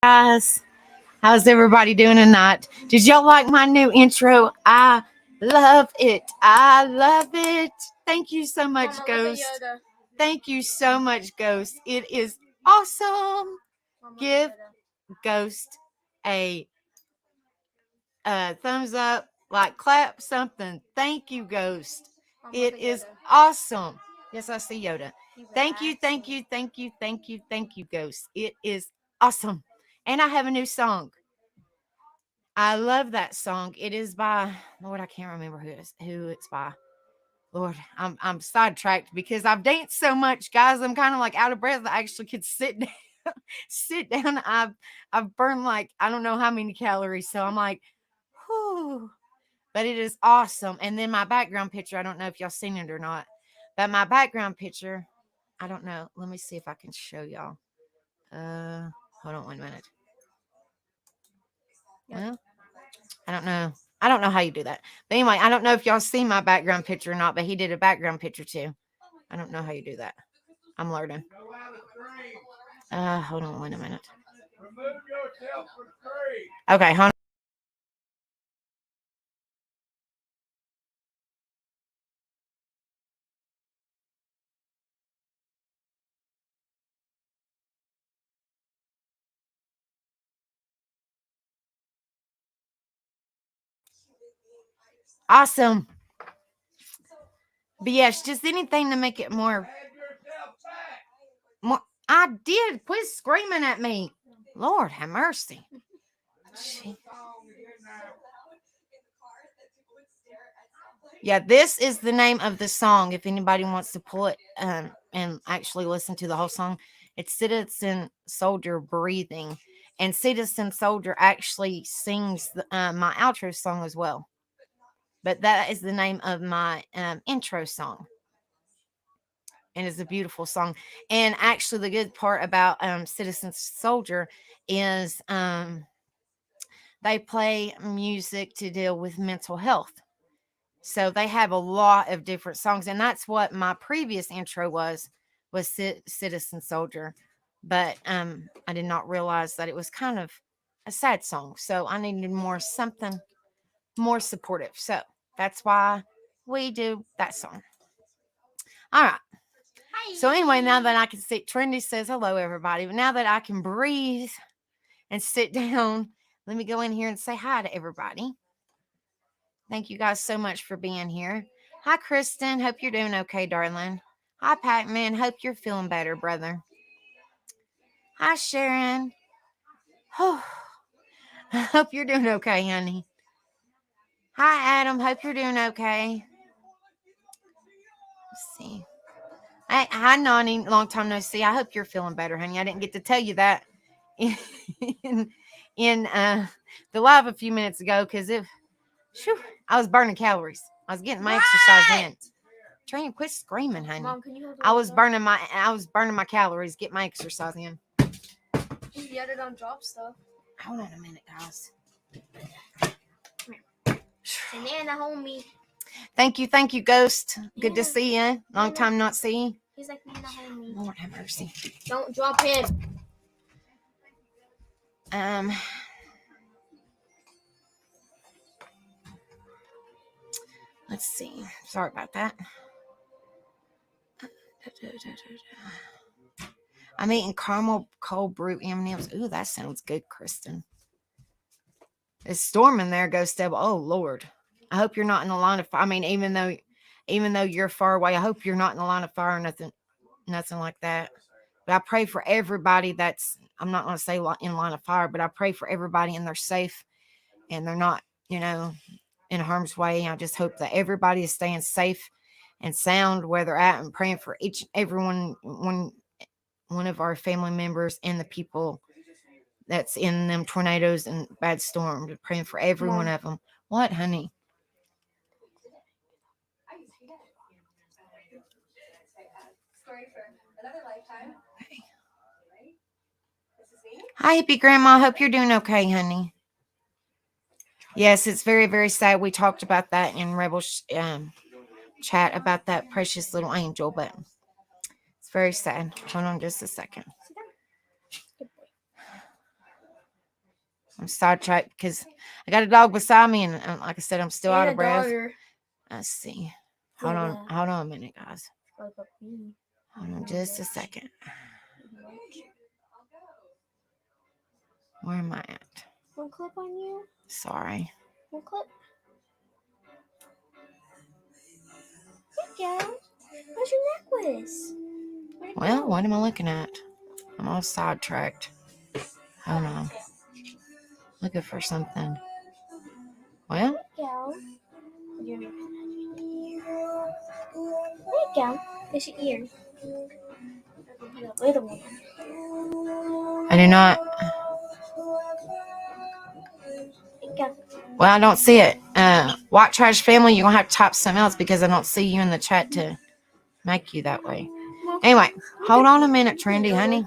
Guys, how's everybody doing tonight? Did y'all like my new intro? I love it. I love it. Thank you so much, Mama, look at Ghost. Yoda. Thank you so much, Ghost. It is awesome. Mama, Give look at Ghost a thumbs up, like clap something. Thank you, Ghost. Mama, look It at is Yoda. awesome. Yes, I see Yoda. He's Thank you, thank relaxing. you, thank you, thank you, thank you, Ghost. It is awesome. And I have a new song. I love that song. It is by Lord. I can't remember who it's by. Lord, I'm sidetracked because I've danced so much, guys. I'm kind of like out of breath. I actually could sit down. Sit down. I've burned like I don't know how many calories. So I'm like, whew. But it is awesome. And then my background picture. I don't know if y'all seen it or not. But my background picture. I don't know. Let me see if I can show y'all. Hold on 1 minute. Well, I don't know. I don't know how you do that. But anyway, I don't know if y'all see my background picture or not, but he did a background picture too. I don't know how you do that. I'm learning. Hold on 1 minute. Okay, hold on. Awesome. But yes, just anything to make it more. I did. Quit screaming at me. Lord have mercy. Gee. Yeah, this is the name of the song. If anybody wants to pull it and actually listen to the whole song, it's Citizen Soldier Breathing. And Citizen Soldier actually sings my outro song as well. But that is the name of my intro song. And it's a beautiful song. And actually, the good part about Citizen Soldier is they play music to deal with mental health. So they have a lot of different songs, and that's what my previous intro was Citizen Soldier. But I did not realize that it was kind of a sad song. So I needed something more supportive. So that's why we do that song. All right. So anyway, now that I can sit, Trendy says hello, everybody. But now that I can breathe and sit down, let me go in here and say hi to everybody. Thank you guys so much for being here. Hi, Kristen. Hope you're doing okay, darling. Hi, Pac-Man. Hope you're feeling better, brother. Hi, Sharon. Hope you're doing okay, honey. Hi, Adam. Hope you're doing okay. Let's see. Hi, Nani. Long time no see. I hope you're feeling better, honey. I didn't get to tell you that in the live a few minutes ago because I was burning calories. I was getting my exercise in. Trying to quit screaming, honey. Mom, can you hold I was burning my calories, get my exercise in. Yeah, they don't drop stuff. Hold on a minute, guys. Banana, homie. Thank you, Ghost. Good to see you. Long time not see. He's like banana, homie. Lord have mercy. Don't drop him. Let's see. Sorry about that. I'm eating caramel cold brew M&Ms. Ooh, that sounds good, Kristen. It's storming there, Ghost Devil. Oh Lord. I hope you're not in the line of fire. I mean, even though you're far away, I hope you're not in the line of fire or nothing like that. But I pray for everybody that's, I'm not going to say in line of fire, but I pray for everybody and they're safe and they're not, in harm's way. I just hope that everybody is staying safe and sound where they're at and praying for everyone, one of our family members and the people that's in them tornadoes and bad storms. Praying for every one of them. What, honey? Okay. Hi, hippie grandma. Hope you're doing okay, honey. Yes, it's very, very sad. We talked about that in Rebel chat about that precious little angel, but it's very sad. Hold on just a second. I'm sidetracked because I got a dog beside me, and like I said, I'm still out And of a breath. daughter. Let's see. Look Hold at on. that. Hold on a minute, guys. Like a pea. Hold on just a second. Where am I at? One clip on you. Sorry. One clip. There you go. Where's your necklace? Where'd it Well, go? what am I looking at? I'm all sidetracked. Hold on. Looking for something. Well, There you go. There you go. There's your ear. The little one. I do not. There you go. Well, I don't see it. White Trash Family, you're going to have to type something else because I don't see you in the chat to make you that way. Anyway, hold on a minute, Trendy, honey.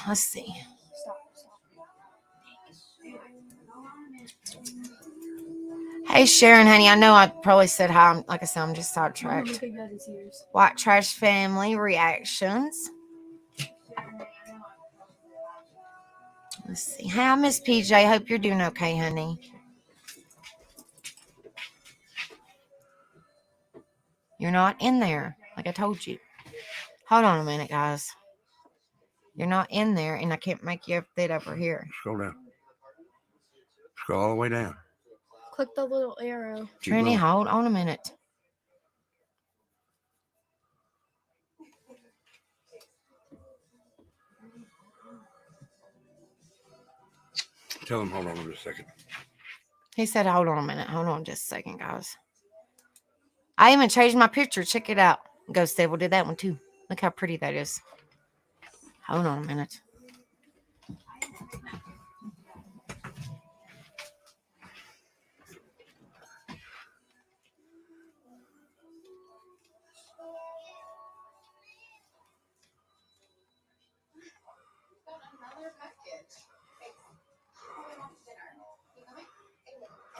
Let's see. Hey, Sharon, honey. I know I probably said hi. Like I said, I'm just sidetracked. White Trash Family reactions. Let's see. Hi, Miss PJ. Hope you're doing okay, honey. You're not in there, like I told you. Hold on a minute, guys. You're not in there, and I can't make you fit over here. Scroll down. Scroll all the way down. Click the little arrow. Keep Trini, going. hold on a minute. Tell them hold on just a second. He said, hold on a minute. Hold on just a second, guys. I even changed my picture. Check it out. Ghost Devil did that one, too. Look how pretty that is. Hold on a minute.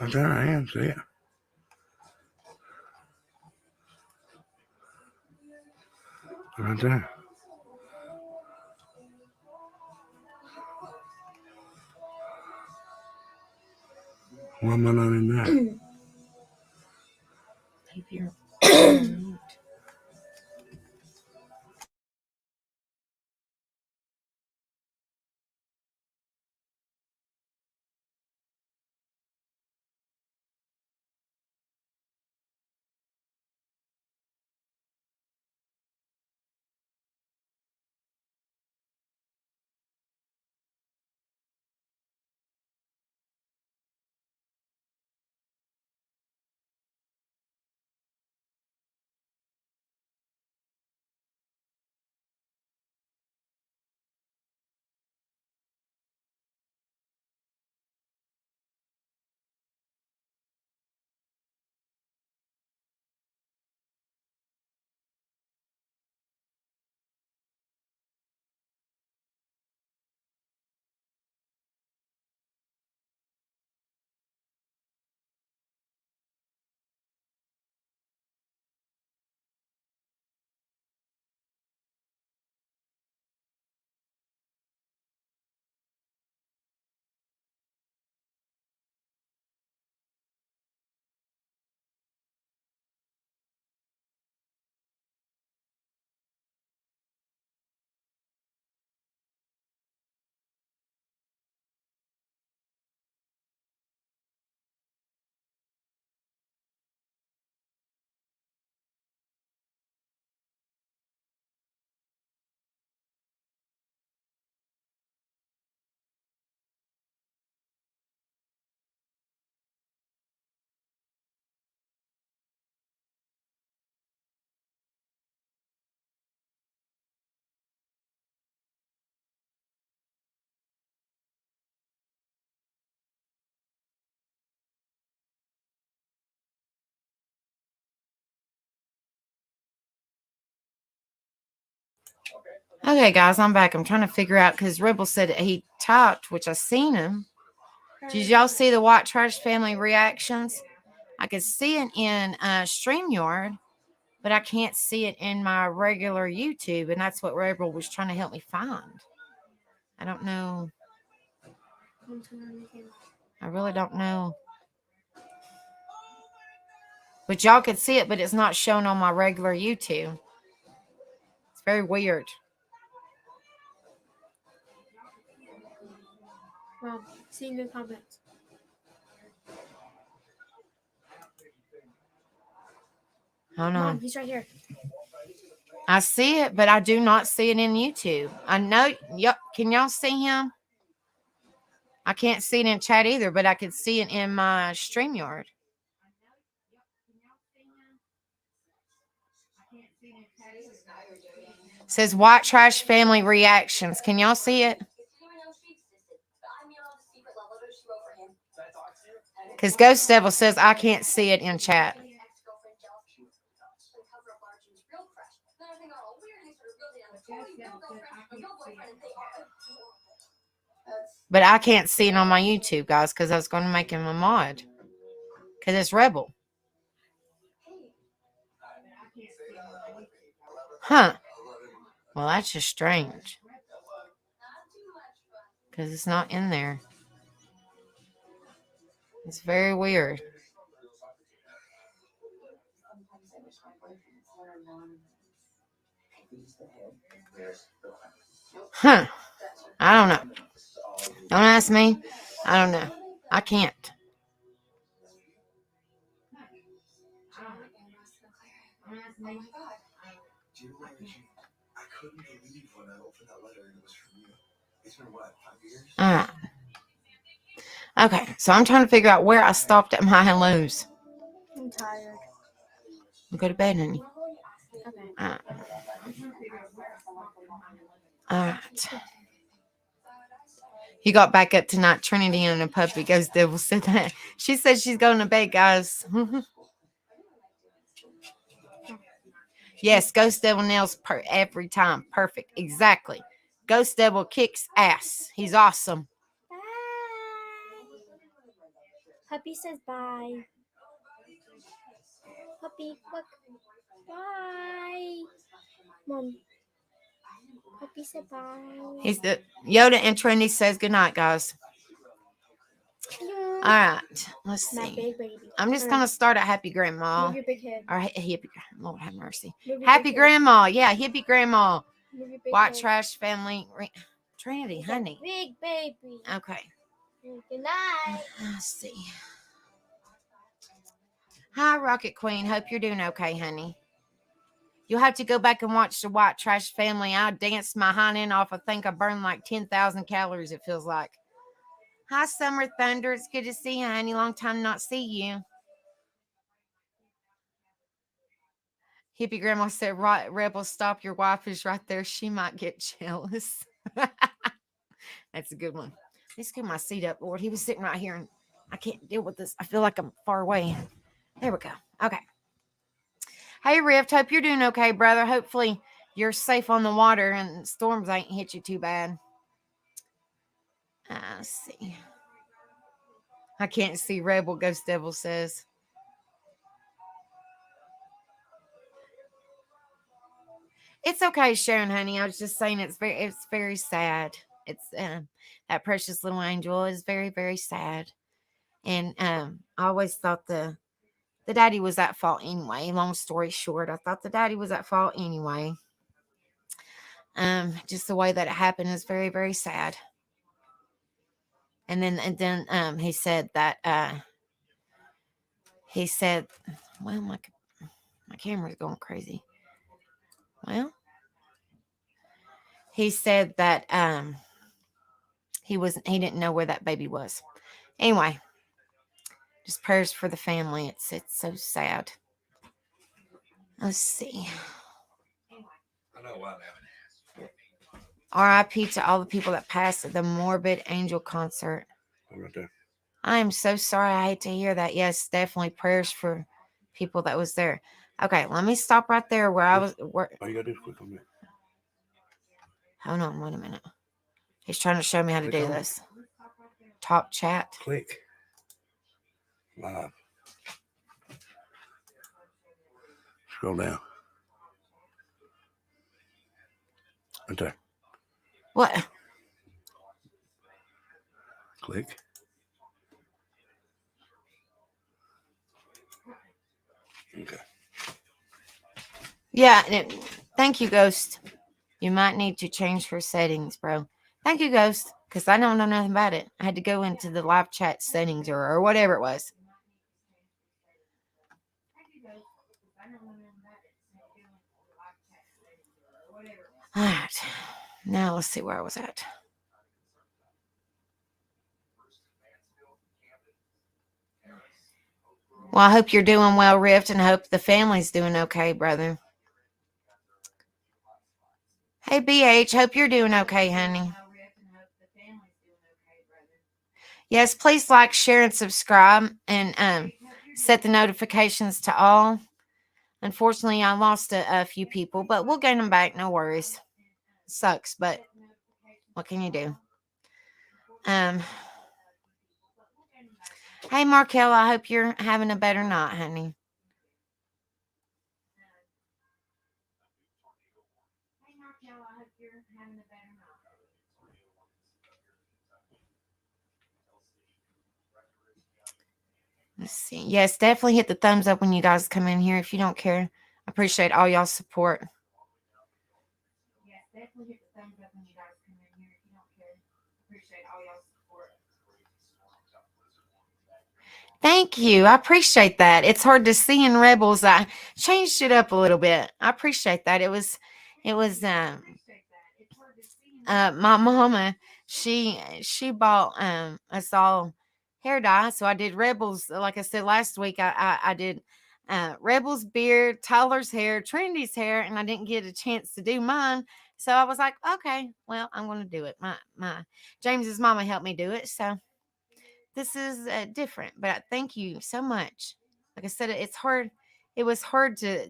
Right there I am. See it? Right there. Why am I not in there? Keep your Okay, guys, I'm back. I'm trying to figure out because Rebel said that he typed, which I seen him. Did y'all see the White Trash Family reactions? I could see it in StreamYard, but I can't see it in my regular YouTube, and that's what Rebel was trying to help me find. I don't know. I really don't know. But y'all could see it, but it's not shown on my regular YouTube. It's very weird. Mom, see in the comments. Hold Mom, on. he's right here. I see it, but I do not see it in YouTube. I know. Yep. Can y'all see him? I can't see it in chat either, but I could see it in my StreamYard. It says White Trash Family Reactions. Can y'all see it? Because Ghost Devil says I can't see it in chat. But I can't see it on my YouTube, guys, because I was going to make him a mod. Because it's Rebel. Huh. Well, that's just strange. Because it's not in there. It's very weird. Huh. I don't know. Don't ask me. I don't know. I can't. Okay, so I'm trying to figure out where I stopped at my hellos. I'm tired. We'll go to bed, honey. Okay. All right. He got back up tonight. Trinity and a puppy. Ghost Devil said that. She said she's going to bed, guys. Yes, Ghost Devil nails every time. Perfect. Exactly. Ghost Devil kicks ass. He's awesome. Bye. Puppy says bye. Puppy, look. Bye. Mom. Puppy said bye. He's the Yoda and Trinity says goodnight, guys. All right. Let's My see. big baby. I'm just going to start at Happy Grandma. Move your big head. Or Hippie. Lord have mercy. Move your Happy big head. Grandma. Yeah, Hippie Grandma. Move your big White head. Trash Family. Trinity, He's a honey. big baby. Okay. Good night. Let's see. Hi, Rocket Queen. Hope you're doing okay, honey. You'll have to go back and watch the White Trash Family. I danced my hind end off. I think I burned like 10,000 calories, it feels like. Hi, Summer Thunder. It's good to see you, honey. Long time not see you. Hippie Grandma said, right, Rebel, stop. Your wife is right there. She might get jealous. That's a good one. Let's get my seat up, Lord. He was sitting right here, and I can't deal with this. I feel like I'm far away. There we go. Okay. Hey, Rift. Hope you're doing okay, brother. Hopefully you're safe on the water and storms ain't hit you too bad. Let's see. I can't see Rebel, Ghost Devil says. It's okay, Sharon, honey. I was just saying it's very sad. It's that precious little angel is very, very sad. And I always thought the daddy was at fault anyway. Long story short, I thought the daddy was at fault anyway. Just the way that it happened is very, very sad. And then he said that well, my camera's going crazy. Well, he said that he didn't know where that baby was. Anyway, just prayers for the family. It's so sad. Let's see. I know why now. R.I.P. to all the people that passed at the Morbid Angel concert. Right there. I am so sorry. I hate to hear that. Yes, definitely prayers for people that was there. Okay, let me stop right there where I was. All you gotta do is click on that. Hold on, wait a minute. He's trying to show me how to Click do on it. this. Top chat. Click. Live. Scroll down. Right there. What? Click. Okay. Yeah. Thank you, Ghost. You might need to change her settings, bro. Thank you, Ghost, because I don't know nothing about it. I had to go into the live chat settings or whatever it was. All right. Now let's see where I was at. Well, I hope you're doing well, Rift, and I hope the family's doing okay, brother. Hey, BH, hope you're doing okay, honey. Yes, please like, share, and subscribe, and set the notifications to all. Unfortunately, I lost a few people, but we'll gain them back. No worries. Sucks, but what can you do? Hey, Markel, I hope you're having a better night, honey. Let's see. Yes, definitely hit the thumbs up when you guys come in here if you don't care. I appreciate all y'all's support. Yes, definitely hit the thumbs up when you guys come in here if you don't care. I appreciate all y'all's support. Thank you. I appreciate that. It's hard to see in Rebels. I changed it up a little bit. I appreciate that. It was my mama, she bought us all hair dye. So I did Rebels, like I said last week. I did Rebels beard, Tyler's hair, Trinity's hair, and I didn't get a chance to do mine. So I was like, okay, well, I'm going to do it. My James's mama helped me do it. So this is different, but thank you so much. Like I said, it's hard. It was hard to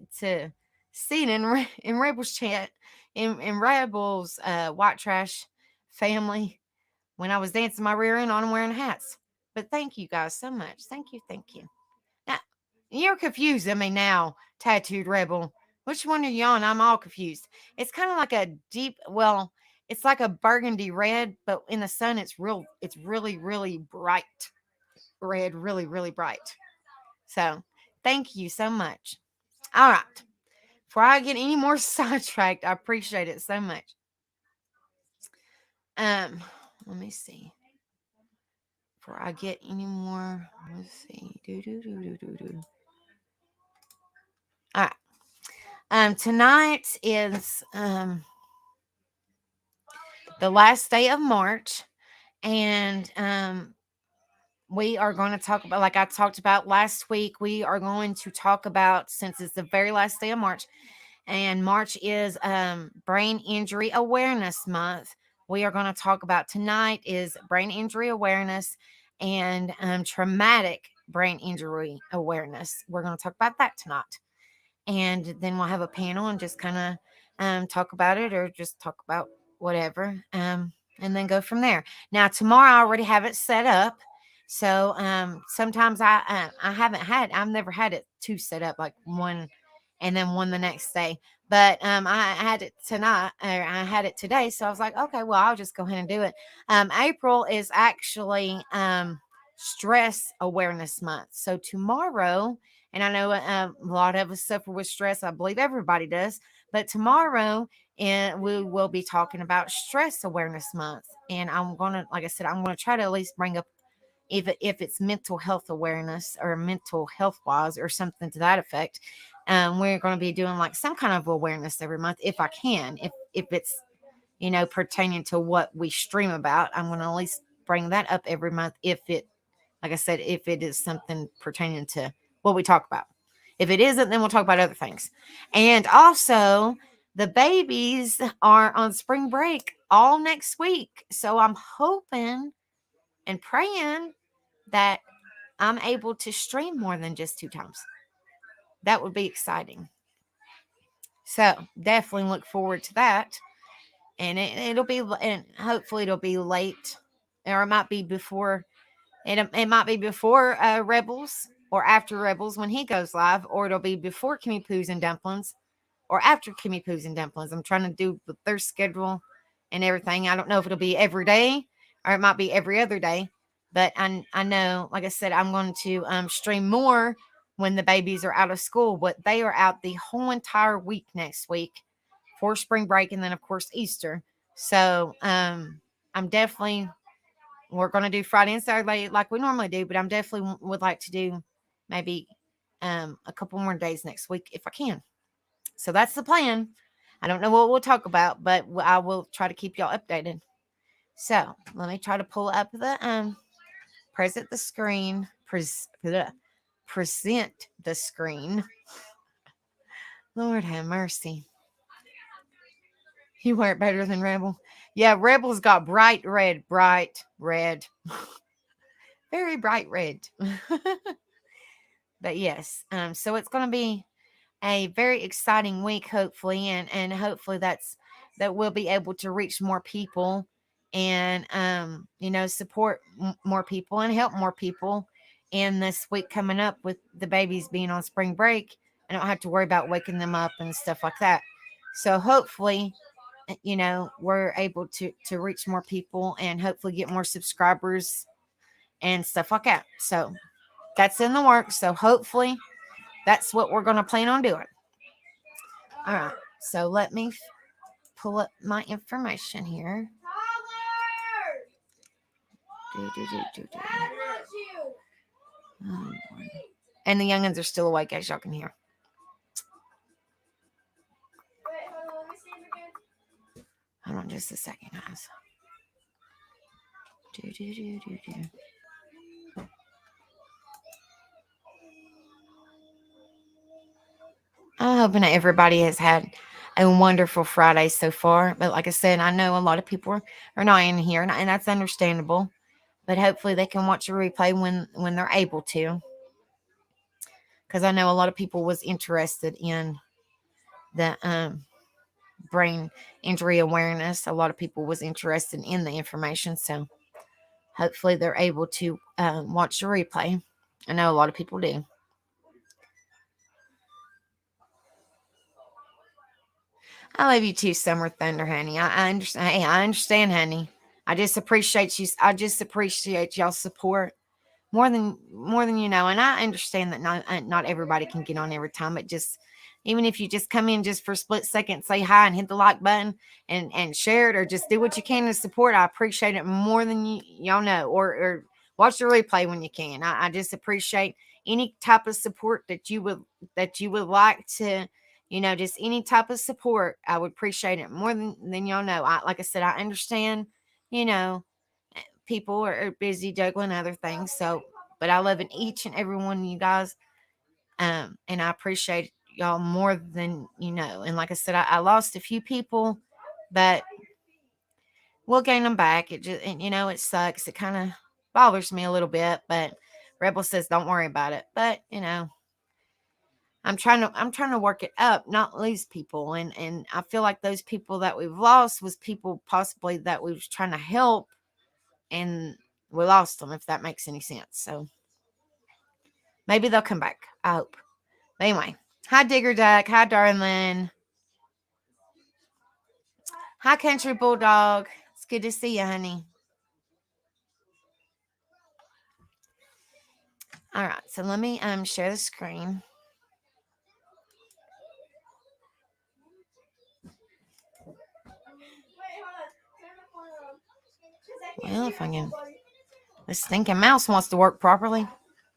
see it in Rebels chat, in Rebels white trash family when I was dancing my rear end on and wearing hats. But thank you guys so much. Thank you. Now, you're confusing me now, Tattooed Rebel. Which one are you on? I'm all confused. It's kind of like a deep, well, it's like a burgundy red, but in the sun, it's really, really bright red, really, really bright. So thank you so much. All right. Before I get any more sidetracked, I appreciate it so much. Let me see. Before I get any more, let's see. All right. Tonight is the last day of March, and we are going to talk about, like I talked about last week, we are going to talk about, since it's the very last day of March, and March is Brain Injury Awareness Month. We are going to talk about tonight is brain injury awareness and traumatic brain injury awareness. We're going to talk about that tonight. And then we'll have a panel and just kind of talk about it, or just talk about whatever, and then go from there. Now, tomorrow I already have it set up. So sometimes I've never had it two set up, like one and then one the next day. But I had it tonight, or I had it today. So I was like, okay, well, I'll just go ahead and do it. April is actually Stress Awareness Month. So tomorrow, and I know a lot of us suffer with stress. I believe everybody does. But tomorrow, and we will be talking about Stress Awareness Month. And I'm going to, like I said, I'm going to try to at least bring up if it's mental health awareness or mental health wise or something to that effect. We're going to be doing like some kind of awareness every month if I can, if it's, pertaining to what we stream about. I'm going to at least bring that up every month if it, like I said, if it is something pertaining to what we talk about. If it isn't, then we'll talk about other things. And also, the babies are on spring break all next week. So I'm hoping and praying that I'm able to stream more than just 2 times. That would be exciting. So definitely look forward to that. And it'll be, and hopefully it'll be late, or it might be before. It might be before Rebels or after Rebels when he goes live, or it'll be before Kimmy Poos and Dumplings or after Kimmy Poos and Dumplings. I'm trying to do their schedule and everything. I don't know if it'll be every day or it might be every other day. But I know, like I said, I'm going to stream more when the babies are out of school. But they are out the whole entire week next week for spring break, and then of course Easter. So I'm definitely, we're going to do Friday and Saturday like we normally do, but I'm definitely would like to do maybe a couple more days next week if I can. So that's the plan. I don't know what we'll talk about, but I will try to keep y'all updated. So let me try to pull up the present the screen. Present the screen. Lord have mercy. You weren't better than Rebel. Yeah, Rebel's got bright red. Very bright red. But yes, so it's going to be a very exciting week, hopefully, and hopefully that we'll be able to reach more people and support more people and help more people in this week coming up with the babies being on spring break. I don't have to worry about waking them up and stuff like that. So hopefully, we're able to reach more people and hopefully get more subscribers and stuff like that. So that's in the works. So hopefully that's what we're going to plan on doing. All right. So let me pull up my information here. Oh, and the youngins are still awake, as y'all can hear. Hold on just a second, guys. I'm hoping that everybody has had a wonderful Friday so far. But like I said, I know a lot of people are not in here, and that's understandable. But hopefully they can watch a replay when they're able to. Because I know a lot of people was interested in the brain injury awareness. A lot of people was interested in the information. So hopefully they're able to watch the replay. I know a lot of people do. I love you too, Summer Thunder, honey. I understand. Hey, I understand, honey. I just appreciate you. I just appreciate y'all's support more than you know. And I understand that not everybody can get on every time. But just even if you just come in just for a split second, say hi and hit the like button and share it, or just do what you can to support, I appreciate it more than y'all know. Or watch the replay when you can. I just appreciate any type of support that you would like to. Just any type of support, I would appreciate it more than y'all know. Like I said, I understand, people are busy juggling other things. So, but I love each and every one of you guys. And I appreciate y'all more than you know. And like I said, I lost a few people, but we'll gain them back. It just, it sucks. It kind of bothers me a little bit, but Rebel says, don't worry about it. But, I'm trying to work it up, not lose people. And I feel like those people that we've lost was people possibly that we was trying to help, and we lost them, if that makes any sense. So maybe they'll come back. I hope. But anyway, hi Digger Duck. Hi Darlin. Hi Country Bulldog. It's good to see you, honey. All right, so let me share the screen. Well, if I can. This stinking mouse wants to work properly.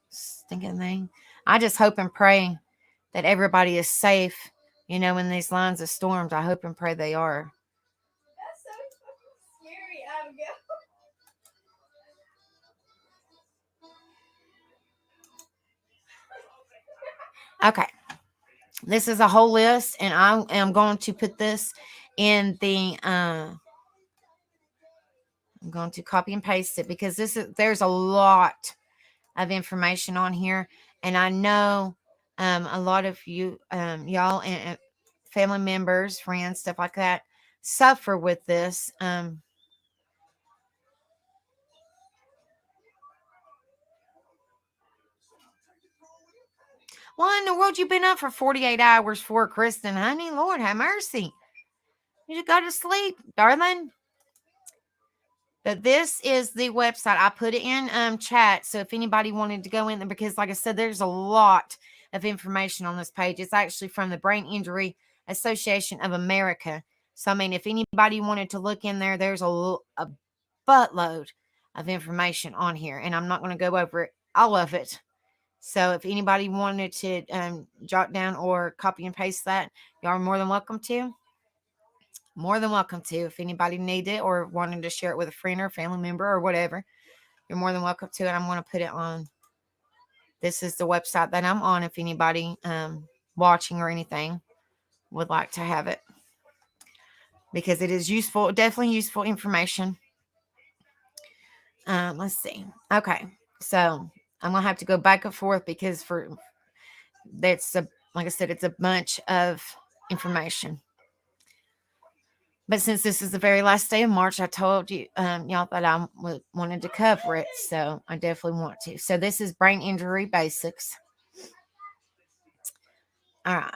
Stinking thing. I just hope and pray that everybody is safe, in these lines of storms. I hope and pray they are. That's so scary, Abigail. Okay. This is a whole list, and I am going to put this in the I'm going to copy and paste it because there's a lot of information on here, and I know a lot of you y'all and family members, friends, stuff like that suffer with this. Why in the world you been up for 48 hours for, Kristen, honey? Lord have mercy. You just go to sleep, darling. But this is the website. I put it in chat. So if anybody wanted to go in there, because like I said, there's a lot of information on this page. It's actually from the Brain Injury Association of America. So, I mean, if anybody wanted to look in there, there's a buttload of information on here. And I'm not going to go over it, all of it. So if anybody wanted to jot down or copy and paste that, y'all are more than welcome to. More than welcome to. If anybody needed it or wanted to share it with a friend or a family member or whatever, you're more than welcome to. And I'm going to put it on. This is the website that I'm on if anybody watching or anything would like to have it. Because it is useful, definitely useful information. Let's see. Okay. So I'm going to have to go back and forth because like I said, it's a bunch of information. But since this is the very last day of March, I told you, y'all, that I wanted to cover it. So I definitely want to. So this is Brain Injury Basics. All right.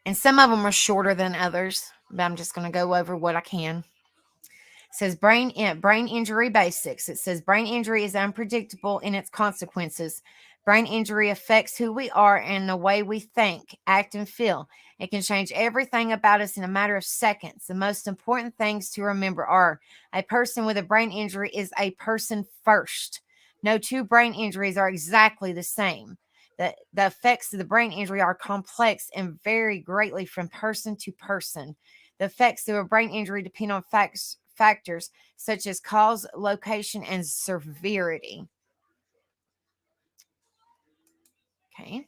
And some of them are shorter than others, but I'm just going to go over what I can. It says brain injury basics. It says brain injury is unpredictable in its consequences. Brain injury affects who we are and the way we think, act, and feel. It can change everything about us in a matter of seconds. The most important things to remember are a person with a brain injury is a person first. No two brain injuries are exactly the same. The effects of the brain injury are complex and vary greatly from person to person. The effects of a brain injury depend on factors such as cause, location, and severity. Okay.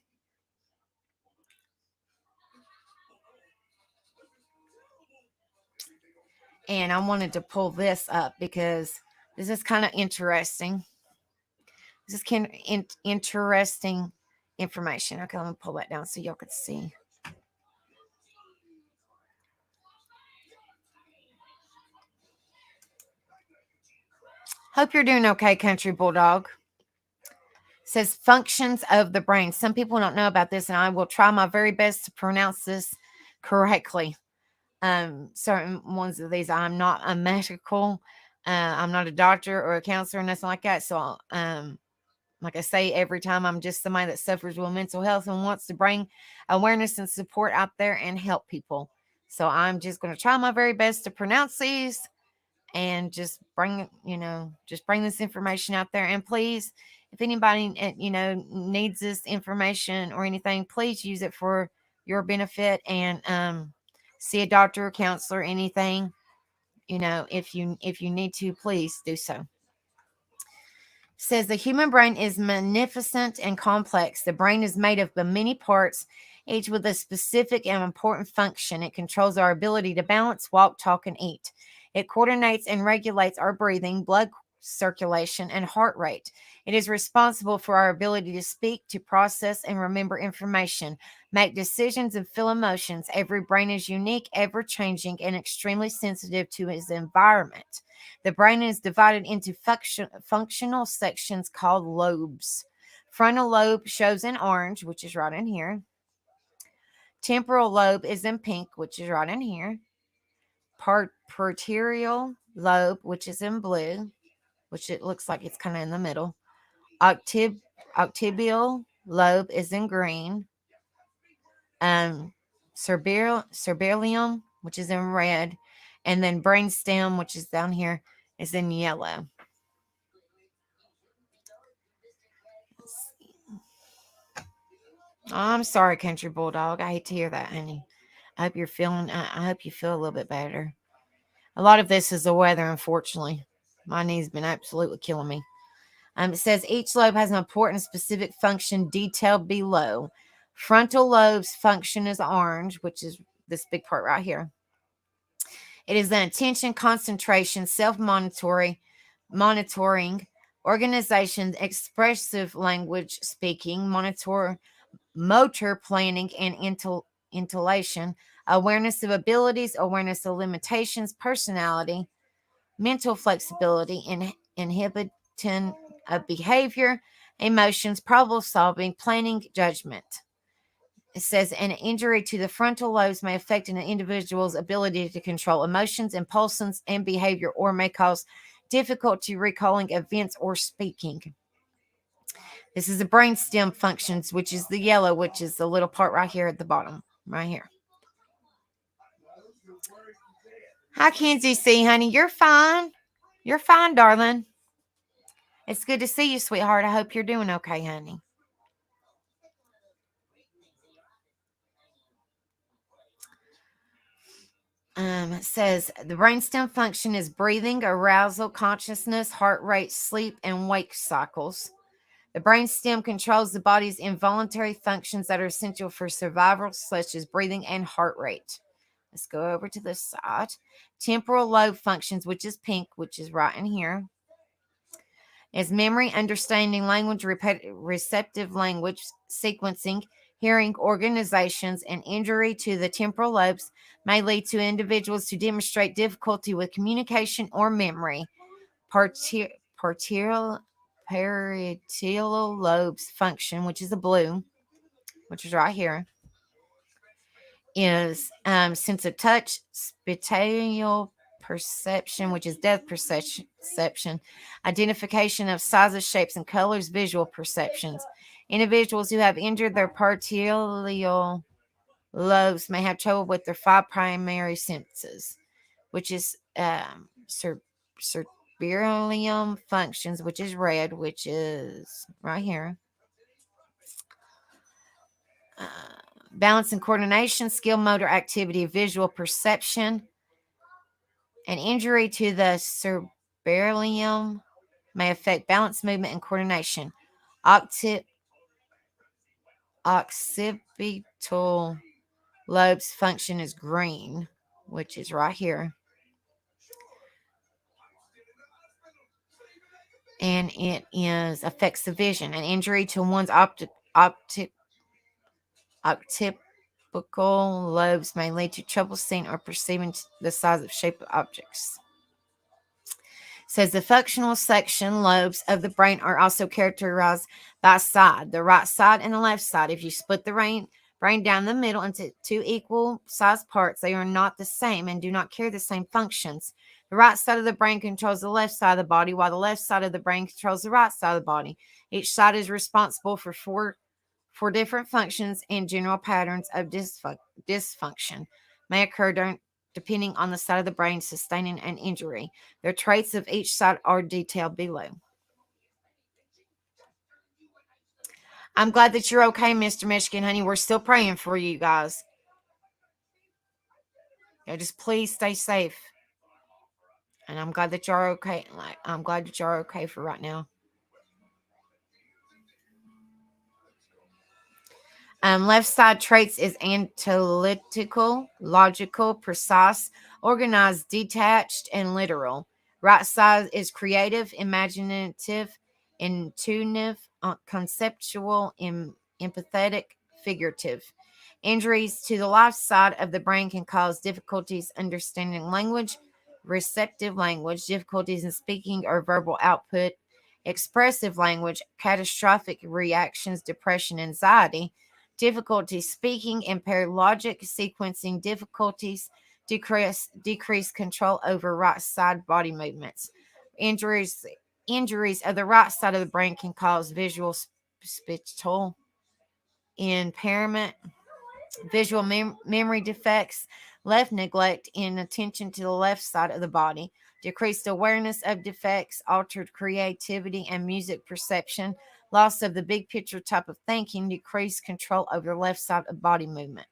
And I wanted to pull this up because this is kind of interesting. This is kind of interesting information. Okay, let me pull that down so y'all could see. Hope you're doing okay, Country Bulldog. It says functions of the brain. Some people don't know about this, and I will try my very best to pronounce this correctly. Certain ones of these, I'm not a medical, I'm not a doctor or a counselor or nothing like that. So, like I say, every time I'm just somebody that suffers with mental health and wants to bring awareness and support out there and help people. So I'm just going to try my very best to pronounce these and just bring this information out there. And please, if anybody, needs this information or anything, please use it for your benefit and, see a doctor or counselor, anything, if you need to, please do so. It says the human brain is magnificent and complex. The brain is made of many parts, each with a specific and important function. It controls our ability to balance, walk, talk, and eat. It coordinates and regulates our breathing, blood circulation, and heart rate. It is responsible for our ability to speak, to process and remember information, make decisions, and feel emotions. Every brain is unique, ever-changing, and extremely sensitive to its environment. The brain is divided into functional sections called lobes. Frontal lobe shows in orange, which is right in here. Temporal lobe is in pink, which is right in here. Parietal lobe, which is in blue, which it looks like it's kind of in the middle. Occipital lobe is in green. Cerebellum, which is in red, and then brainstem, which is down here, is in yellow. Oh, I'm sorry, Country Bulldog. I hate to hear that, honey. I hope you're feeling. I hope you feel a little bit better. A lot of this is the weather, unfortunately. My knee's been absolutely killing me. It says each lobe has an important specific function detailed below. Frontal lobe's function is orange, which is this big part right here. It is the attention, concentration, self-monitoring, organization, expressive language speaking, motor planning, and intelation, awareness of abilities, awareness of limitations, personality, mental flexibility, inhibiting of behavior, emotions, problem solving, planning, judgment. It says an injury to the frontal lobes may affect an individual's ability to control emotions, impulsions, and behavior, or may cause difficulty recalling events or speaking. This is the brainstem functions, which is the yellow, which is the little part right here at the bottom, right here. Hi, Kenzie C, honey. You're fine. You're fine, darling. It's good to see you, sweetheart. I hope you're doing okay, honey. It says the brainstem function is breathing, arousal, consciousness, heart rate, sleep, and wake cycles. The brainstem controls the body's involuntary functions that are essential for survival, such as breathing and heart rate. Let's go over to this side. Temporal lobe functions, which is pink, which is right in here, is memory, understanding language, receptive language, sequencing, hearing, organizations, and injury to the temporal lobes may lead to individuals to demonstrate difficulty with communication or memory. Parietal lobes function, which is a blue, which is right here, is sense of touch, spatial perception, which is depth perception, identification of sizes, shapes, and colors, visual perceptions. Individuals who have injured their parietal lobes may have trouble with their 5 primary senses, which is cerebellum functions, which is red, which is right here. Balance and coordination, skill, motor activity, visual perception. An injury to the cerebellum may affect balance, movement, and coordination. Occipital lobes function is green, which is right here. And it affects the vision. An injury to one's occipital lobes may lead to trouble seeing or perceiving the size of shape of objects. Says the functional section lobes of the brain are also characterized by side, the right side and the left side. If you split the brain down the middle into 2 equal sized parts, they are not the same and do not carry the same functions. The right side of the brain controls the left side of the body, while the left side of the brain controls the right side of the body. Each side is responsible for four different functions, and general patterns of dysfunction may occur depending on the side of the brain sustaining an injury. The traits of each side are detailed below. I'm glad that you're okay, Mr. Michigan, honey. We're still praying for you guys. Just please stay safe. And I'm glad that you're okay. I'm glad that you're okay for right now. Left side traits is analytical, logical, precise, organized, detached, and literal. Right side is creative, imaginative, intuitive, conceptual, empathetic, figurative. Injuries to the left side of the brain can cause difficulties understanding language, receptive language, difficulties in speaking or verbal output, expressive language, catastrophic reactions, depression, anxiety, difficulty speaking, impaired logic, sequencing difficulties, decreased control over right side body movements. Injuries of the right side of the brain can cause visual spatial impairment, visual memory defects, left neglect, inattention to the left side of the body, decreased awareness of defects, altered creativity and music perception, loss of the big picture type of thinking, decreased control over the left side of body movement.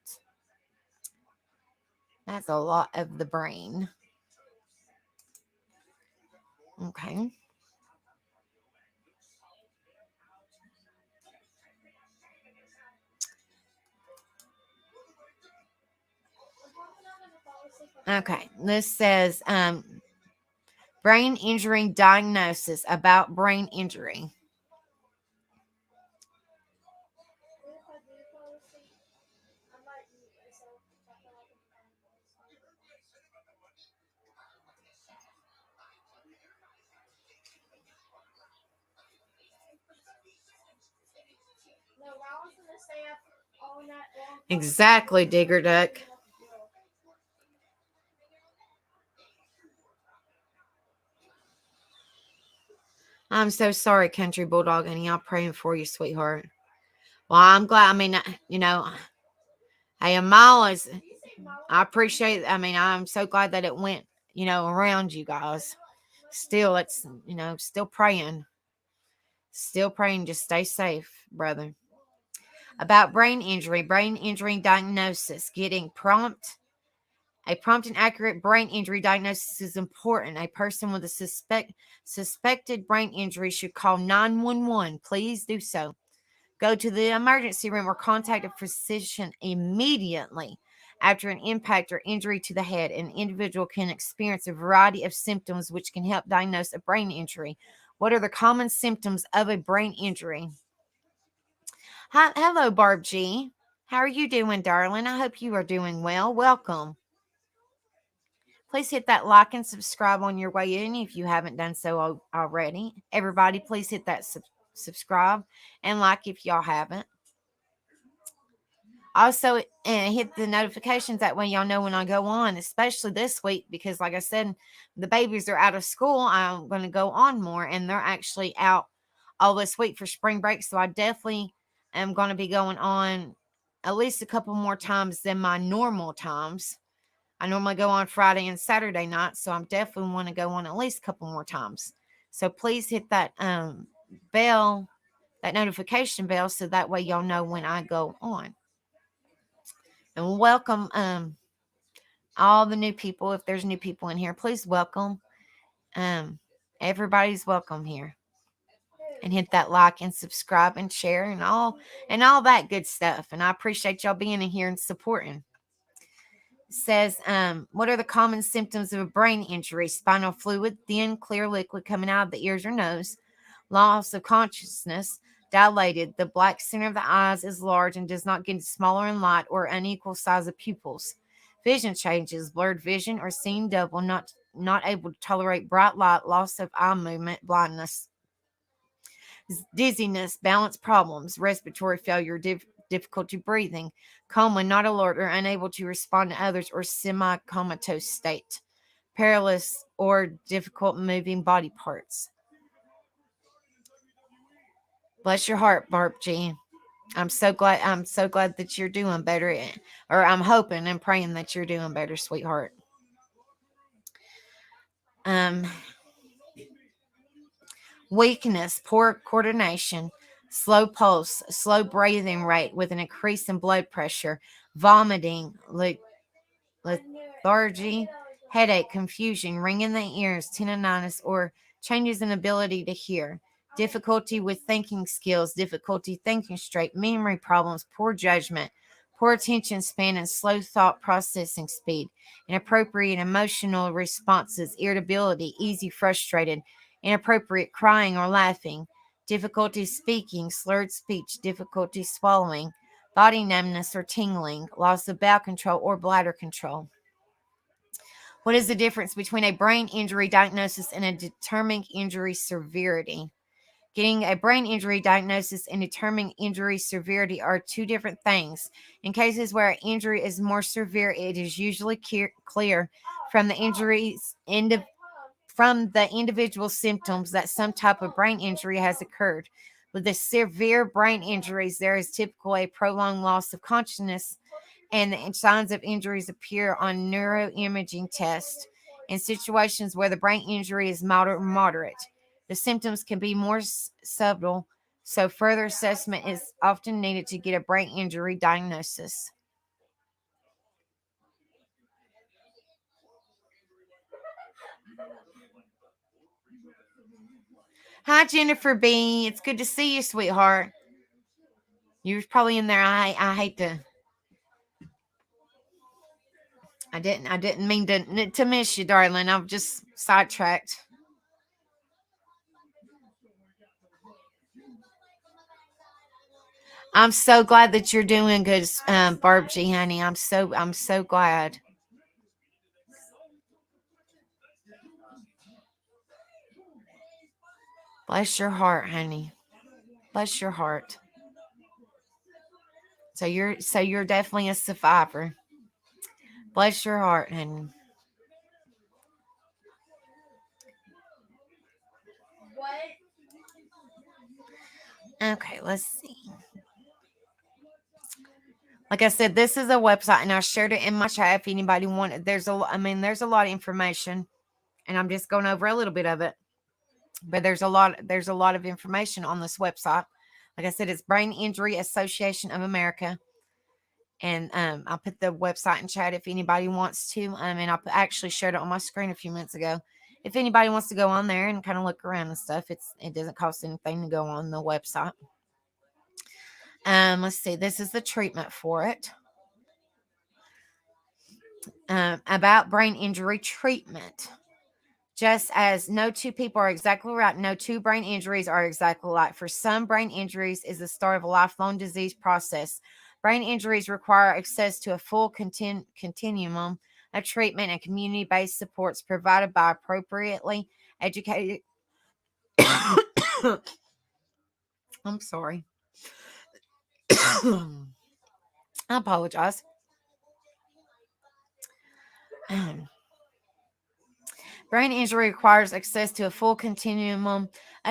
That's a lot of the brain. Okay. Okay. This says brain injury diagnosis, about brain injury. Exactly, Digger Duck. I'm so sorry, Country Bulldog, honey. I'm praying for you, sweetheart. Well, I'm glad. I mean, hey, Amal is. I appreciate. I mean, I'm so glad that it went, around you guys. Still, it's, still praying. Still praying. Just stay safe, brother. About brain injury diagnosis, getting a prompt and accurate brain injury diagnosis is important. A person with a suspected brain injury should call 911. Please do so. Go to the emergency room or contact a physician immediately. After an impact or injury to the head, an individual can experience a variety of symptoms which can help diagnose a brain injury. What are the common symptoms of a brain injury? Hi, hello, Barb G. How are you doing, darling? I hope you are doing well. Welcome. Please hit that like and subscribe on your way in if you haven't done so already. Everybody, please hit that subscribe and like if y'all haven't. Also, hit the notifications. That way y'all know when I go on, especially this week, because like I said, the babies are out of school. I'm going to go on more, and they're actually out all this week for spring break. So I definitely am going to be going on at least a couple more times than my normal times. I normally go on Friday and Saturday night, so I'm definitely want to go on at least a couple more times. So please hit that bell, that notification bell, so that way y'all know when I go on. And welcome all the new people. If there's new people in here, please welcome. Everybody's welcome here. And hit that like and subscribe and share and all that good stuff. And I appreciate y'all being in here and supporting. It says, what are the common symptoms of a brain injury? Spinal fluid, thin, clear liquid coming out of the ears or nose, loss of consciousness, dilated. The black center of the eyes is large and does not get smaller in light or unequal size of pupils. Vision changes, blurred vision or seeing double, not able to tolerate bright light, loss of eye movement, blindness, dizziness, balance problems, respiratory failure, difficulty breathing, coma, not alert or unable to respond to others, or semi-comatose state, paralysis or difficult moving body parts. Bless your heart, Barb G. I'm so glad that you're doing better, or I'm hoping and praying that you're doing better, sweetheart. Weakness, poor coordination, slow pulse, slow breathing rate with an increase in blood pressure, vomiting, lethargy, headache, confusion, ringing in the ears, tinnitus, or changes in ability to hear, difficulty with thinking skills, difficulty thinking straight, memory problems, poor judgment, poor attention span, and slow thought processing speed, inappropriate emotional responses, irritability, easy frustrated, inappropriate crying or laughing, difficulty speaking, slurred speech, difficulty swallowing, body numbness or tingling, loss of bowel control or bladder control. What is the difference between a brain injury diagnosis and a determining injury severity? Getting a brain injury diagnosis and determining injury severity are two different things. In cases where an injury is more severe, it is usually clear from the individual symptoms that some type of brain injury has occurred. With the severe brain injuries, there is typically a prolonged loss of consciousness, and the signs of injuries appear on neuroimaging tests. In situations where the brain injury is mild or moderate, the symptoms can be more subtle, so further assessment is often needed to get a brain injury diagnosis. Hi, Jennifer B. It's good to see you, sweetheart. You was probably in there. I hate to. I didn't mean to miss you, darling. I'm just sidetracked. I'm so glad that you're doing good, Barb G, honey. I'm so glad. Bless your heart, honey. Bless your heart. So you're definitely a survivor. Bless your heart, and okay, let's see. Like I said, this is a website, and I shared it in my chat. If anybody wanted, there's a lot of information, and I'm just going over a little bit of it. But there's a lot of information on this website. Like I said, it's Brain Injury Association of America, and I'll put the website in chat if anybody wants to. And I actually shared it on my screen a few minutes ago. If anybody wants to go on there and kind of look around and stuff, it doesn't cost anything to go on the website. Let's see. This is the treatment for it. About brain injury treatment. Just as no two people are exactly right, no two brain injuries are exactly alike. For some, brain injuries is the start of a lifelong disease process. Brain injuries require access to a full continuum of treatment and community-based supports provided by appropriately educated. I'm sorry. I apologize. Brain injury requires access to a full continuum of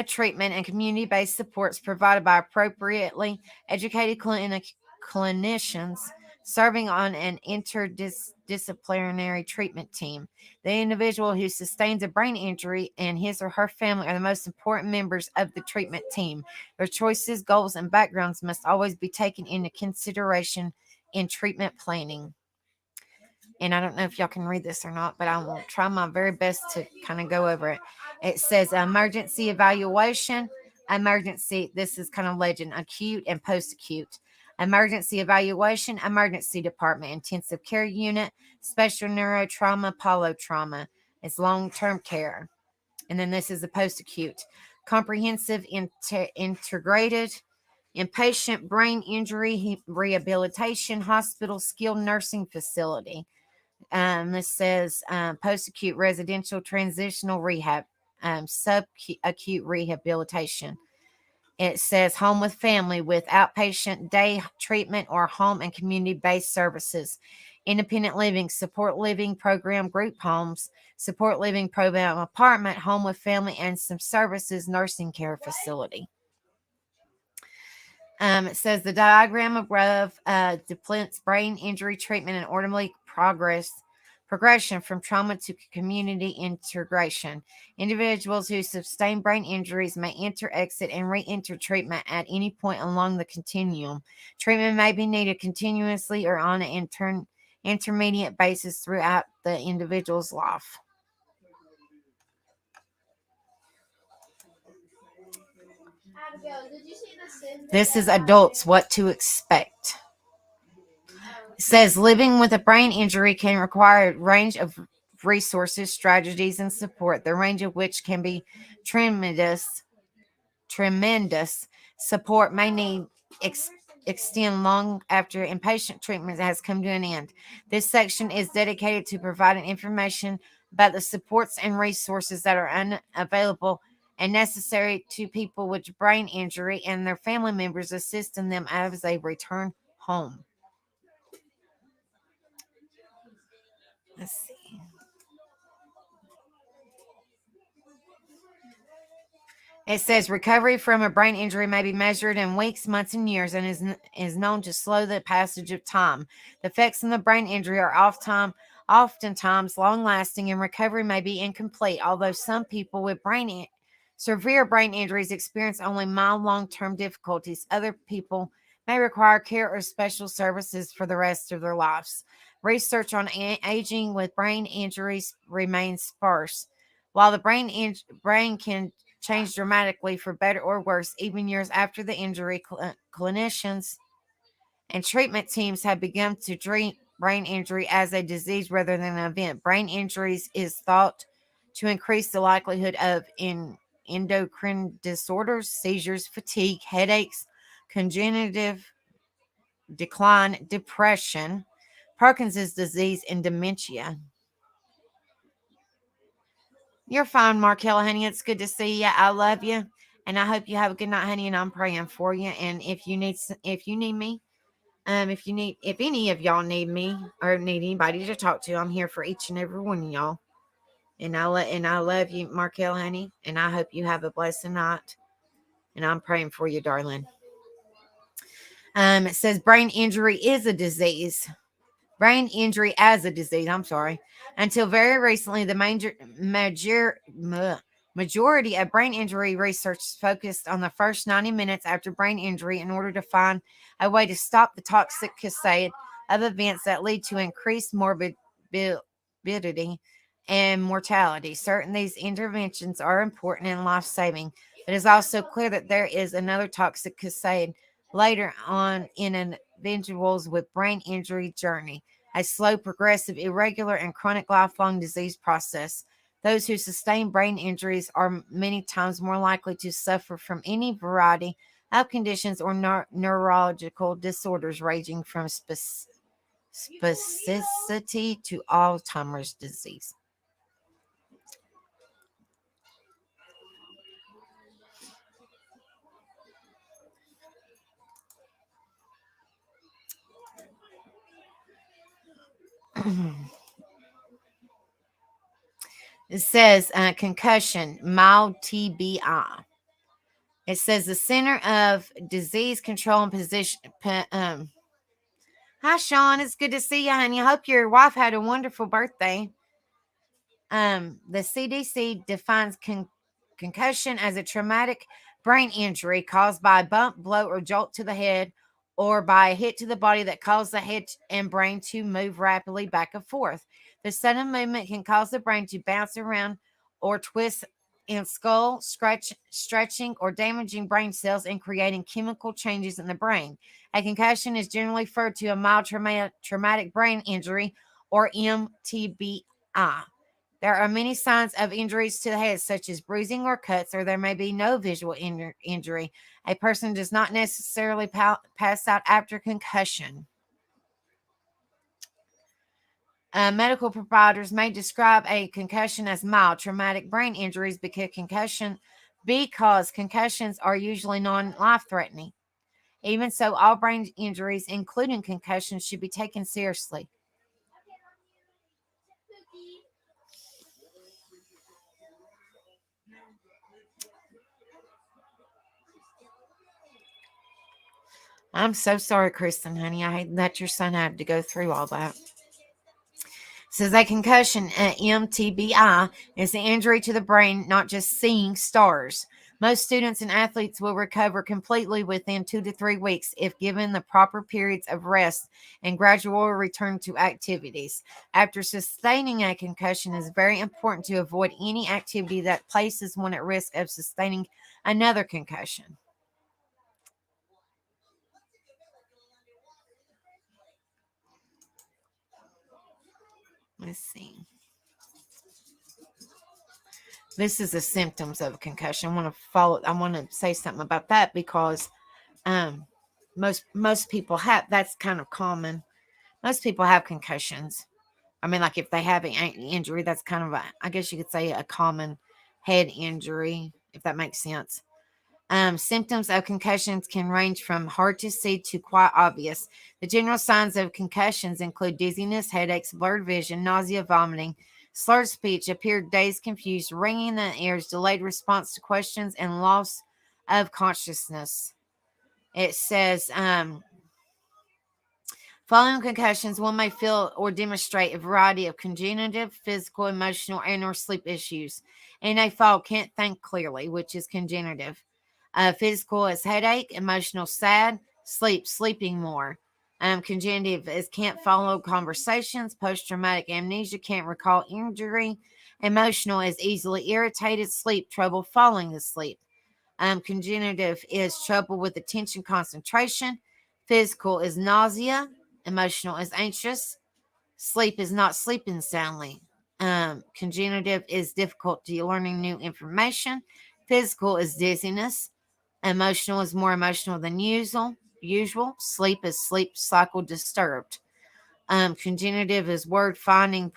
treatment and community-based supports provided by appropriately educated clinicians serving on an interdisciplinary treatment team. The individual who sustains a brain injury and his or her family are the most important members of the treatment team. Their choices, goals, and backgrounds must always be taken into consideration in treatment planning. And I don't know if y'all can read this or not, but I will try my very best to kind of go over it. It says emergency evaluation, this is kind of legend, acute and post-acute. Emergency evaluation, emergency department, intensive care unit, special neurotrauma, polytrauma. It's long-term care. And then this is the post-acute. Comprehensive integrated inpatient brain injury rehabilitation hospital skilled nursing facility. This says post-acute residential transitional rehab, subacute rehabilitation. It says home with family with outpatient day treatment or home and community-based services. Independent living, support living program, group homes, support living program, apartment, home with family, and some services, nursing care facility. It says the diagram above depicts brain injury treatment and orderly progression from trauma to community integration. Individuals who sustain brain injuries may enter, exit, and re-enter treatment at any point along the continuum. Treatment may be needed continuously or on an intermediate basis throughout the individual's life. This is adults, what to expect. It says living with a brain injury can require a range of resources, strategies, and support, the range of which can be tremendous. Support may need extend long after inpatient treatment has come to an end. This section is dedicated to providing information about the supports and resources that are unavailable and necessary to people with brain injury and their family members, assisting them as they return home. Let's see. It says recovery from a brain injury may be measured in weeks, months, and years and is known to slow the passage of time. The effects of the brain injury are oftentimes long-lasting and recovery may be incomplete, although some people with severe brain injuries experience only mild long-term difficulties. Other people may require care or special services for the rest of their lives. Research on aging with brain injuries remains sparse. While the brain can change dramatically for better or worse, even years after the injury, clinicians and treatment teams have begun to treat brain injury as a disease rather than an event. Brain injuries is thought to increase the likelihood of endocrine disorders, seizures, fatigue, headaches, cognitive decline, depression, Parkinson's disease, and dementia. You're fine, Markella, honey. It's good to see you. I love you, and I hope you have a good night, honey. And I'm praying for you. And if you need me, If any of y'all need me or need anybody to talk to, I'm here for each and every one of y'all. And I love you, Markel, honey. And I hope you have a blessed night. And I'm praying for you, darling. It says brain injury is a disease. Brain injury as a disease. I'm sorry. Until very recently, the majority of brain injury research focused on the first 90 minutes after brain injury in order to find a way to stop the toxic cascade of events that lead to increased morbidity and mortality. Certain these interventions are important and life-saving, but it's also clear that there is another toxic cascade later on in an individuals with brain injury journey, a slow, progressive, irregular, and chronic lifelong disease process. Those who sustain brain injuries are many times more likely to suffer from any variety of conditions or neurological disorders ranging from spasticity to Alzheimer's disease. It says concussion, mild TBI. It says the Center of Disease Control and Position. Hi, Sean. It's good to see you, honey. I hope your wife had a wonderful birthday. The CDC defines concussion as a traumatic brain injury caused by a bump, blow, or jolt to the head, or by a hit to the body that causes the head and brain to move rapidly back and forth. The sudden movement can cause the brain to bounce around or twist in skull, stretching, or damaging brain cells and creating chemical changes in the brain. A concussion is generally referred to a mild traumatic brain injury, or MTBI. There are many signs of injuries to the head, such as bruising or cuts, or there may be no visual injury. A person does not necessarily pass out after concussion. Medical providers may describe a concussion as mild traumatic brain injuries because concussions are usually non-life-threatening. Even so, all brain injuries, including concussions, should be taken seriously. I'm so sorry, Kristen, honey. I hate that your son had to go through all that. Says a concussion, MTBI, is the injury to the brain, not just seeing stars. Most students and athletes will recover completely within 2 to 3 weeks if given the proper periods of rest and gradual return to activities. After sustaining a concussion, it is very important to avoid any activity that places one at risk of sustaining another concussion. Let's see. This is the symptoms of a concussion. I want to say something about that because most people have, that's kind of common. Most people have concussions. I mean, like if they have an injury, that's kind of I guess you could say a common head injury, if that makes sense. Symptoms of concussions can range from hard to see to quite obvious. The general signs of concussions include dizziness, headaches, blurred vision, nausea, vomiting, slurred speech, appeared dazed, confused, ringing in the ears, delayed response to questions, and loss of consciousness. It says, following concussions, one may feel or demonstrate a variety of congenital, physical, emotional, and or sleep issues. And a fall can't think clearly, which is congenital. Physical is headache, emotional sad, sleeping more. Congenitive is can't follow conversations, post-traumatic amnesia, can't recall injury. Emotional is easily irritated, sleep trouble falling asleep. Congenitive is trouble with attention concentration. Physical is nausea. Emotional is anxious. Sleep is not sleeping soundly. Congenitive is difficulty learning new information. Physical is dizziness. Emotional is more emotional than usual. Sleep is sleep cycle disturbed. Congenitive is word finding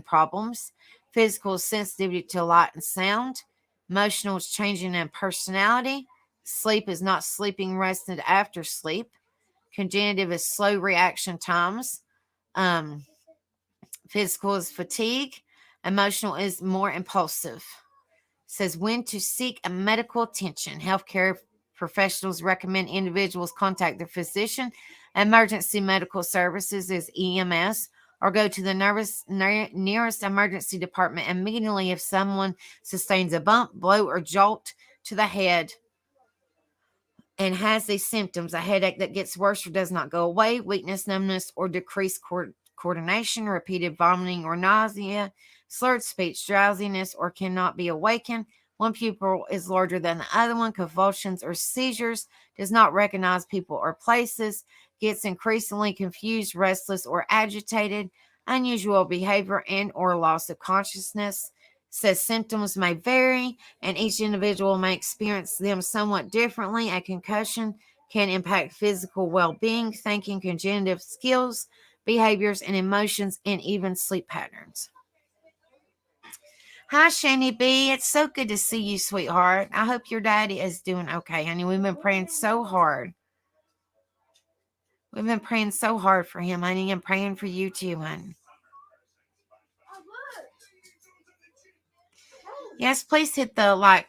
problems. Physical is sensitivity to light and sound. Emotional is changing in personality. Sleep is not sleeping rested after sleep. Congenitive is slow reaction times. Physical is fatigue. Emotional is more impulsive. Says when to seek a medical attention. Healthcare professionals recommend individuals contact their physician. Emergency medical services is EMS, or go to the nearest emergency department immediately if someone sustains a bump, blow, or jolt to the head and has these symptoms: a headache that gets worse or does not go away, weakness, numbness, or decreased coordination, repeated vomiting or nausea, slurred speech, drowsiness, or cannot be awakened. One pupil is larger than the other one, convulsions or seizures, does not recognize people or places, gets increasingly confused, restless, or agitated, unusual behavior and or loss of consciousness. Says symptoms may vary and each individual may experience them somewhat differently. A concussion can impact physical well-being, thinking, cognitive skills, behaviors, and emotions, and even sleep patterns. Hi, Shani B. It's so good to see you, sweetheart. I hope your daddy is doing okay, honey. We've been praying so hard. We've been praying so hard for him, honey, and praying for you too, honey. Yes, please hit the like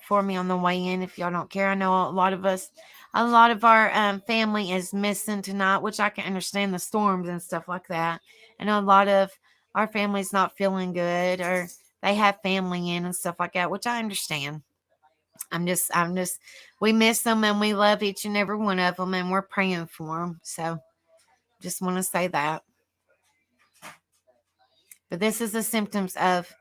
for me on the way in if y'all don't care. I know a lot of our family is missing tonight, which I can understand, the storms and stuff like that. I know a lot of our family's not feeling good, or they have family in and stuff like that, which I understand. We miss them and we love each and every one of them and we're praying for them. So just want to say that. But this is the symptoms of.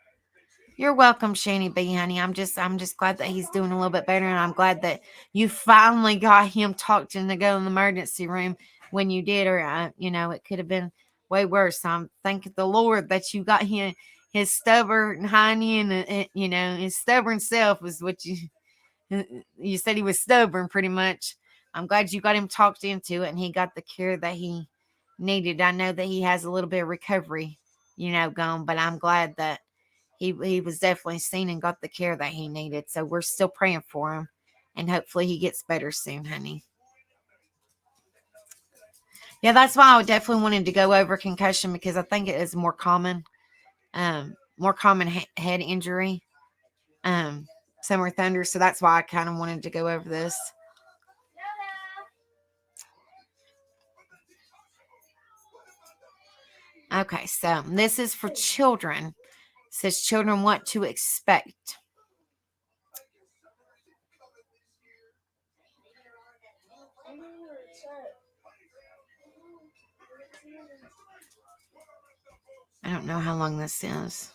You're welcome, Shani B, honey. I'm just glad that he's doing a little bit better, and I'm glad that you finally got him talked into go in the emergency room when you did, or it could have been way worse. I'm thanking the Lord that you got him. His stubborn hiney and his stubborn self was what you said he was stubborn, pretty much. I'm glad you got him talked into it, and he got the care that he needed. I know that he has a little bit of recovery, going, but I'm glad that he was definitely seen and got the care that he needed. So we're still praying for him, and hopefully he gets better soon, honey. Yeah, that's why I definitely wanted to go over concussion, because I think it is more common head injury, Summer Thunder. So that's why I kind of wanted to go over this. Okay, so this is for children. It says children what to expect. I don't know how long this is.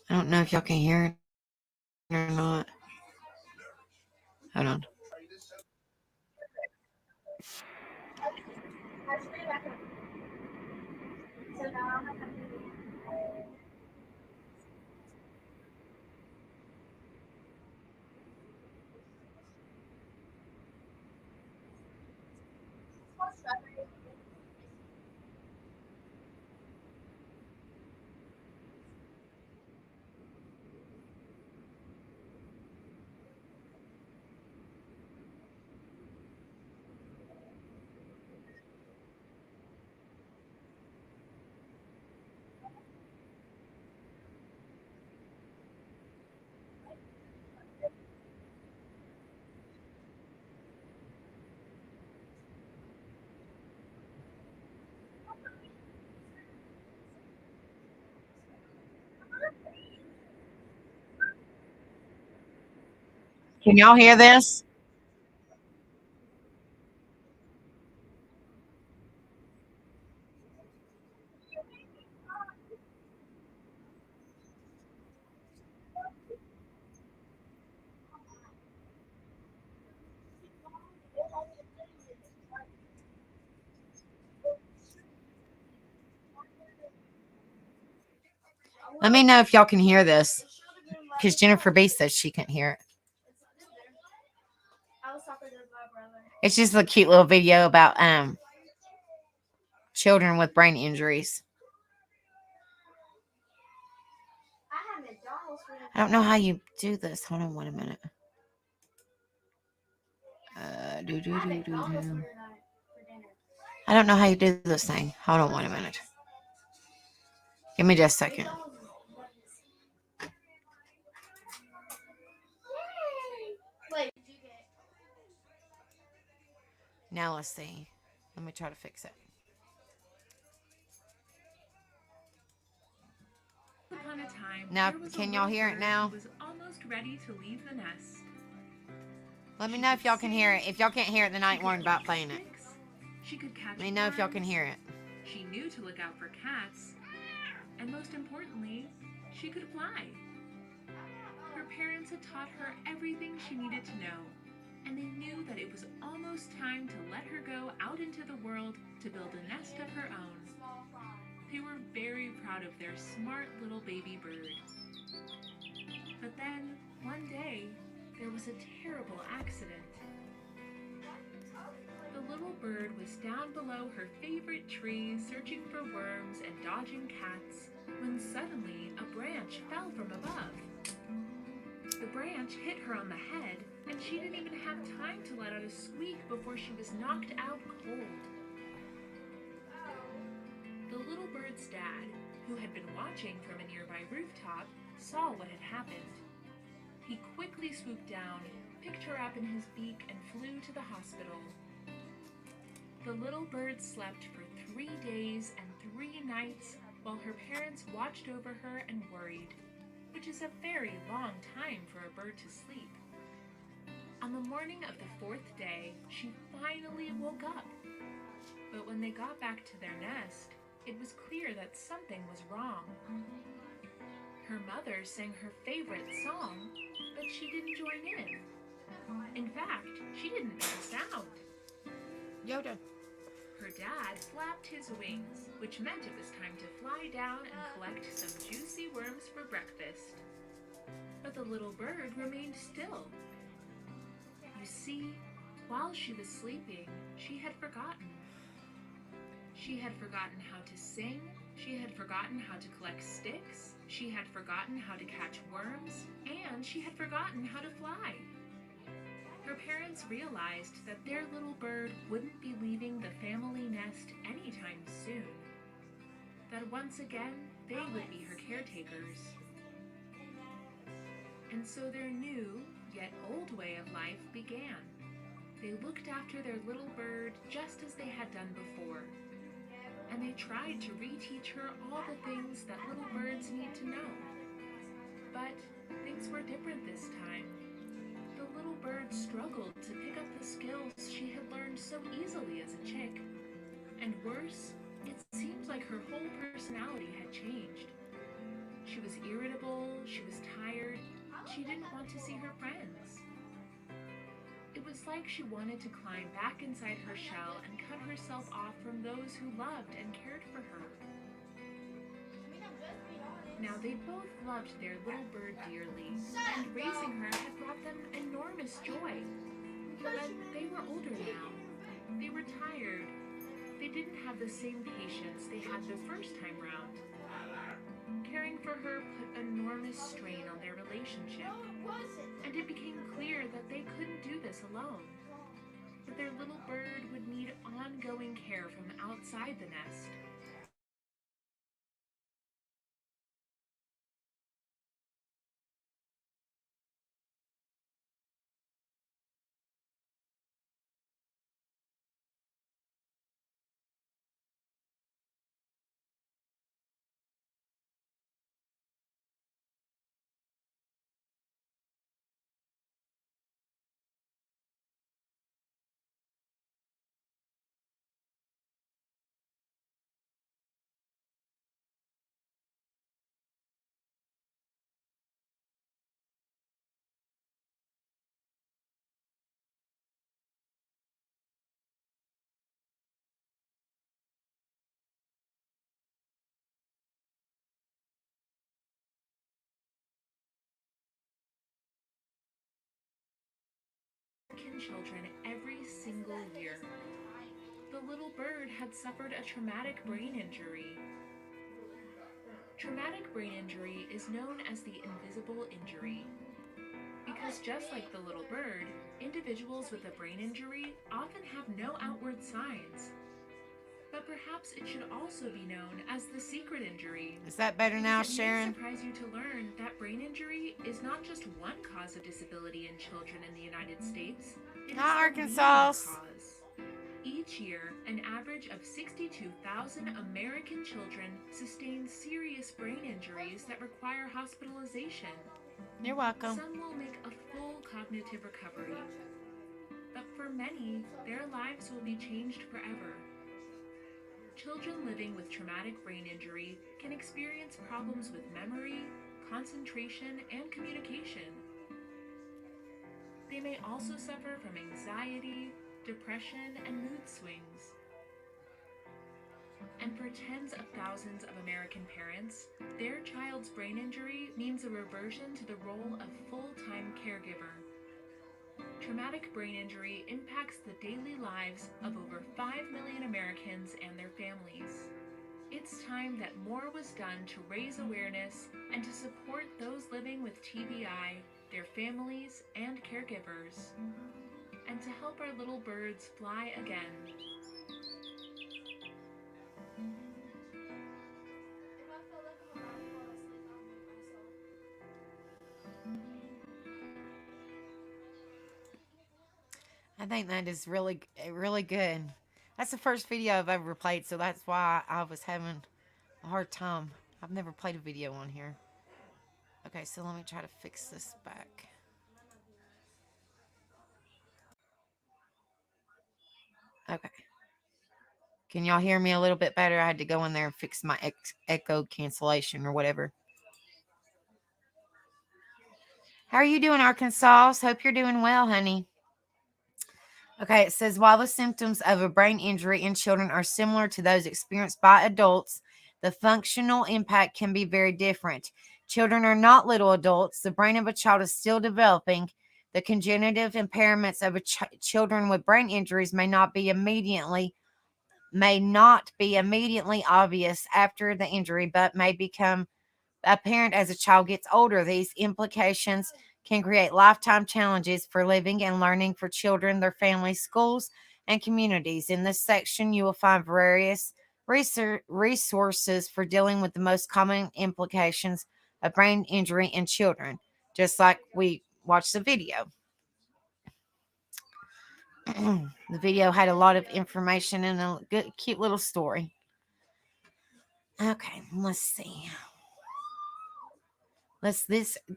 I don't know if y'all can hear it or not. Hold on. Can y'all hear this? Let me know if y'all can hear this, because Jennifer B says she can't hear it. It's just a cute little video about children with brain injuries. I don't know how you do this. Hold on 1 minute. I don't know how you do this thing. Hold on 1 minute. Give me just a second. Now let's see. Let me try to fix it. Upon a time, Now, there was a can y'all little hear it bird now? who was almost ready to leave the nest. Let me She know could if y'all can hear it. sing, If y'all can't hear it, then I she ain't could worried about catch playing it. sticks, she could catch Let me know if y'all can worms, hear it. she knew to look out for cats, and most importantly, she could fly. Her parents had taught her everything she needed to know, and they knew that it was almost time to let her go out into the world to build a nest of her own. They were very proud of their smart little baby bird. But then, one day, there was a terrible accident. The little bird was down below her favorite tree searching for worms and dodging cats when suddenly a branch fell from above. The branch hit her on the head, and she didn't even have time to let out a squeak before she was knocked out cold. The little bird's dad, who had been watching from a nearby rooftop, saw what had happened. He quickly swooped down, picked her up in his beak, and flew to the hospital. The little bird slept for 3 days and 3 nights while her parents watched over her and worried, which is a very long time for a bird to sleep. On the morning of the 4th day, she finally woke up. But when they got back to their nest, it was clear that something was wrong. Her mother sang her favorite song, but she didn't join in. In fact, she didn't make a sound. Yoda. Her dad flapped his wings, which meant it was time to fly down and collect some juicy worms for breakfast. But the little bird remained still. You see, while she was sleeping, she had forgotten. She had forgotten how to sing, she had forgotten how to collect sticks, she had forgotten how to catch worms, and she had forgotten how to fly. Her parents realized that their little bird wouldn't be leaving the family nest anytime soon. That once again, they would be her caretakers. And so their new, yet old way of life began. They looked after their little bird just as they had done before. And they tried to reteach her all the things that little birds need to know. But things were different this time. The little bird struggled to pick up the skills she had learned so easily as a chick. And worse, it seemed like her whole personality had changed. She was irritable, she was tired, she didn't want to see her friends. It was like she wanted to climb back inside her shell and cut herself off from those who loved and cared for her. Now they both loved their little bird dearly, and raising her had brought them enormous joy. But they were older now. They were tired. They didn't have the same patience they had the first time round. Caring for her put enormous strain on their relationship, and it became clear that they couldn't do this alone. That their little bird would need ongoing care from outside the nest. Children every single year. The little bird had suffered a traumatic brain injury. Traumatic brain injury is known as the invisible injury. Because just like the little bird, individuals with a brain injury often have no outward signs. But perhaps it should also be known as the secret injury. Is that better now, Because it Sharon? may surprise you to learn that brain injury is not just one cause of disability in children in the United States. It is Hi, the Arkansas. leading cause. Each year, an average of 62,000 American children sustain serious brain injuries that require hospitalization. You're welcome. Some will make a full cognitive recovery, but for many, their lives will be changed forever. Children living with traumatic brain injury can experience problems with memory, concentration, and communication. They may also suffer from anxiety, depression, and mood swings. And for tens of thousands of American parents, their child's brain injury means a reversion to the role of full-time caregiver. Traumatic brain injury impacts the daily lives of over 5 million Americans and their families. It's time that more was done to raise awareness and to support those living with TBI, their families, and caregivers, and to help our little birds fly again. I think that is really, really good. That's the first video I've ever played, so that's why I was having a hard time. I've never played a video on here. Okay, so let me try to fix this back. Okay. Can y'all hear me a little bit better? I had to go in there and fix my echo cancellation or whatever. How are you doing, Arkansas? Hope you're doing well, honey. Okay, it says, while the symptoms of a brain injury in children are similar to those experienced by adults, the functional impact can be very different. Children are not little adults. The brain of a child is still developing. The congenitive impairments of children with brain injuries may not be immediately obvious after the injury, but may become apparent as a child gets older. These implications can create lifetime challenges for living and learning for children, their families, schools, and communities. In this section, you will find various resources for dealing with the most common implications of brain injury in children, just like we watched the video. The video had a lot of information and a good, cute little story. Okay, let's see.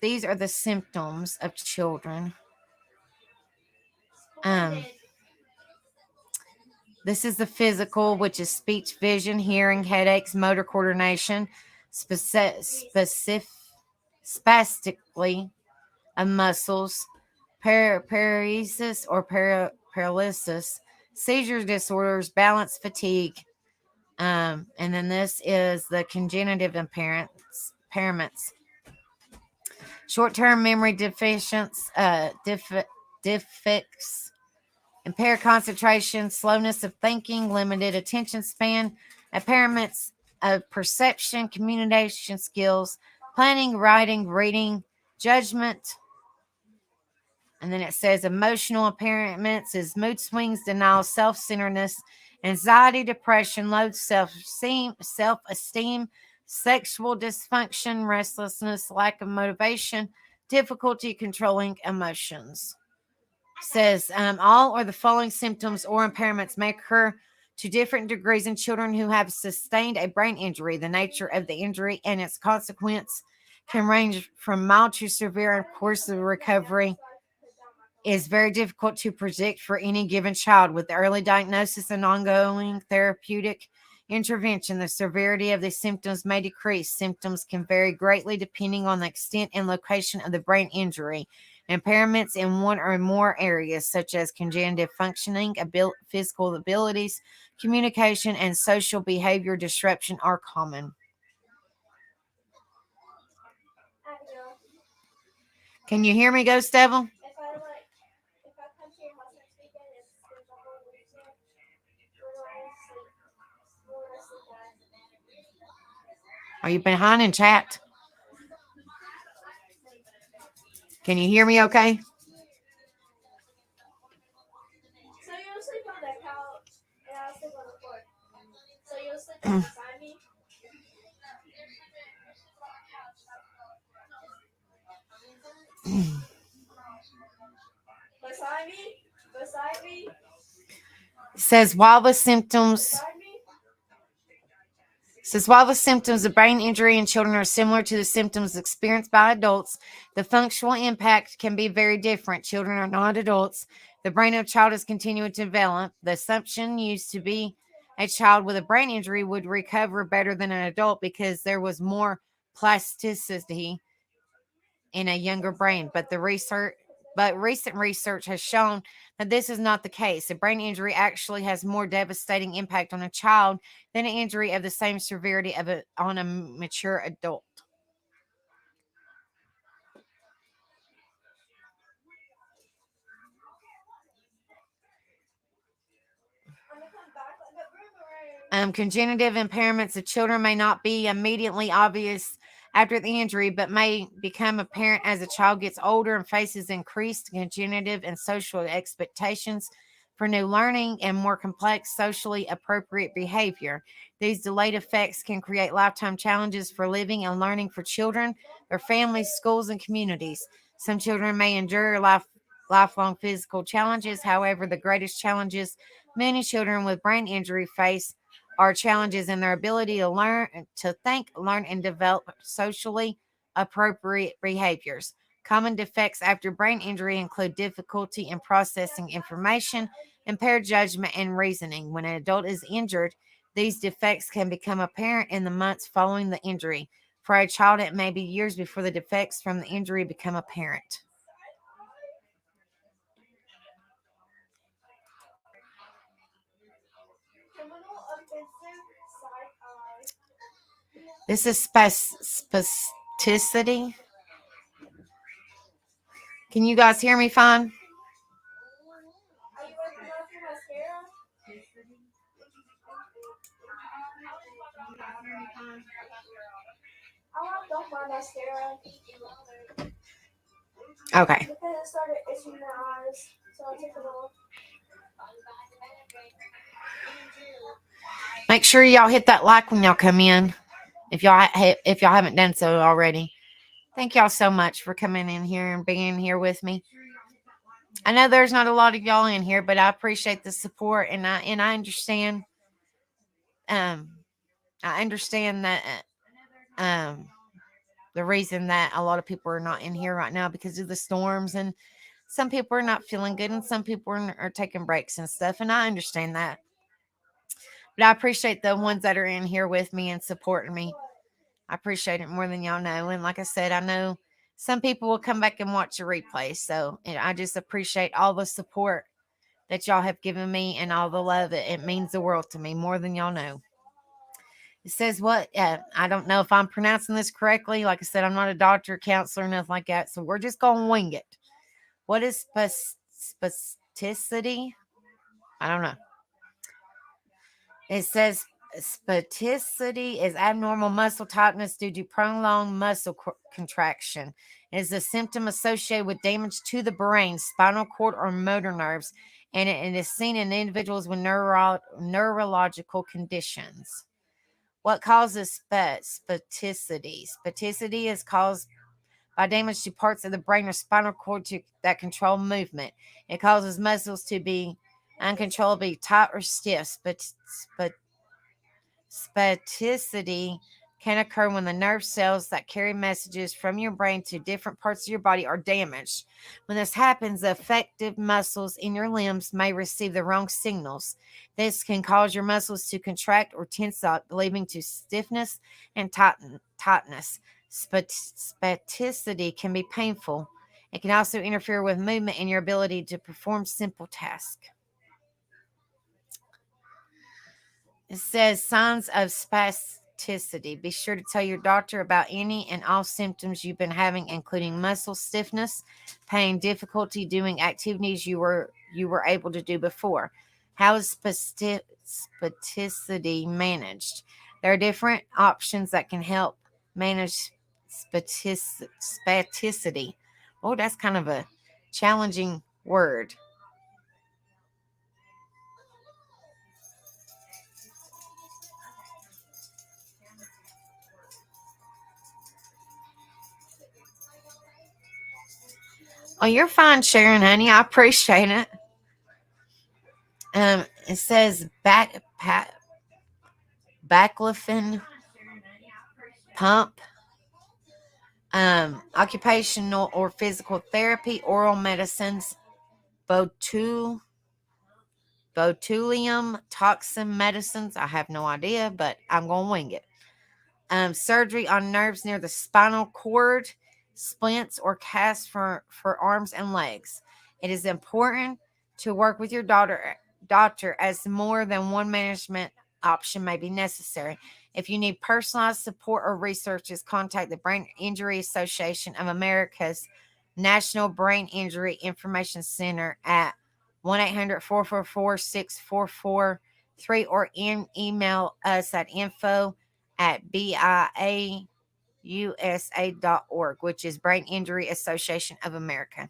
These are the symptoms of children. This is the physical, which is speech, vision, hearing, headaches, motor coordination, spastically of muscles, paresis or paralysis, seizure disorders, balance, fatigue. And then this is the congenitive impairments. Short-term memory defects, impaired concentration, slowness of thinking, limited attention span, impairments of perception, communication skills, planning, writing, reading, judgment. And then it says emotional impairments is mood swings, denial, self-centeredness, anxiety, depression, low self-esteem, sexual dysfunction, restlessness, lack of motivation, difficulty controlling emotions. Says all or the following symptoms or impairments may occur to different degrees in children who have sustained a brain injury. The nature of the injury and its consequence can range from mild to severe, and of course the recovery is very difficult to predict for any given child. With early diagnosis and ongoing therapeutic intervention, the severity of the symptoms may decrease. Symptoms can vary greatly depending on the extent and location of the brain injury. Impairments in one or more areas, such as cognitive functioning, physical abilities, communication, and social behavior disruption, are common. Can you hear me, Ghost Devil? Are you behind in chat? Can you hear me okay? So you'll sleep on the couch, and I'll sleep on the floor. So you'll sleep right beside me. Beside me. Beside me. It says while the symptoms Beside me. while the symptoms of brain injury in children are similar to the symptoms experienced by adults, the functional impact can be very different. Children are not adults. The brain of a child is continuing to develop. The assumption used to be a child with a brain injury would recover better than an adult because there was more plasticity in a younger brain. But recent research has shown that this is not the case. A brain injury actually has more devastating impact on a child than an injury of the same severity on a mature adult. Congenital impairments of children may not be immediately obvious after the injury, but may become apparent as a child gets older and faces increased cognitive and social expectations for new learning and more complex, socially appropriate behavior. These delayed effects can create lifetime challenges for living and learning for children, their families, schools, and communities. Some children may endure lifelong physical challenges. However, the greatest challenges many children with brain injury face are challenges in their ability to learn, to think, learn, and develop socially appropriate behaviors. Common defects after brain injury include difficulty in processing information, impaired judgment, and reasoning. When an adult is injured, these defects can become apparent in the months following the injury. For a child, it may be years before the defects from the injury become apparent. Criminal offensive side eye. This is spasticity. Can you guys hear me fine? Are you working off your mascara? I want off my mascara Okay. because it started itching my eyes, so I took it off. Make sure y'all hit that like when y'all come in, if y'all haven't done so already. Thank y'all so much for coming in here and being here with me. I know there's not a lot of y'all in here, but I appreciate the support, and I understand. I understand that the reason that a lot of people are not in here right now because of the storms, and some people are not feeling good, and some people are taking breaks and stuff, and I understand that. But I appreciate the ones that are in here with me and supporting me. I appreciate it more than y'all know. And like I said, I know some people will come back and watch the replay. So I just appreciate all the support that y'all have given me and all the love. It means the world to me, more than y'all know. It says what? I don't know if I'm pronouncing this correctly. Like I said, I'm not a doctor, counselor, nothing like that. So we're just going to wing it. What is spasticity? I don't know. It says spasticity is abnormal muscle tightness due to prolonged muscle contraction. It is a symptom associated with damage to the brain, spinal cord, or motor nerves, and it is seen in individuals with neurological conditions. What causes spasticity? Spasticity is caused by damage to parts of the brain or spinal cord that control movement. It causes muscles to be uncontrollably tight or stiff. Spasticity can occur when the nerve cells that carry messages from your brain to different parts of your body are damaged. When this happens, the affected muscles in your limbs may receive the wrong signals. This can cause your muscles to contract or tense up, leading to stiffness and tightness. Spasticity can be painful. It can also interfere with movement and your ability to perform simple tasks. It says signs of spasticity. Be sure to tell your doctor about any and all symptoms you've been having, including muscle stiffness, pain, difficulty doing activities you were able to do before. How is spasticity managed? There are different options that can help manage spasticity. Oh, that's kind of a challenging word. Oh, you're fine, Sharon, honey. I appreciate it. It says baclofen pump, occupational or physical therapy, oral medicines, botulinum toxin medicines. I have no idea, but I'm going to wing it. Surgery on nerves near the spinal cord, splints or casts for arms and legs. It is important to work with your doctor as more than one management option may be necessary. If you need personalized support or researches, contact the Brain Injury Association of America's National Brain Injury Information Center at 1-800-444-6443 or email us at info@biausa.org, which is Brain Injury Association of America.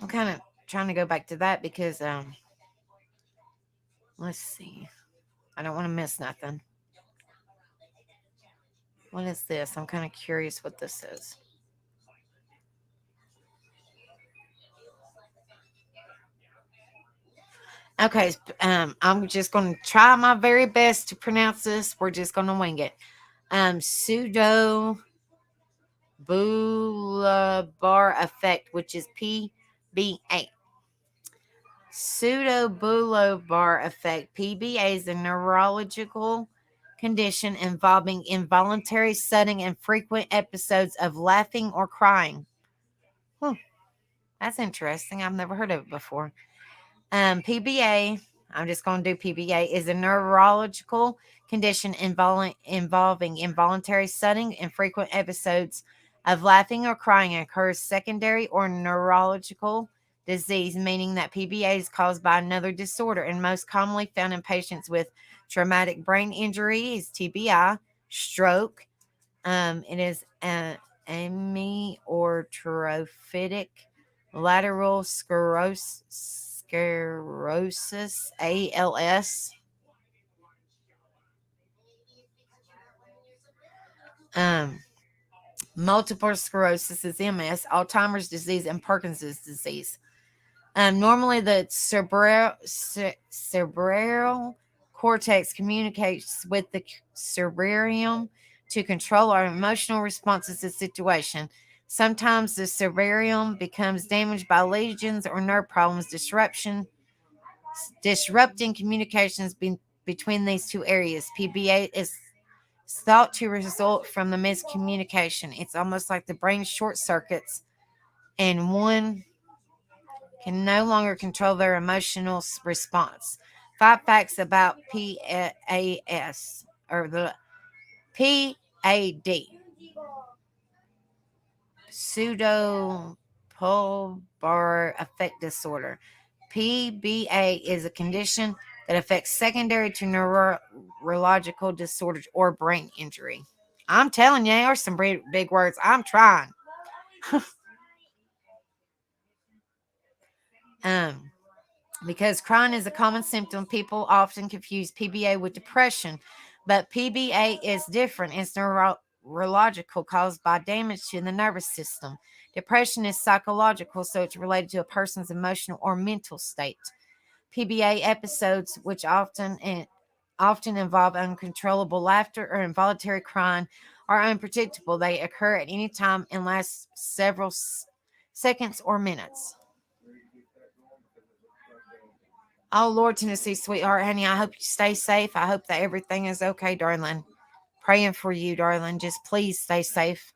I'm kind of trying to go back to that because let's see. I don't want to miss nothing. What is this? I'm kind of curious what this is. Okay, I'm just going to try my very best to pronounce this. We're just going to wing it. Pseudo bulbar effect, which is PBA. Pseudobulbar effect, PBA, is a neurological condition involving involuntary, sudden, and frequent episodes of laughing or crying. That's interesting. I've never heard of it before. PBA, I'm just going to do PBA, is a neurological condition involving involuntary, sudden, and frequent episodes of laughing or crying. It occurs secondary or neurological disease, meaning that PBA is caused by another disorder and most commonly found in patients with traumatic brain injury is TBI, stroke. It is amyotrophic lateral sclerosis, ALS. Multiple sclerosis is MS, Alzheimer's disease, and Parkinson's disease. Normally, the cerebral cortex communicates with the cerebellum to control our emotional responses to situation. Sometimes the cerebellum becomes damaged by lesions or nerve problems, disrupting communications between these two areas. PBA is thought to result from the miscommunication. It's almost like the brain short circuits and one can no longer control their emotional response. 5 facts about PAS or the PAD. Pseudobulbar effect disorder. PBA is a condition that affects secondary to neurological disorders or brain injury. I'm telling you, there are some big words. I'm trying. Because crying is a common symptom, people often confuse PBA with depression, but PBA is different. It's neurological, caused by damage to the nervous system. Depression is psychological, so it's related to a person's emotional or mental state. PBA episodes, which often involve uncontrollable laughter or involuntary crying, are unpredictable. They occur at any time and last several seconds or minutes. Oh, Lord, Tennessee, sweetheart, honey, I hope you stay safe. I hope that everything is okay, darling. Praying for you, darling. Just please stay safe.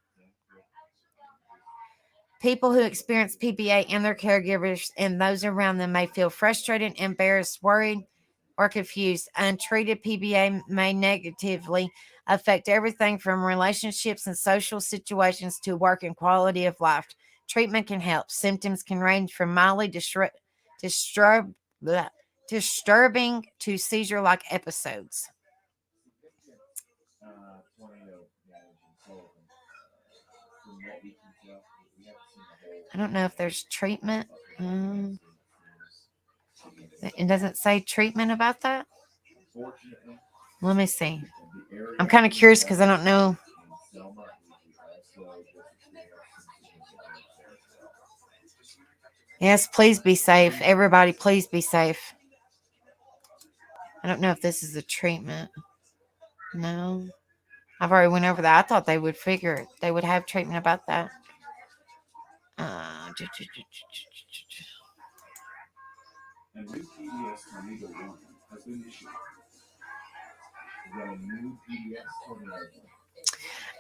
People who experience PBA and their caregivers and those around them may feel frustrated, embarrassed, worried, or confused. Untreated PBA may negatively affect everything from relationships and social situations to work and quality of life. Treatment can help. Symptoms can range from mildly disturb, bleh, disturbing to seizure-like episodes. I don't know if there's treatment. It doesn't say treatment about that. Let me see. I'm kind of curious because I don't know. Yes, please be safe. Everybody, please be safe. I don't know if this is a treatment. No. I've already went over that. I thought they would figure it. They would have treatment about that. A new PBS Tornado 1 has been issued. We've got a new PBS Tornado 1.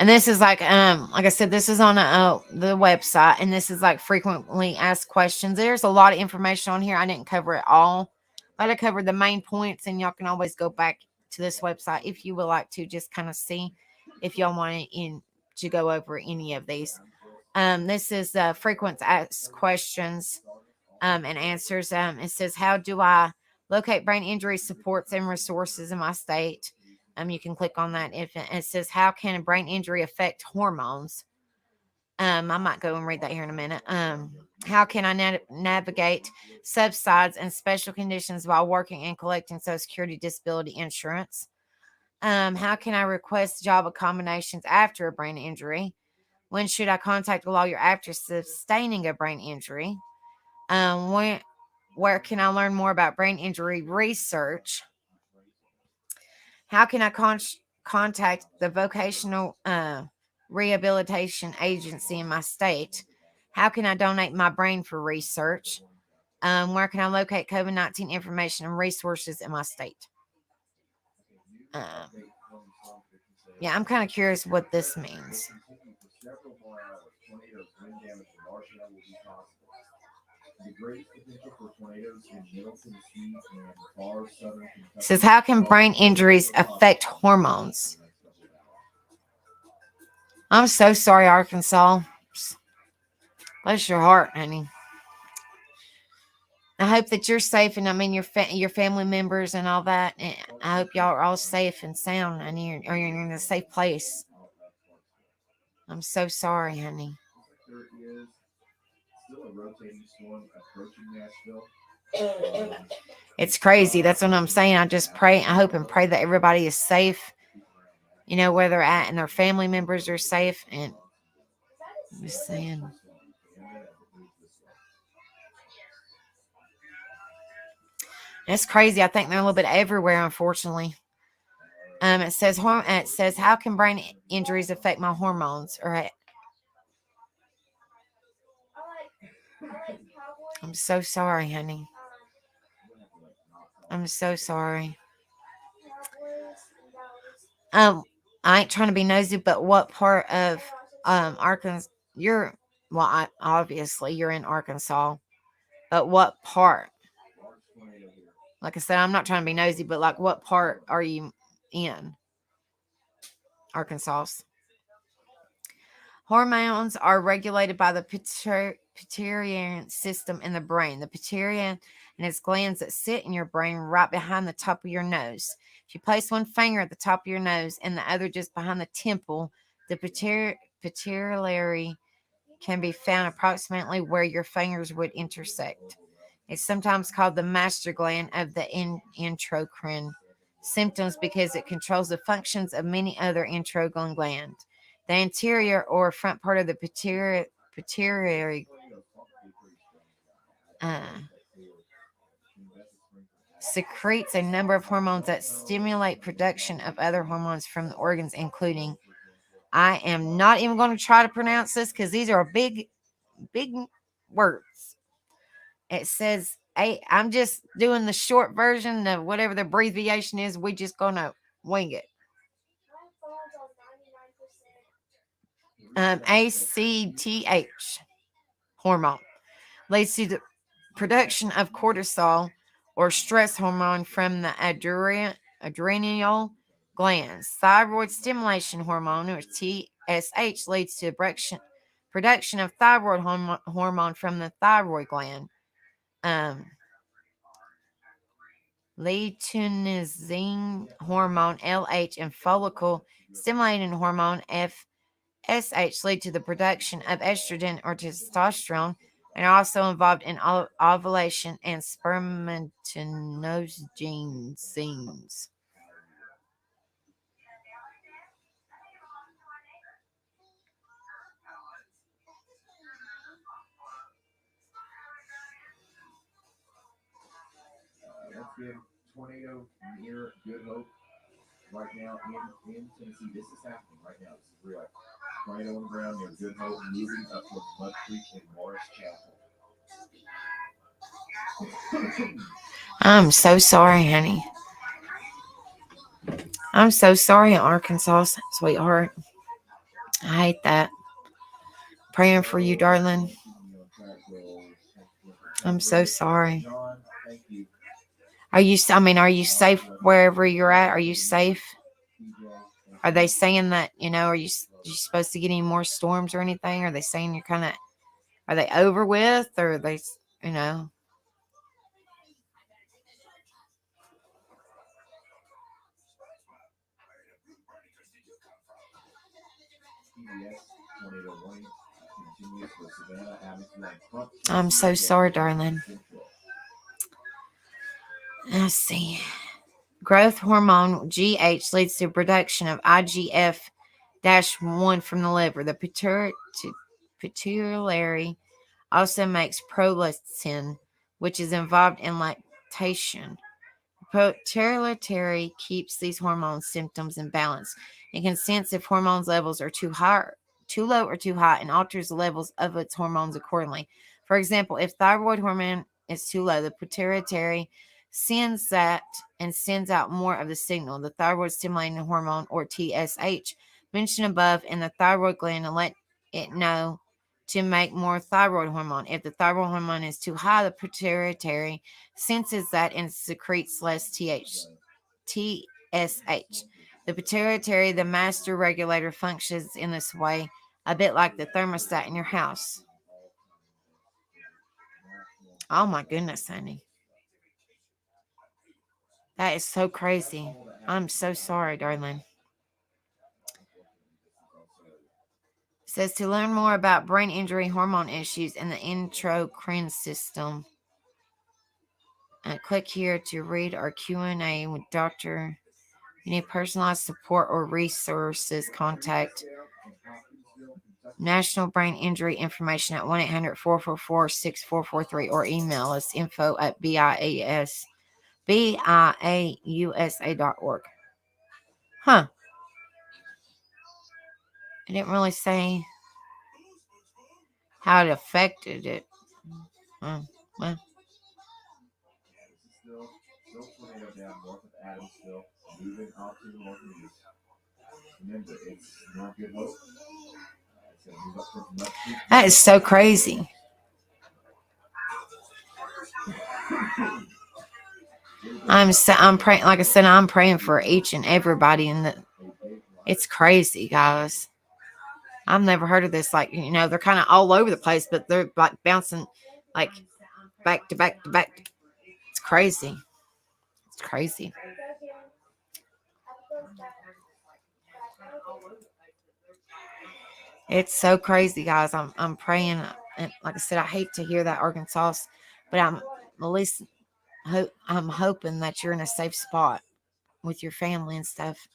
And this is like I said, this is on the website, and this is like frequently asked questions. There's a lot of information on here. I didn't cover it all, but I covered the main points, and y'all can always go back to this website if you would like to just kind of see if y'all want to go over any of these. This is frequent asked questions and answers. It says, how do I locate brain injury supports and resources in my state? You can click on that. If it says, how can a brain injury affect hormones? I might go and read that here in a minute. How can I navigate subsides and special conditions while working and collecting Social Security disability insurance? How can I request job accommodations after a brain injury? When should I contact a lawyer after sustaining a brain injury? Where can I learn more about brain injury research? How can I contact the vocational rehabilitation agency in my state? How can I donate my brain for research? Where can I locate COVID-19 information and resources in my state? Yeah, I'm kind of curious what this means. It says, how can brain injuries affect hormones? I'm so sorry, Arkansas. Bless your heart, honey. I hope that you're safe, and I mean your family members and all that. And I hope y'all are all safe and sound, and you're in a safe place. I'm so sorry, honey. It's crazy. That's what I'm saying. I just pray. I hope and pray that everybody is safe. You know, where they're at, and their family members are safe. And I'm just saying. It's crazy. I think they're a little bit everywhere, unfortunately. It says, how can brain injuries affect my hormones? All right. I'm so sorry, honey. I'm so sorry. I ain't trying to be nosy, but what part of Arkansas obviously you're in Arkansas, but what part? Like I said, I'm not trying to be nosy, but like what part are you in? Arkansas. Hormones are regulated by the pituitary system in the brain. The pituitary and its glands that sit in your brain right behind the top of your nose. If you place one finger at the top of your nose and the other just behind the temple, the pituitary can be found approximately where your fingers would intersect. It's sometimes called the master gland of the endocrine symptoms because it controls the functions of many other endocrine glands. The anterior or front part of the pituitary secretes a number of hormones that stimulate production of other hormones from the organs, including, I am not even going to try to pronounce this because these are big words. It says, I'm just doing the short version of whatever the abbreviation is. We just going to wing it. ACTH hormone leads to the production of cortisol, or stress hormone from the adrenal glands. Thyroid stimulation hormone, or TSH, leads to production of thyroid hormone from the thyroid gland. Luteinizing hormone, LH, and follicle stimulating hormone, FSH, lead to the production of estrogen or testosterone, and are also involved in ovulation and spermatogenesis. Let's give tornado near Good Hope right now in Tennessee. This is happening right now. This is real. Tornado on the ground near Good Hope, moving up towards Mud Creek and Morris Chapel. I'm so sorry, honey. I'm so sorry, Arkansas, sweetheart. I hate that. Praying for you, darling. I'm so sorry. Are you safe wherever you're at? Are you safe? Are they saying that, are you supposed to get any more storms or anything? Are they saying are they over with, or are they, I'm so sorry, darling. Let's see. Growth hormone, GH, leads to production of IGF-1 from the liver. The pituitary also makes prolactin, which is involved in lactation. Pituitary keeps these hormone symptoms in balance. It can sense if hormones levels are too high, too low, or too high, and alters the levels of its hormones accordingly. For example, if thyroid hormone is too low, the pituitary sends that and sends out more of the signal, the thyroid stimulating hormone, or TSH, mentioned above, in the thyroid gland, and let it know to make more thyroid hormone. If the thyroid hormone is too high, the pituitary senses that and secretes less TSH. The pituitary, the master regulator, functions in this way, a bit like the thermostat in your house. Oh my goodness, honey. That is so crazy. I'm so sorry, darling. It says to learn more about brain injury hormone issues in the endocrine system. Click here to read our Q&A with Dr. You need personalized support or resources, contact National Brain Injury Information at 1-800-444-6443 or email us info@biausa.org. Huh. It didn't really say how it affected it. Well. Still tornado down north of Adamsville, moving off to the north and east. Remember, it's not Good Hope. It's going to move up towards Mud Creek. That is so crazy. I'm praying, like I said, I'm praying for each and everybody, and it's crazy, guys. I've never heard of this. They're kind of all over the place, but they're like bouncing, like back to back to back. It's crazy. It's crazy. It's so crazy, guys. I'm praying, and like I said, I hate to hear that, Arkansas, but I'm at least I'm hoping that you're in a safe spot with your family and stuff.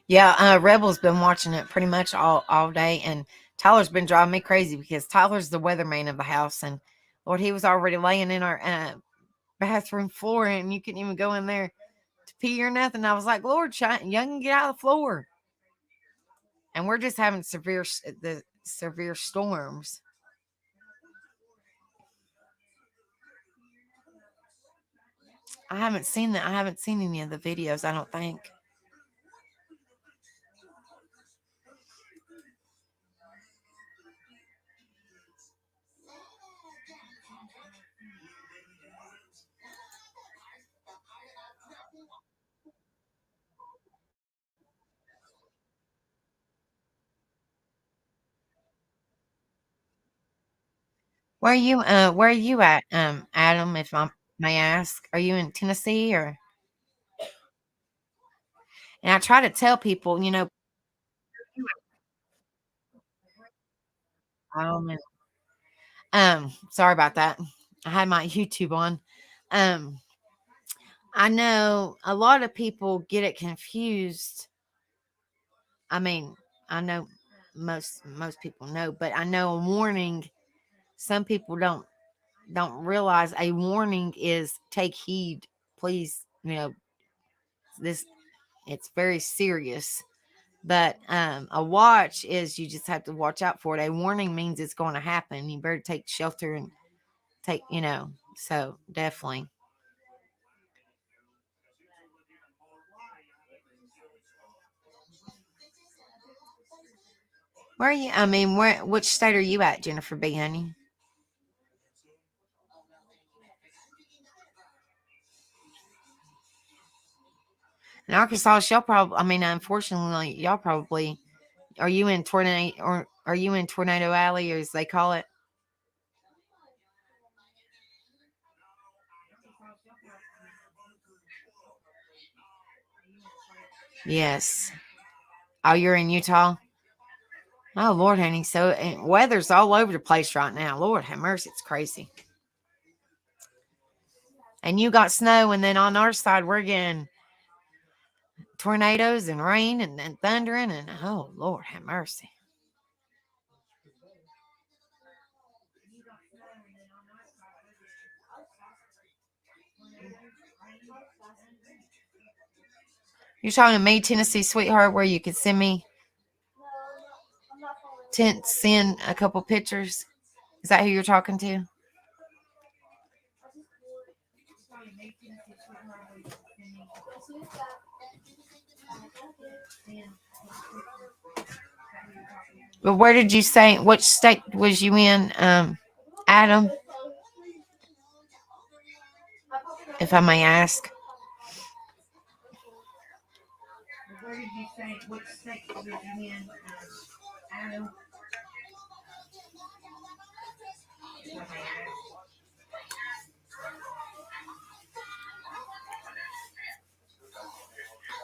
Yeah, Rebel's been watching it pretty much all day, and Tyler's been driving me crazy because Tyler's the weatherman of the house, and Lord, he was already laying in our bathroom floor, and you couldn't even go in there to pee or nothing. I was like, Lord, young, get out of the floor. And we're just having severe storms. I haven't seen any of the videos, I don't think. Where are you at, Adam, if I may ask? Are you in Tennessee or and I try to tell people, um, sorry about that. I had my YouTube on. Um, I know a lot of people get it confused. I mean, I know most people know, but I know a warning. Some people don't realize a warning is take heed, please. This it's very serious. But a watch is you just have to watch out for it. A warning means it's going to happen. You better take shelter and take, so definitely. Where are you? I mean, which state are you at, Jennifer B. Honey? In Arkansas, y'all probably, I mean, unfortunately, y'all probably, are you in Tornado Alley, or as they call it? Yes. Oh, you're in Utah? Oh, Lord, honey. So weather's all over the place right now. Lord have mercy. It's crazy. And you got snow, and then on our side, we're getting tornadoes and rain and thundering, and oh, Lord have mercy. You're talking to me, Tennessee sweetheart, where you could send me I'm not following. send a couple pictures. Is that who you're talking to? But where did you say? Which state was you in, Adam? If I may ask. Where did you say? Which state was you in, Adam?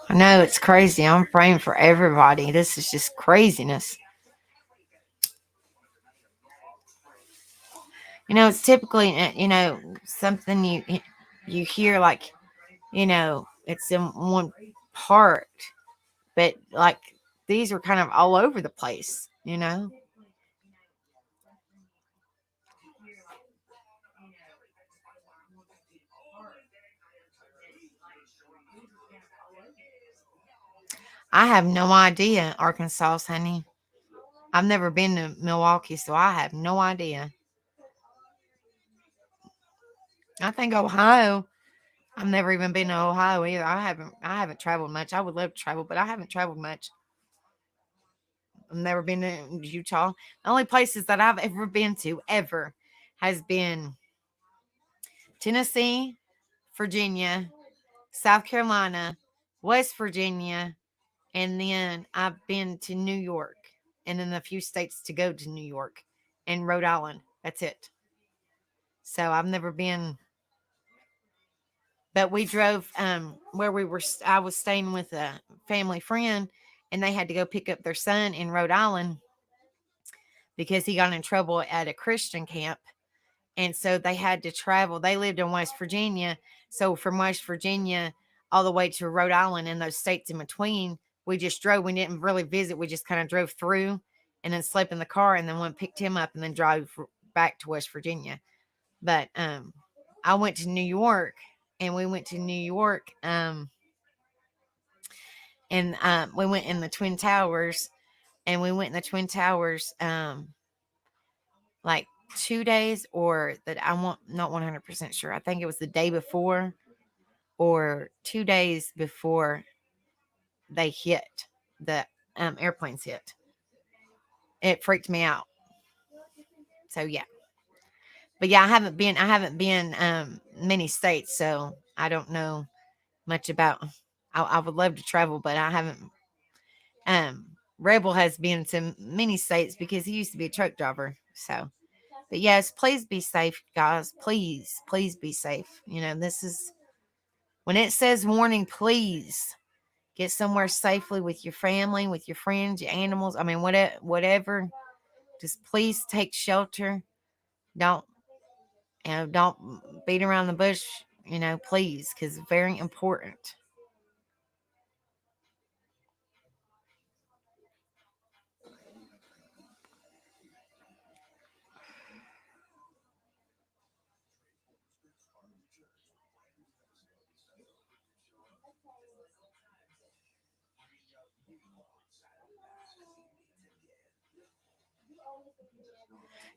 I know it's crazy. I'm praying for everybody. This is just craziness. It's typically, something you hear like, it's in one part, but like these are kind of all over the place. I have no idea, Arkansas, honey. I've never been to Milwaukee, so I have no idea. I think Ohio. I've never even been to Ohio either. I haven't traveled much. I would love to travel, but I haven't traveled much. I've never been to Utah. The only places that I've ever been to ever has been Tennessee, Virginia, South Carolina, West Virginia, and then I've been to New York, and then a few states to go to New York and Rhode Island. That's it. So I've never been, but we drove where I was staying with a family friend, and they had to go pick up their son in Rhode Island because he got in trouble at a Christian camp. And so they had to travel. They lived in West Virginia. So from West Virginia all the way to Rhode Island and those states in between, we just drove. We didn't really visit. We just kind of drove through and then slept in the car and then went picked him up and then drove back to West Virginia. But I went to New York, and we went to New York and we went in the Twin Towers, and we went in the Twin Towers like 2 days, or that I want not 100% sure. I think it was the day before or 2 days before they hit the airplanes hit. It freaked me out. So yeah. But yeah, I haven't been many states, so I don't know much about. I would love to travel, but I haven't. Rebel has been to many states because he used to be a truck driver. So, But yes, please be safe, guys. Please be safe. This is when it says warning, please get somewhere safely with your family, with your friends, your animals. I mean, whatever. Just please take shelter. Don't don't beat around the bush. Please, because it's very important.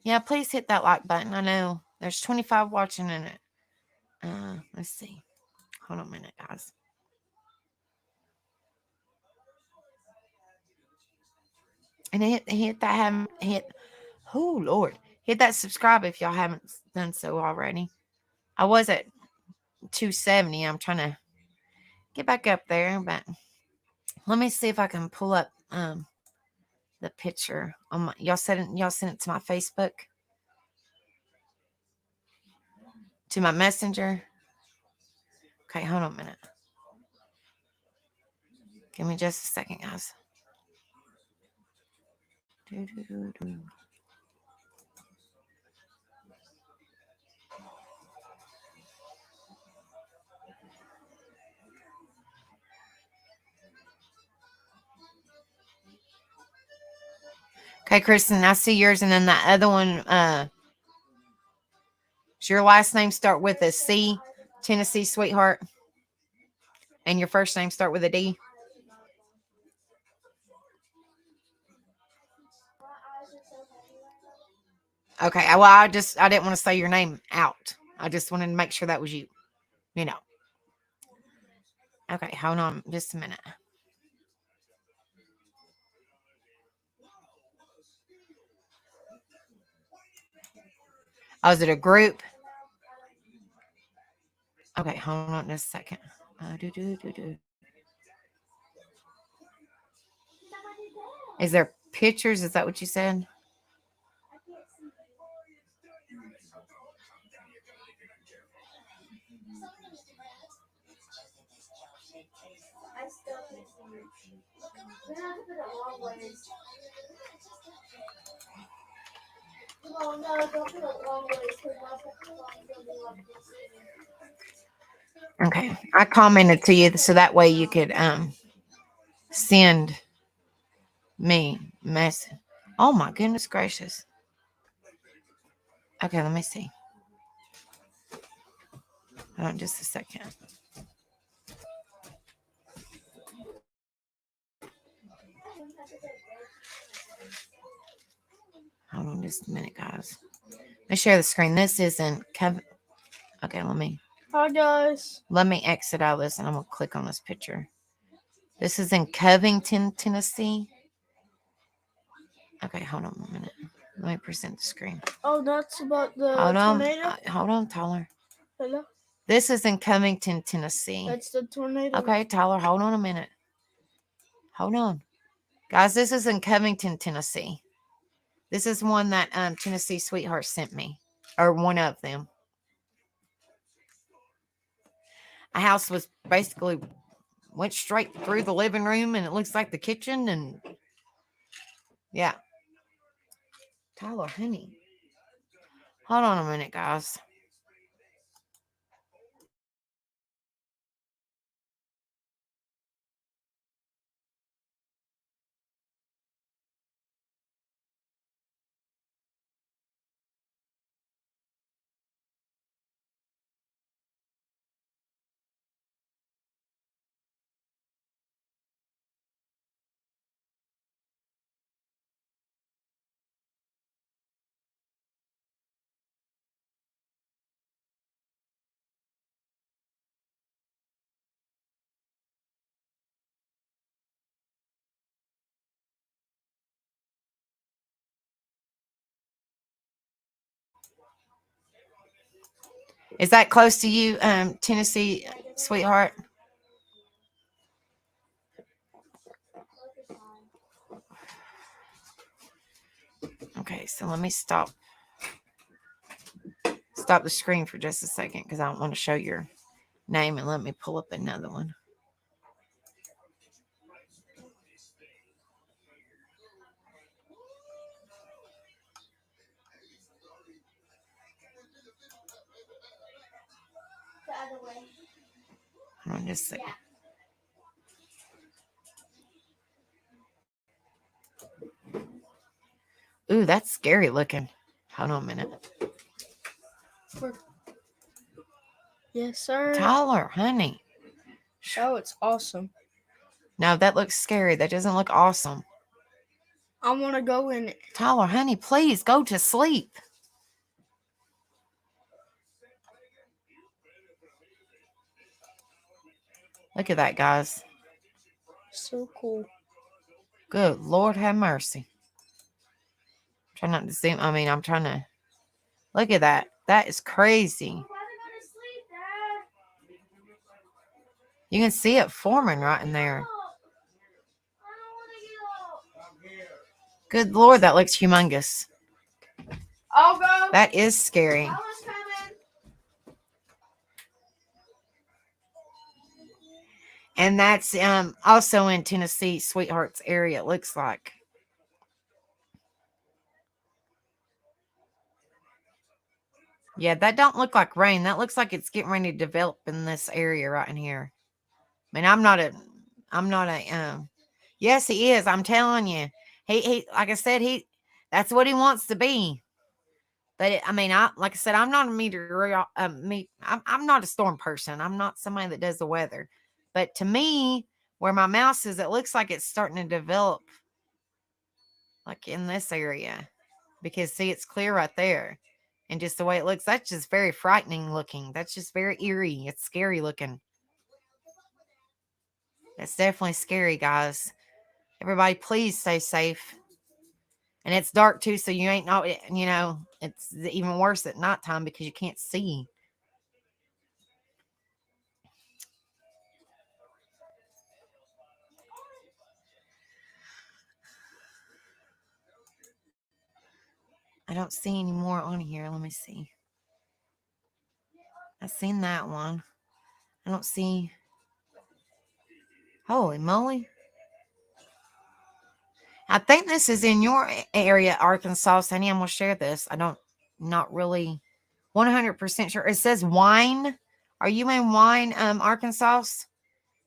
Yeah, please hit that like button. I know there's 25 watching in it. Let's see. Hold on a minute, guys. And hit that oh Lord. Hit that subscribe if y'all haven't done so already. I was at 270. I'm trying to get back up there, but let me see if I can pull up the picture on my y'all sent it to my Facebook. To my messenger. Okay, hold on a minute. Give me just a second, guys. Okay, Kristen, I see yours, and then that other one, does your last name start with a C, Tennessee Sweetheart, and your first name start with a D? Okay, well, I didn't want to say your name out. I just wanted to make sure that was you. Okay, hold on just a minute. Oh, is it a group? Okay, hold on just a second. Is there pictures? Is that what you said? I still can't see it. Then I have to put it long ways. Oh no, don't put it long ways because my phone's gonna be like this. Okay, I commented to you so that way you could send me message. Oh my goodness gracious. Okay, let me see. Hold on just a second. Hold on just a minute, guys. Let me share the screen. This isn't Kevin. Okay, Hi guys. let me exit out of this and I'm gonna click on this picture. This is in Covington, Tennessee. Okay, hold on a minute. Let me present the screen. Oh, that's about the Hold on. tornado? Hold on, Tyler. Hello? This is in Covington, Tennessee. That's the tornado. Okay, Tyler, hold on a minute. Hold on. Guys, this is in Covington, Tennessee. This is one that Tennessee Sweetheart sent me. Or one of them. A house was basically went straight through the living room and it looks like the kitchen and yeah. Tyler, honey. Hold on a minute, guys. Is that close to you, Tennessee Sweetheart? Okay, so let me stop Stop the screen for just a second because I don't want to show your name, and let me pull up another one. The other way. Hold on just a second. Yeah. Ooh, that's scary looking. Hold on a minute. Yes, sir. Tyler, honey. Oh, it's awesome. No, that looks scary. That doesn't look awesome. I want to go in it. Tyler, honey, please go to sleep. Look at that, guys. So cool. Good Lord have mercy. Try not to zoom. I mean, I'm trying to look at that. That is crazy. Why they go to sleep, Dad? You can see it forming right in there. I don't want to get up. Good Lord, that looks humongous. I'll go. That is scary. I was coming. And that's also in Tennessee, Sweethearts area, it looks like. Yeah, that don't look like rain. That looks like it's getting ready to develop in this area right in here. I mean, I'm not a yes, he is. I'm telling you. He like I said, that's what he wants to be. But like I said, I'm not a meteorologist. I'm not a storm person. I'm not somebody that does the weather. But to me, where my mouse is, it looks like it's starting to develop like in this area. Because see, it's clear right there. And just the way it looks, that's just very frightening looking. That's just very eerie. It's scary looking. That's definitely scary, guys. Everybody, please stay safe. And it's dark too, so you ain't know, it's even worse at nighttime because you can't see. I don't see any more on here. Let me see. I've seen that one. I don't see. Holy moly. I think this is in your area, Arkansas. Sunny, I'm going to share this. Not really 100% sure. It says Wine. Are you in Wine, Arkansas?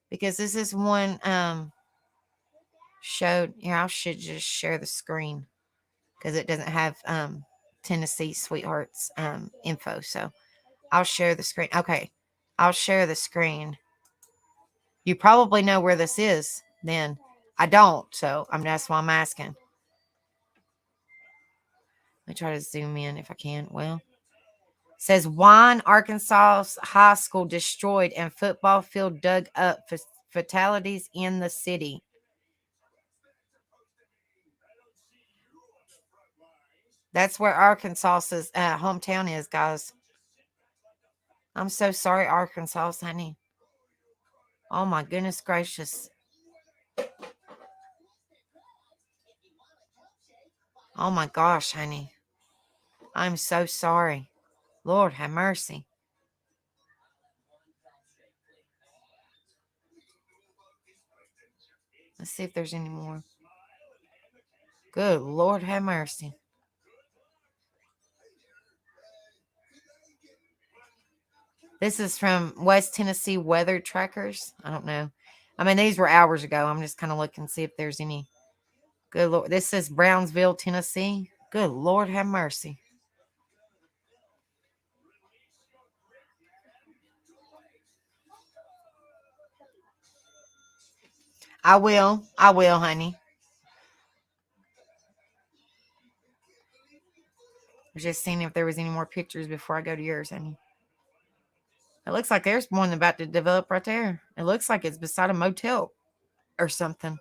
Because this is one showed. Here, I should just share the screen because it doesn't have Tennessee Sweethearts info. So I'll share the screen. Okay, I'll share the screen. You probably know where this is then. I don't, so that's why I'm asking. Let me try to zoom in if I can. Well, it says Wine, Arkansas high school destroyed and football field dug up. Fatalities in the city. That's where Arkansas's hometown is, guys. I'm so sorry, Arkansas, honey. Oh my goodness gracious. Oh my gosh, honey. I'm so sorry. Lord have mercy. Let's see if there's any more. Good Lord have mercy. This is from West Tennessee Weather Trackers. I don't know. I mean, these were hours ago. I'm just kind of looking to see if there's any. Good Lord. This is Brownsville, Tennessee. Good Lord have mercy. I will, honey. I was just seeing if there was any more pictures before I go to yours, honey. It looks like there's one about to develop right there. It looks like it's beside a motel or something.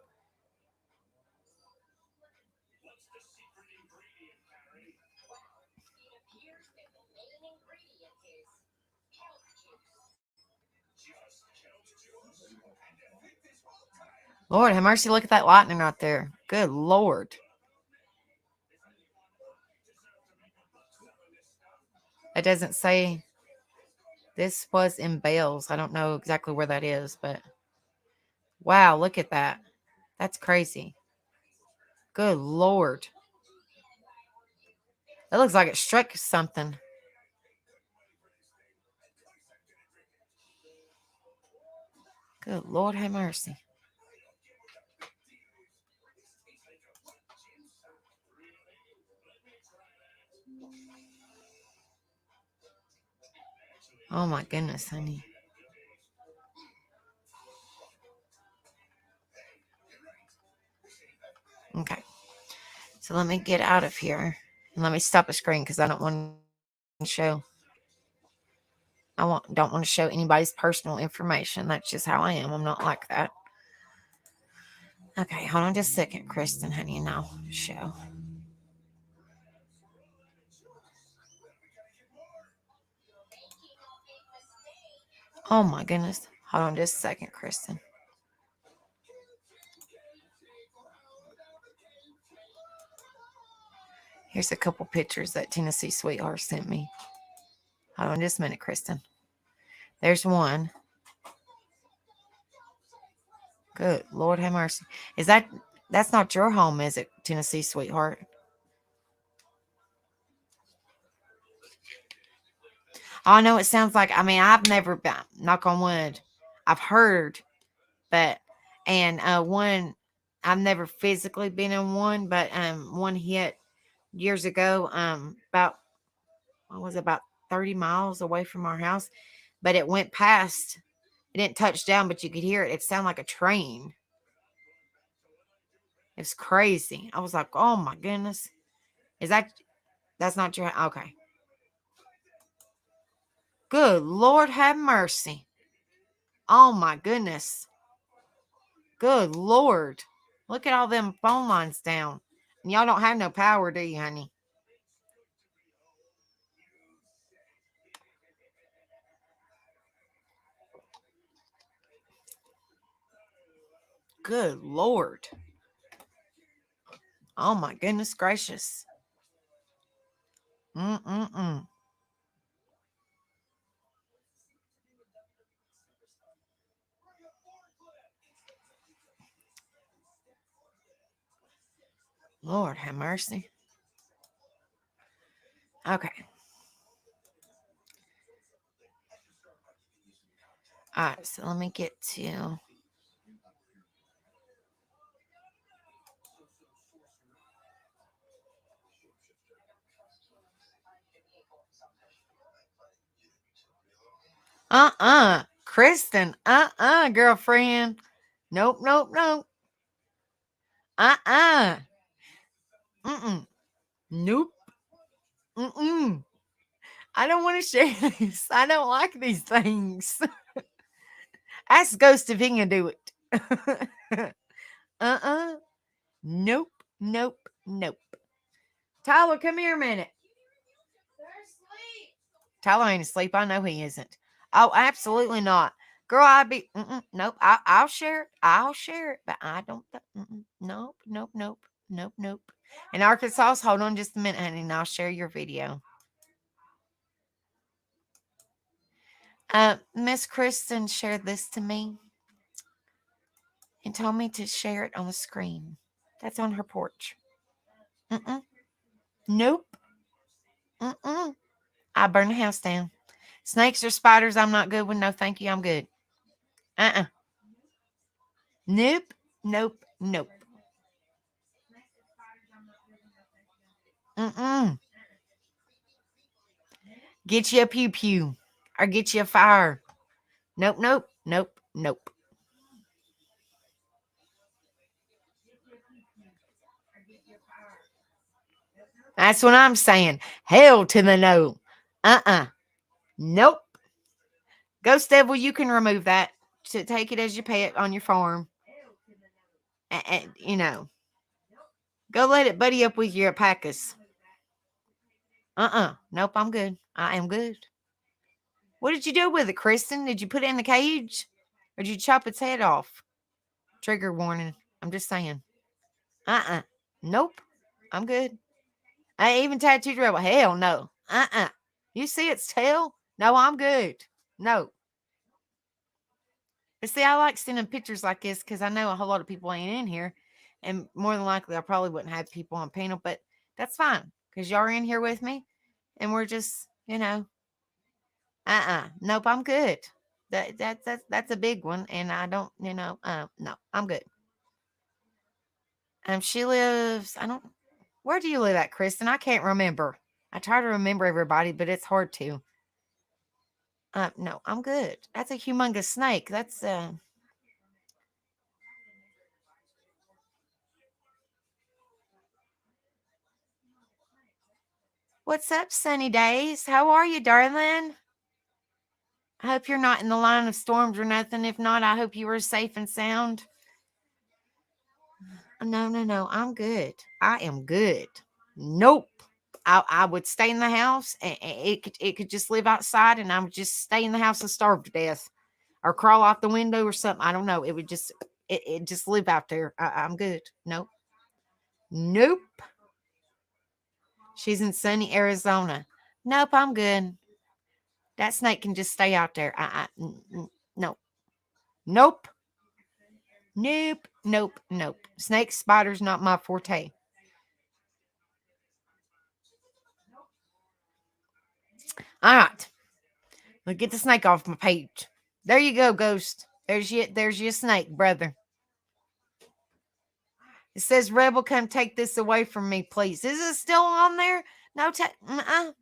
Lord have mercy, look at that lightning right there. Good Lord. It doesn't say. This was in Bales. I don't know exactly where that is, but wow, look at that. That's crazy. Good Lord. It looks like it struck something. Good Lord, have mercy. Oh my goodness, honey. Okay. So let me get out of here. And let me stop the screen because I don't want to show. Don't want to show anybody's personal information. That's just how I am. I'm not like that. Okay, hold on just a second, Kristen, honey, and I'll show. Oh my goodness. Hold on just a second, Kristen. Here's a couple pictures that Tennessee Sweetheart sent me. Hold on just a minute, Kristen. There's one. Good Lord have mercy. That's not your home, is it, Tennessee Sweetheart? I know it sounds like, I've never been, knock on wood, I've heard, but, and one, I've never physically been in one, but one hit years ago, about 30 miles away from our house, but it went past, it didn't touch down, but you could hear it. It sounded like a train. It's crazy. I was like, oh my goodness. That's not your, okay. Good Lord have mercy. Oh my goodness. Good Lord. Look at all them phone lines down. And y'all don't have no power, do you, honey? Good Lord. Oh my goodness gracious. Lord have mercy. Okay. All right, so let me get to... Kristen, girlfriend. Nope. Nope. I don't want to share this. I don't like these things. Ask Ghost if he can do it. Nope. Tyler, come here a minute. They're asleep. Tyler ain't asleep. I know he isn't. Oh, absolutely not. Girl, I'd be, nope. I'll share it. But I don't, nope. In Arkansas, hold on just a minute, honey, and I'll share your video. Miss Kristen shared this to me and told me to share it on the screen. That's on her porch. Nope. I burn the house down. Snakes or spiders, I'm not good with. No, thank you. I'm good. Nope. Get you a pew pew or get you a fire. Nope. That's what I'm saying. Hell to the no. Nope. Ghost Devil, you can remove that to take it as your pet on your farm. And go let it buddy up with your alpacas. Nope, I'm good. I am good. What did you do with it, Kristen? Did you put it in the cage? Or did you chop its head off? Trigger warning. I'm just saying. Nope. I'm good. I ain't even tattooed rebel. Hell no. You see its tail? No, I'm good. No. But see, I like sending pictures like this because I know a whole lot of people ain't in here. And more than likely, I probably wouldn't have people on panel, but that's fine because y'all are in here with me. And we're just, nope, I'm good. That's a big one. And I don't, no, I'm good. She lives, where do you live at, Kristen? I can't remember. I try to remember everybody, but it's hard to. No, I'm good. That's a humongous snake. That's, what's up, Sunny Days? How are you, darling? I hope you're not in the line of storms or nothing. If not, I hope you were safe and sound. No. I'm good. I am good. Nope. I would stay in the house and it could just live outside and I would just stay in the house and starve to death or crawl out the window or something. I don't know. It would just it just live out there. I'm good. Nope. She's in sunny Arizona. Nope, I'm good. That snake can just stay out there. No. Nope. Snakes, spiders, not my forte. All right. Let's get the snake off my page. There you go, Ghost. There's your snake, brother. It says, Rebel, come take this away from me, please. Is it still on there? No,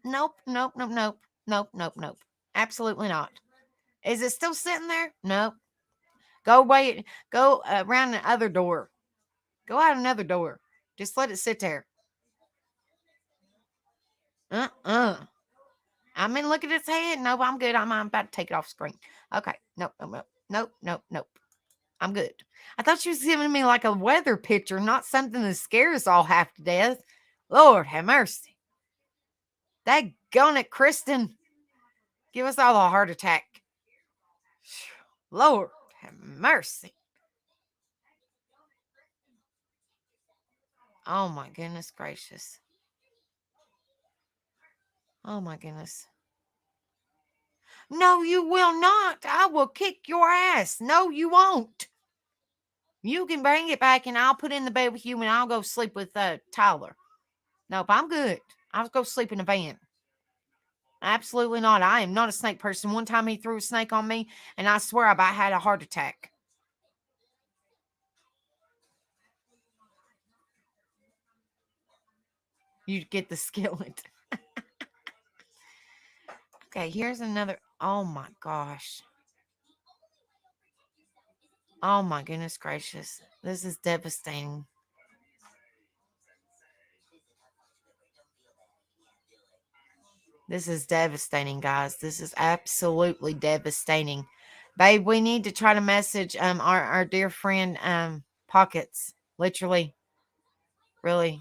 nope. Absolutely not. Is it still sitting there? Nope. Go away. Go around the other door. Go out another door. Just let it sit there. I mean, look at its head. No, I'm good. I'm about to take it off screen. Okay. Nope. I'm good. I thought she was giving me like a weather picture, not something that scares us all half to death. Lord have mercy. Daggone it, Kristen. Give us all a heart attack. Lord have mercy. Oh my goodness gracious. Oh my goodness. No, you will not. I will kick your ass. No, you won't. You can bring it back and I'll put it in the bed with you and I'll go sleep with Tyler. Nope, I'm good. I'll go sleep in the van. Absolutely not. I am not a snake person. One time he threw a snake on me and I swear I about had a heart attack. You get the skillet. Okay, here's another. Oh my gosh. Oh my goodness gracious. This is devastating. This is devastating, guys. This is absolutely devastating. Babe, we need to try to message our dear friend Pockets. Literally. Really.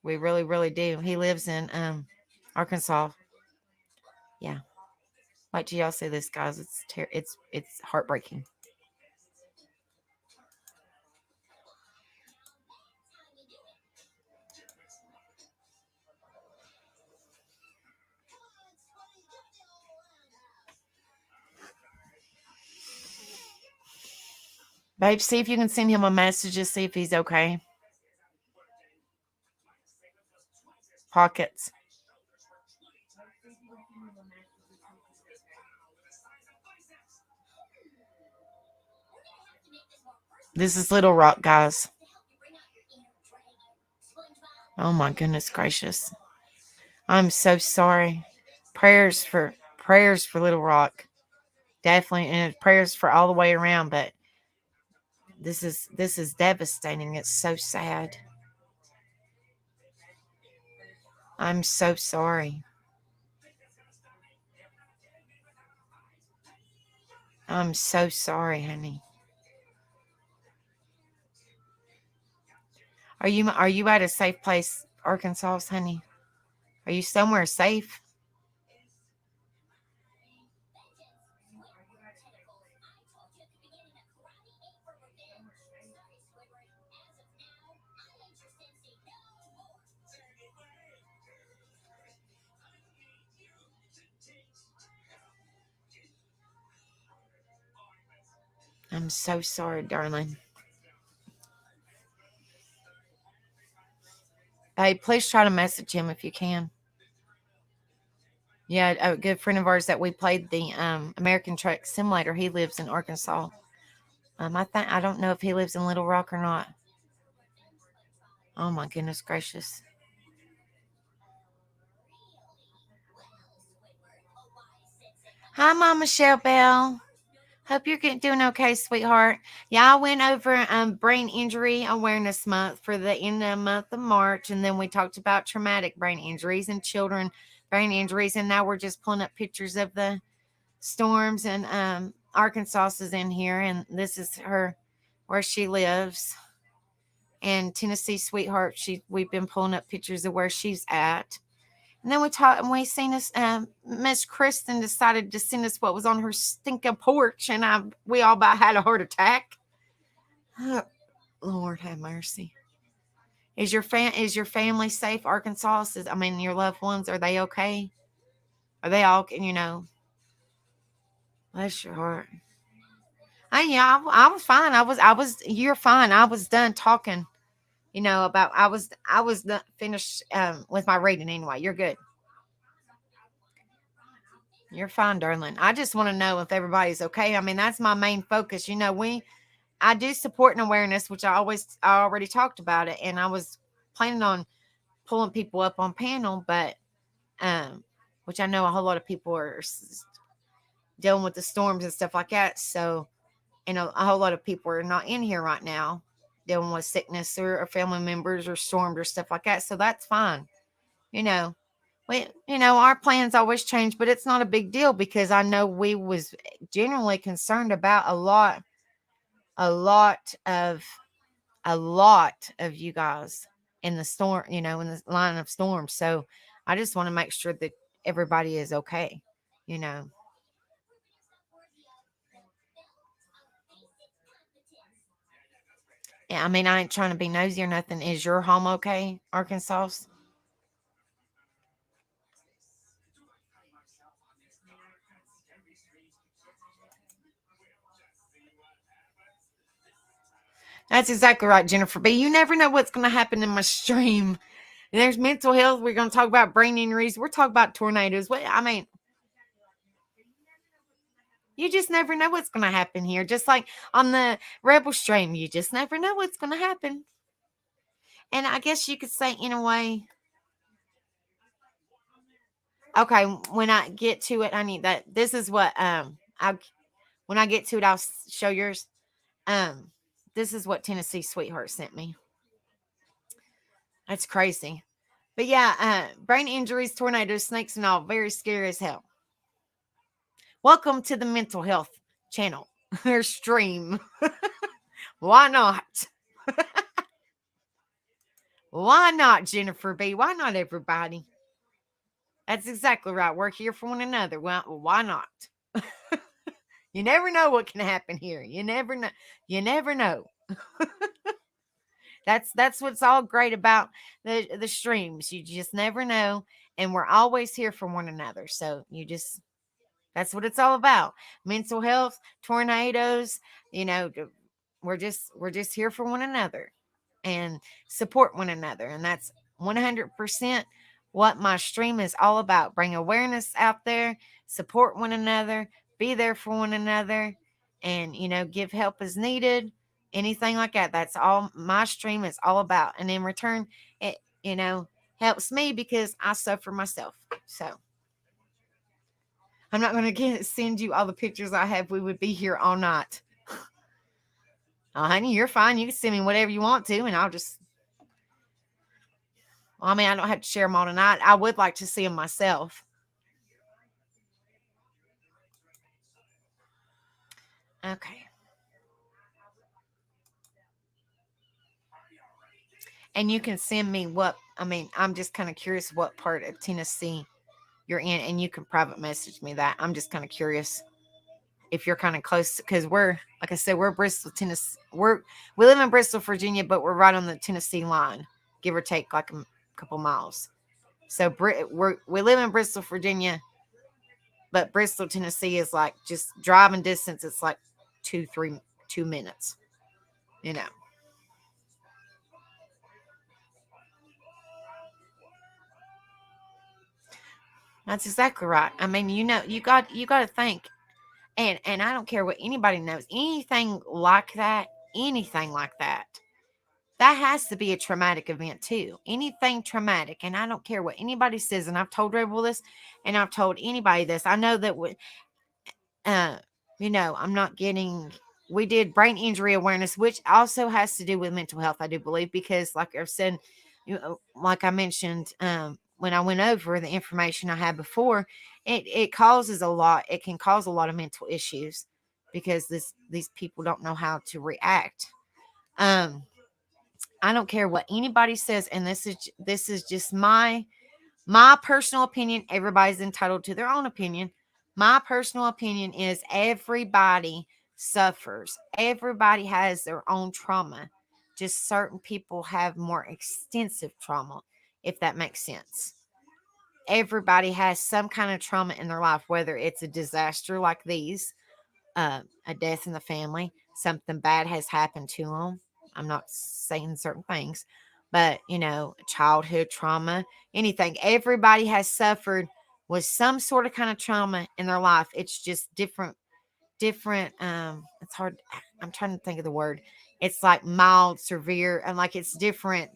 We really, really do. He lives in Arkansas. Yeah. Wait till y'all see this, guys. It's heartbreaking. Babe, see if you can send him a message to see if he's okay. Pockets. This is Little Rock, guys. Oh my goodness gracious. I'm so sorry. Prayers for Little Rock. Definitely, and prayers for all the way around, but this is devastating. It's so sad. I'm so sorry. I'm so sorry, honey. Are you at a safe place, Arkansas, honey? Are you somewhere safe? I'm so sorry, darling. Hey, please try to message him if you can. Yeah, a good friend of ours that we played the American Truck Simulator. He lives in Arkansas. I don't know if he lives in Little Rock or not. Oh my goodness gracious. Hi, Mama Michelle Bell. Hope you're doing okay, sweetheart. Yeah, I went over Brain Injury Awareness Month for the end of the month of March, and then we talked about traumatic brain injuries and children brain injuries, and now we're just pulling up pictures of the storms, and Arkansas is in here, and this is her where she lives. And Tennessee Sweetheart, we've been pulling up pictures of where she's at. And then we talked, and we seen us. Miss Kristen decided to send us what was on her stinking porch, and we all about had a heart attack. Oh, Lord have mercy. Is your family safe, Arkansas? Your loved ones, are they okay? Are they all? Bless your heart. I was fine. You're fine. I was done talking. I was finished with my reading anyway. You're good. You're fine, darling. I just want to know if everybody's okay. That's my main focus. I do support and awareness, which I already talked about it, and I was planning on pulling people up on panel, but which I know a whole lot of people are dealing with the storms and stuff like that. So, and a whole lot of people are not in here right now dealing with sickness or family members or storms or stuff like that. So that's fine. Our plans always change, but it's not a big deal because I know we was generally concerned about a lot of you guys in the storm, in the line of storms. So I just want to make sure that everybody is okay, Yeah, I ain't trying to be nosy or nothing. Is your home okay, Arkansas? That's exactly right, Jennifer B. You never know what's going to happen in my stream. There's mental health. We're going to talk about brain injuries. We're talking about tornadoes. You just never know what's going to happen here. Just like on the Rebel stream, you just never know what's going to happen. And I guess you could say, in a way, okay, when I get to it, I need that. This is what when I get to it, I'll show yours. This is what Tennessee Sweetheart sent me. That's crazy. But yeah, brain injuries, tornadoes, snakes, and all, very scary as hell. Welcome to the mental health channel or stream. Why not? Why not, Jennifer B? Why not, everybody? That's exactly right. We're here for one another. Well, why not? You never know what can happen here. You never know. You never know. That's what's all great about the streams. You just never know, and we're always here for one another. So that's what it's all about. Mental health, tornadoes. We're just here for one another and support one another, and that's 100% what my stream is all about. Bring awareness out there, support one another, be there for one another, and give help as needed, anything like that. That's all my stream is all about. And in return, it helps me because I suffer myself. So I'm not going to send you all the pictures I have. We would be here all night. Oh, honey, you're fine. You can send me whatever you want to, and I'll just. I don't have to share them all tonight. I would like to see them myself. Okay. And you can send me I'm just kind of curious what part of Tennessee you're in, and you can private message me that. I'm just kind of curious if you're kind of close, because we're, like I said, we're Bristol, Tennessee. We live in Bristol, Virginia, but we're right on the Tennessee line, give or take like a couple miles. So we live in Bristol, Virginia, but Bristol, Tennessee is like just driving distance. It's like 2 2 minutes, you know. That's exactly right. I mean, you know, you got to think, and I don't care what anybody knows, anything like that, that has to be a traumatic event too. Anything traumatic, and I don't care what anybody says. And I've told Rebel this, and I've told anybody this. I know that you know, I'm not getting. We did brain injury awareness, which also has to do with mental health, I do believe, because, like I've said, you know, like I mentioned, when I went over the information I had before, it causes a lot. It can cause a lot of mental issues because these people don't know how to react. I don't care what anybody says, and this is just my personal opinion. Everybody's entitled to their own opinion. My personal opinion is everybody suffers. Everybody has their own trauma. Just certain people have more extensive trauma, if that makes sense. Everybody has some kind of trauma in their life, whether it's a disaster like these, a death in the family, something bad has happened to them. I'm not saying certain things, but you know, childhood trauma, anything. Everybody has suffered with some sort of kind of trauma in their life. It's just different. It's hard. I'm trying to think of the word. It's like mild, severe, and like it's different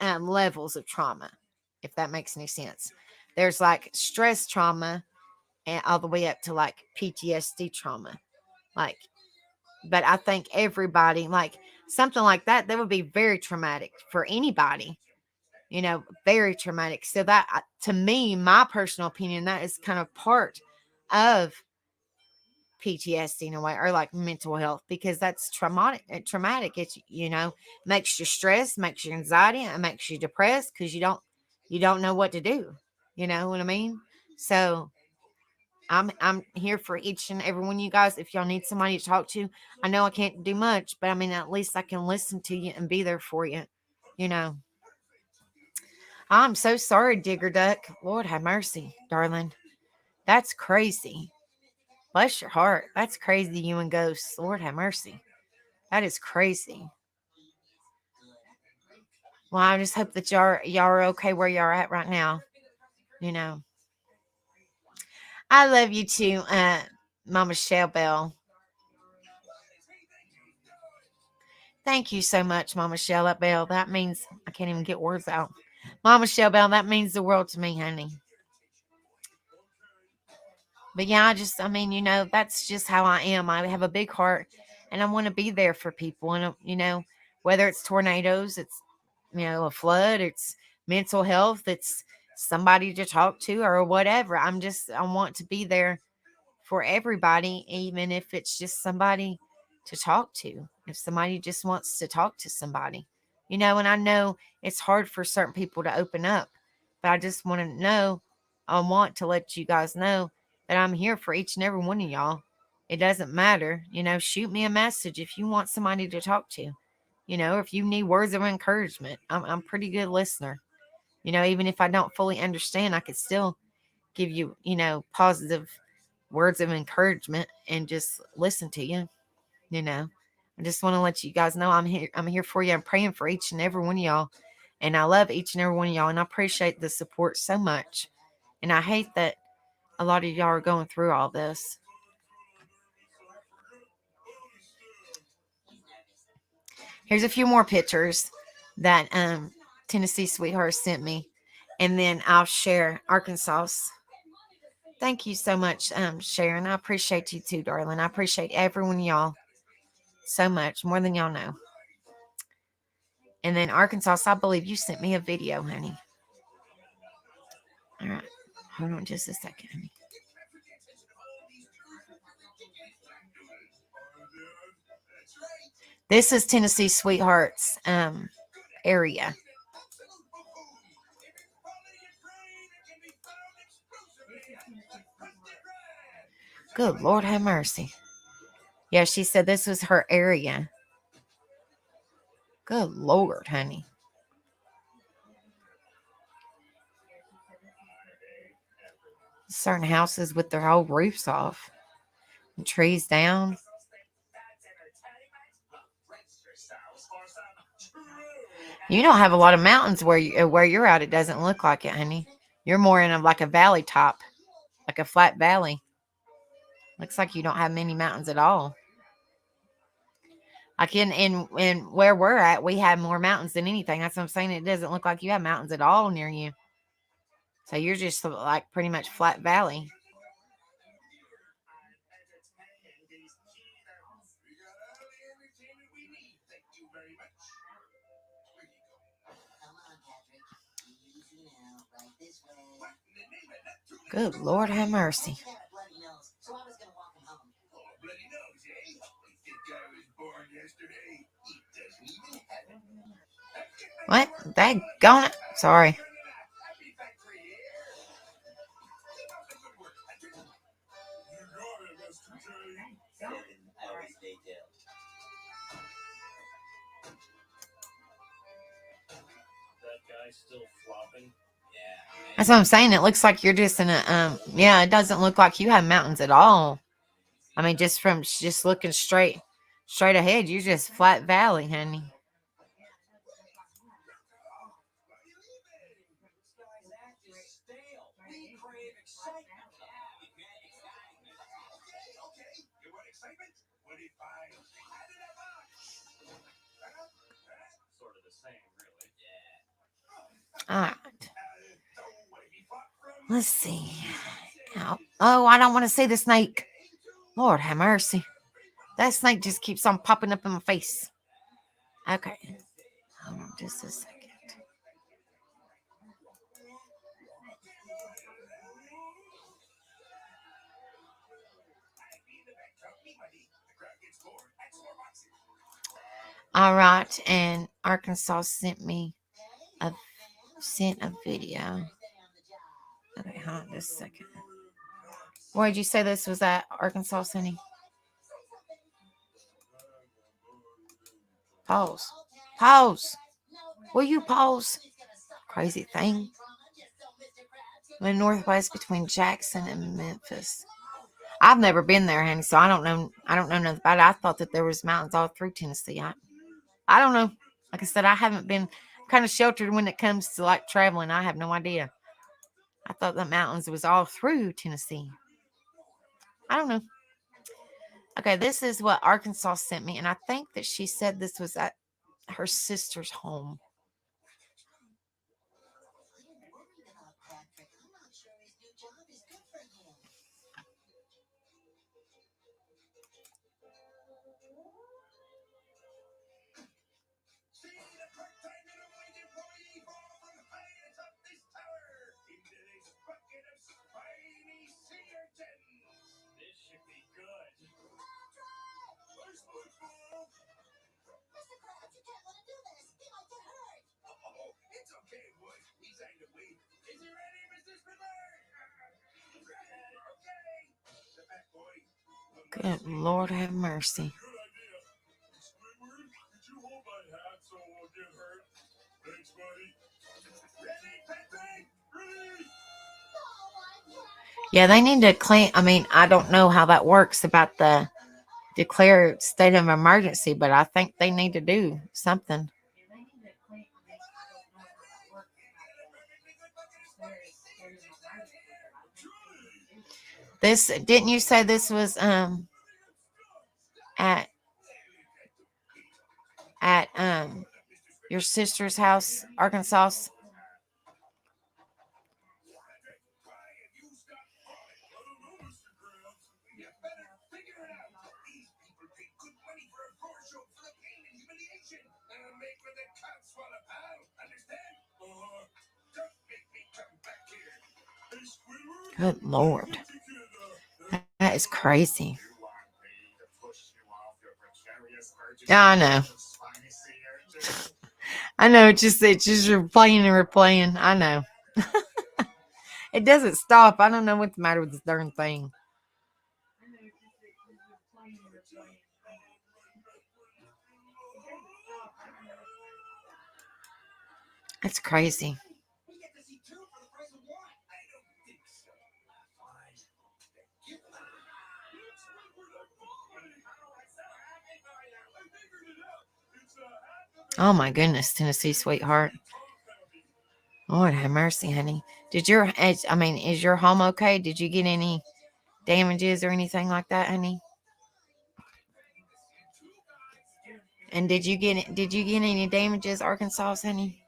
levels of trauma, if that makes any sense. There's like stress trauma and all the way up to like PTSD trauma. Like, but I think everybody, like something like that would be very traumatic for anybody, you know, very traumatic. So that, to me, my personal opinion, that is kind of part of PTSD in a way, or like mental health, because that's traumatic. It's, you know, makes you stressed, makes you anxiety, and makes you depressed because you don't know what to do. You know what I mean? So I'm here for each and every one of you guys. If y'all need somebody to talk to, I know I can't do much, but I mean, at least I can listen to you and be there for you. You know, I'm so sorry, Digger Duck. Lord have mercy, darling. That's crazy. Bless your heart. That's crazy, you and ghosts. Lord have mercy. That is crazy. Well, I just hope that y'all are okay where y'all are at right now. You know, I love you too, Mama Shell Bell. Thank you so much, Mama Shell Bell. That means I can't even get words out. Mama Shell Bell, that means the world to me, honey. But yeah, I mean, you know, that's just how I am. I have a big heart and I want to be there for people. And, you know, whether it's tornadoes, it's, you know, a flood, it's mental health, it's somebody to talk to or whatever. I want to be there for everybody, even if it's just somebody to talk to. If somebody just wants to talk to somebody, you know, and I know it's hard for certain people to open up, but I just want to know, I want to let you guys know that I'm here for each and every one of y'all. It doesn't matter, you know, shoot me a message if you want somebody to talk to, you know, if you need words of encouragement. I'm a pretty good listener, you know, even if I don't fully understand, I could still give you, you know, positive words of encouragement and just listen to you. You know, I just want to let you guys know I'm here. I'm here for you. I'm praying for each and every one of y'all. And I love each and every one of y'all. And I appreciate the support so much. And I hate that a lot of y'all are going through all this. Here's a few more pictures that Tennessee Sweetheart sent me. And then I'll share Arkansas. Thank you so much, Sharon. I appreciate you too, darling. I appreciate every one of y'all so much, more than y'all know. And then Arkansas, I believe you sent me a video, honey. All right. Hold on just a second, honey. This is Tennessee Sweetheart's area. Good Lord have mercy. Yeah, she said this was her area. Good Lord, honey. Certain houses with their whole roofs off and trees down. You don't have a lot of mountains where you're at. It doesn't look like it, honey. You're more in like a valley top, like a flat valley. Looks like you don't have many mountains at all. Like in where we're at, we have more mountains than anything. That's what I'm saying. It doesn't look like you have mountains at all near you. So you're just like pretty much flat valley. Good Lord have mercy. What? Daggone it. Sorry. That's what I'm saying. It looks like you're just in a yeah, it doesn't look like you have mountains at all. I mean, just looking straight ahead, you're just flat valley, honey. All right. Let's see. Oh, I don't want to see the snake. Lord have mercy. That snake just keeps on popping up in my face. Okay. Hold on just a second. All right, and Arkansas sent a video. Okay, hold on just a second. Where did you say this was at, Arkansas City? Pause. Will you pause? Crazy thing. In the northwest between Jackson and Memphis. I've never been there, honey, so I don't know nothing about it. I thought that there was mountains all through Tennessee. I don't know. Like I said, I haven't been kind of sheltered when it comes to like traveling. I have no idea. I thought the mountains was all through Tennessee. I don't know. Okay, this is what Arkansas sent me, and I think that she said this was at her sister's home. Good Lord have mercy. Yeah, they need to clean. I mean, I don't know how that works about the declared state of emergency, but I think they need to do something. This didn't you say this was at your sister's house, Arkansas? Good Lord. That is crazy. Yeah, I know. I know. It's just replaying and replaying. I know. It doesn't stop. I don't know what's the matter with this darn thing. That's crazy. Oh my goodness, Tennessee sweetheart. Lord have mercy, honey. Is your home okay? Did you get any damages or anything like that, honey? And did you get any damages, Arkansas, honey?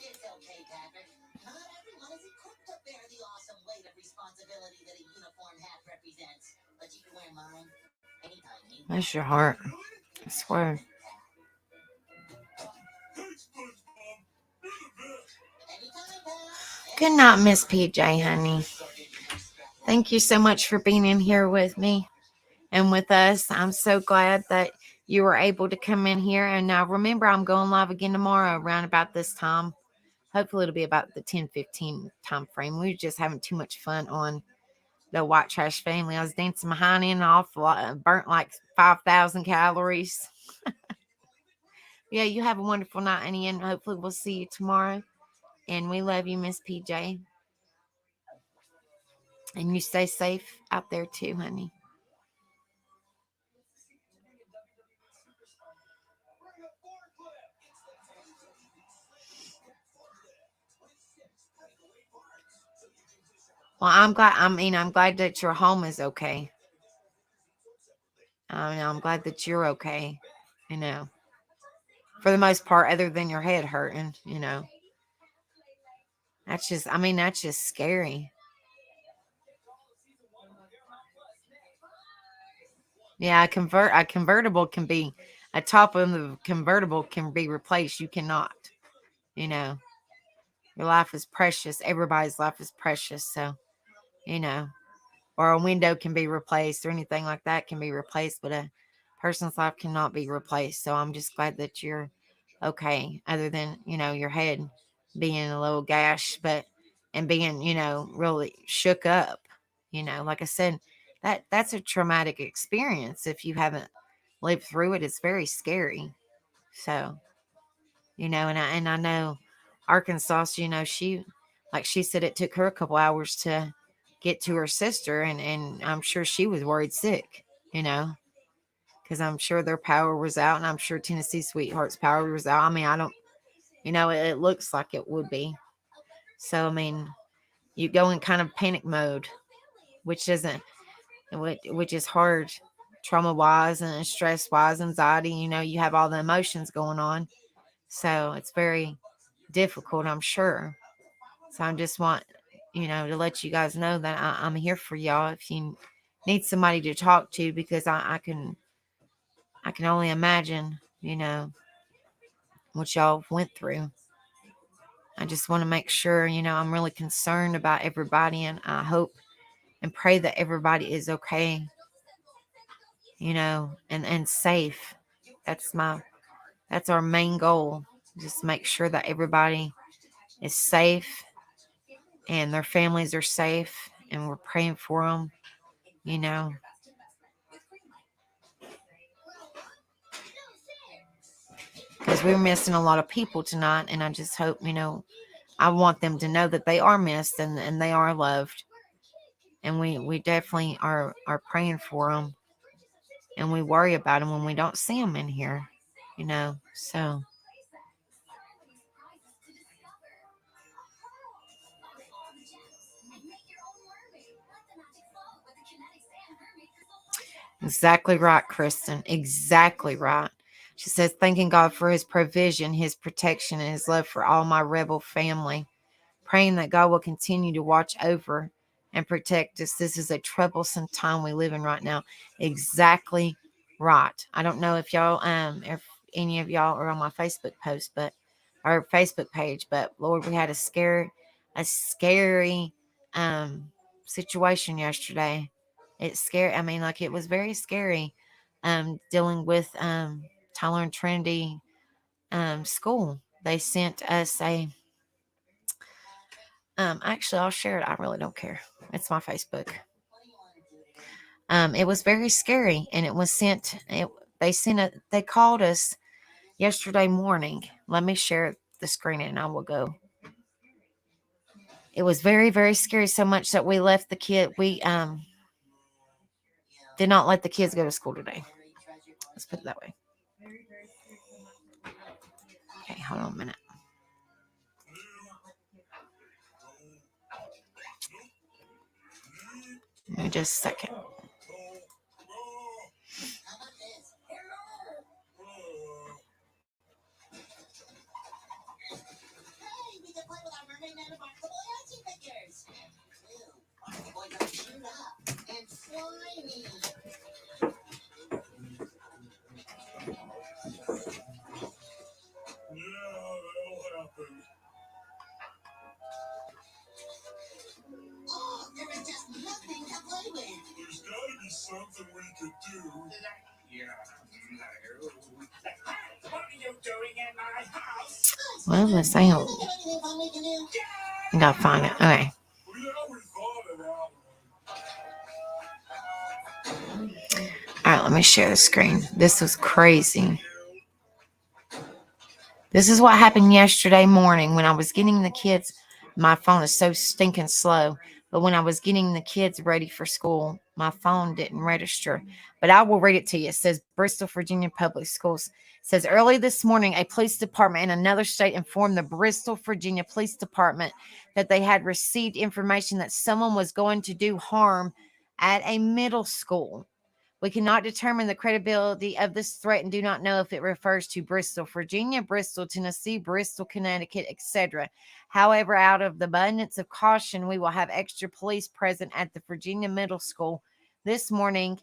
It's okay, Patrick. Not everyone is equipped to bear the awesome weight of responsibility that a uniform hat represents. But you can wear mine anytime you want. Bless your heart. I swear. Anytime, pal. Good night, Miss PJ, honey. Thank you so much for being in here with me and with us. I'm so glad that you were able to come in here. And now remember, I'm going live again tomorrow around about this time. Hopefully it'll be about the 10:15 time frame. We were just having too much fun on the White Trash Family. I was dancing behind and off, burnt like 5,000 calories. Yeah, you have a wonderful night, Annie, and hopefully we'll see you tomorrow. And we love you, Miss PJ. And you stay safe out there too, honey. Well, I'm glad that your home is okay. I'm glad that you're okay, for the most part, other than your head hurting, That's just scary. Yeah, a convertible can be, a top of the convertible can be replaced. You cannot, your life is precious. Everybody's life is precious. So, or a window can be replaced or anything like that can be replaced, but a person's life cannot be replaced. So I'm just glad that you're okay, other than, your head being a little gash, and being, really shook up, like I said, that's a traumatic experience. If you haven't lived through it, it's very scary. So, and I know Arkansas, like she said, it took her a couple hours to get to her sister, and I'm sure she was worried sick, because I'm sure their power was out, and I'm sure Tennessee Sweetheart's power was out. I don't, it looks like it would be. So, you go in kind of panic mode, which is hard, trauma wise and stress wise, anxiety. You have all the emotions going on, so it's very difficult, I'm sure. So I just want, to let you guys know that I'm here for y'all if you need somebody to talk to, because I can only imagine, what y'all went through. I just want to make sure, I'm really concerned about everybody, and I hope and pray that everybody is okay, and safe. That's our main goal. Just make sure that everybody is safe and their families are safe, and we're praying for them, because we're missing a lot of people tonight. And I just hope, I want them to know that they are missed, and they are loved. And we definitely are praying for them, and we worry about them when we don't see them in here, so. Exactly right, Kristen. Exactly right. She says, thanking God for his provision, his protection, and his love for all my rebel family. Praying that God will continue to watch over and protect us. This is a troublesome time we live in right now. Exactly right. I don't know if if any of y'all are on my Facebook post, or Facebook page, but Lord, we had a scary situation yesterday. It's scary. I mean, like, it was very scary dealing with Tyler and Trinity school. They sent us a actually, I'll share it. I really don't care. It's my Facebook. It was very scary, and it was sent. They called us yesterday morning. Let me share the screen, and I will go. It was very, very scary. So much that we left the kid. We did not let the kids go to school today. Let's put it that way. Okay, hold on a minute. Give me just a second. Hey, we can play with our mermaid man remarkable action figures. Ew, the boys are chewed up and slimy. Oh, there is just nothing to play with. There's gotta be something we could do. What are you doing in my house? Well, let's say Is there anything fun we can do? I gotta find it. Okay. We thought it out. All right, let me share the screen. This was crazy. This is what happened yesterday morning when I was getting the kids. My phone is so stinking slow. But when I was getting the kids ready for school, my phone didn't register. But I will read it to you. It says Bristol, Virginia Public Schools. It says early this morning, a police department in another state informed the Bristol, Virginia Police Department that they had received information that someone was going to do harm at a middle school. We cannot determine the credibility of this threat and do not know if it refers to Bristol, Virginia, Bristol, Tennessee, Bristol, Connecticut, etc. However, out of the abundance of caution, we will have extra police present at the Virginia Middle School this morning,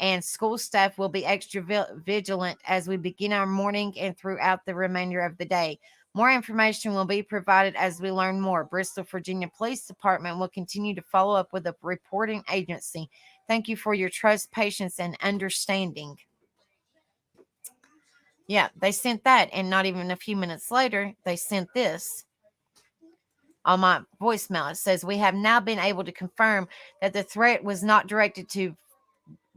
and school staff will be extra vigilant as we begin our morning and throughout the remainder of the day. More information will be provided as we learn more. Bristol, Virginia Police Department will continue to follow up with the reporting agency. Thank you for your trust, patience, and understanding. Yeah, they sent that, and not even a few minutes later, they sent this on my voicemail. It says, we have now been able to confirm that the threat was not directed to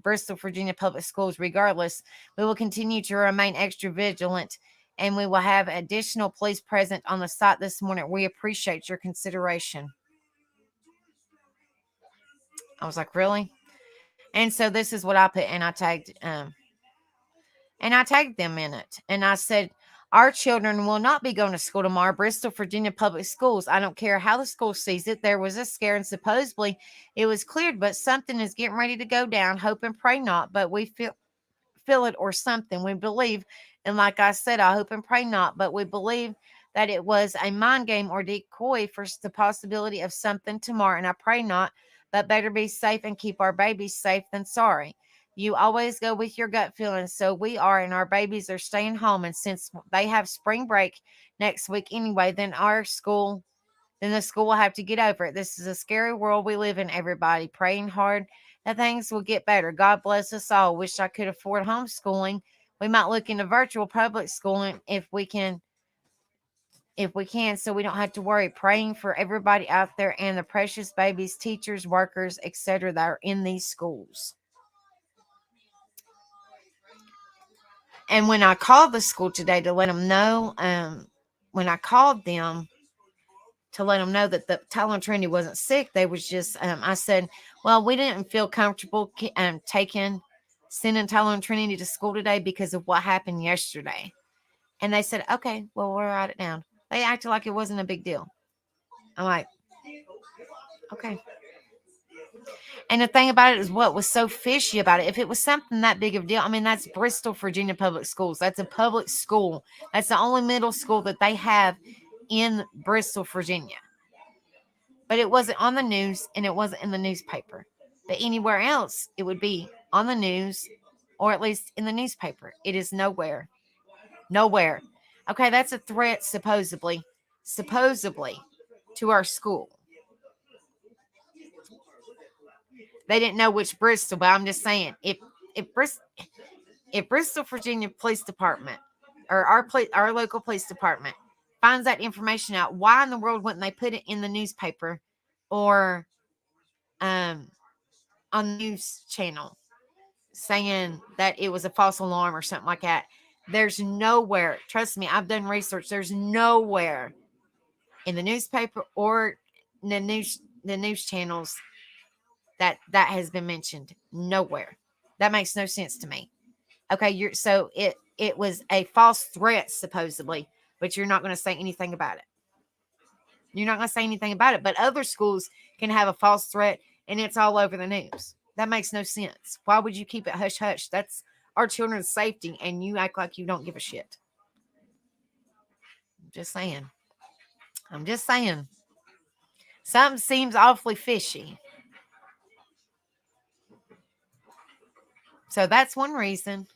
Bristol, Virginia Public Schools. Regardless, we will continue to remain extra vigilant, and we will have additional police present on the site this morning. We appreciate your consideration. I was like, really? And so this is what I put, and I tagged them in it. And I said, our children will not be going to school tomorrow. Bristol, Virginia Public Schools. I don't care how the school sees it. There was a scare, and supposedly it was cleared, but something is getting ready to go down. Hope and pray not, but we feel it or something. We believe, and like I said, I hope and pray not, but we believe that it was a mind game or decoy for the possibility of something tomorrow. And I pray not, but better be safe and keep our babies safe than sorry. You always go with your gut feeling. So we are, and our babies are staying home. And since they have spring break next week anyway, then the school will have to get over it. This is a scary world we live in, everybody. Praying hard that things will get better. God bless us all. Wish I could afford homeschooling. We might look into virtual public schooling if we can, so we don't have to worry. Praying for everybody out there and the precious babies, teachers, workers, etc. that are in these schools. And when I called the school today to let them know, when I called them to let them know that the Tyler and Trinity wasn't sick, they was just, I said, well, we didn't feel comfortable sending Tyler and Trinity to school today because of what happened yesterday. And they said, okay, well, we'll write it down. They acted like it wasn't a big deal. I'm like, okay. And the thing about it is what was so fishy about it. If it was something that big of a deal, I mean, that's Bristol, Virginia Public Schools. That's a public school. That's the only middle school that they have in Bristol, Virginia. But it wasn't on the news, and it wasn't in the newspaper. But anywhere else, it would be on the news, or at least in the newspaper. It is nowhere. Nowhere. Okay, that's a threat, supposedly, to our school. They didn't know which Bristol, but I'm just saying, if Bristol, Virginia Police Department or our local police department finds that information out, why in the world wouldn't they put it in the newspaper or on the news channel saying that it was a false alarm or something like that? There's nowhere, trust me, I've done research, there's nowhere in the newspaper or the news channels that has been mentioned. Nowhere. That makes no sense to me. Okay, so it was a false threat supposedly, but you're not going to say anything about it. You're not going to say anything about it, but other schools can have a false threat and it's all over the news. That makes no sense. Why would you keep it hush hush? That's our children's safety, and you act like you don't give a shit. Just saying. I'm just saying. Something seems awfully fishy. So that's one reason.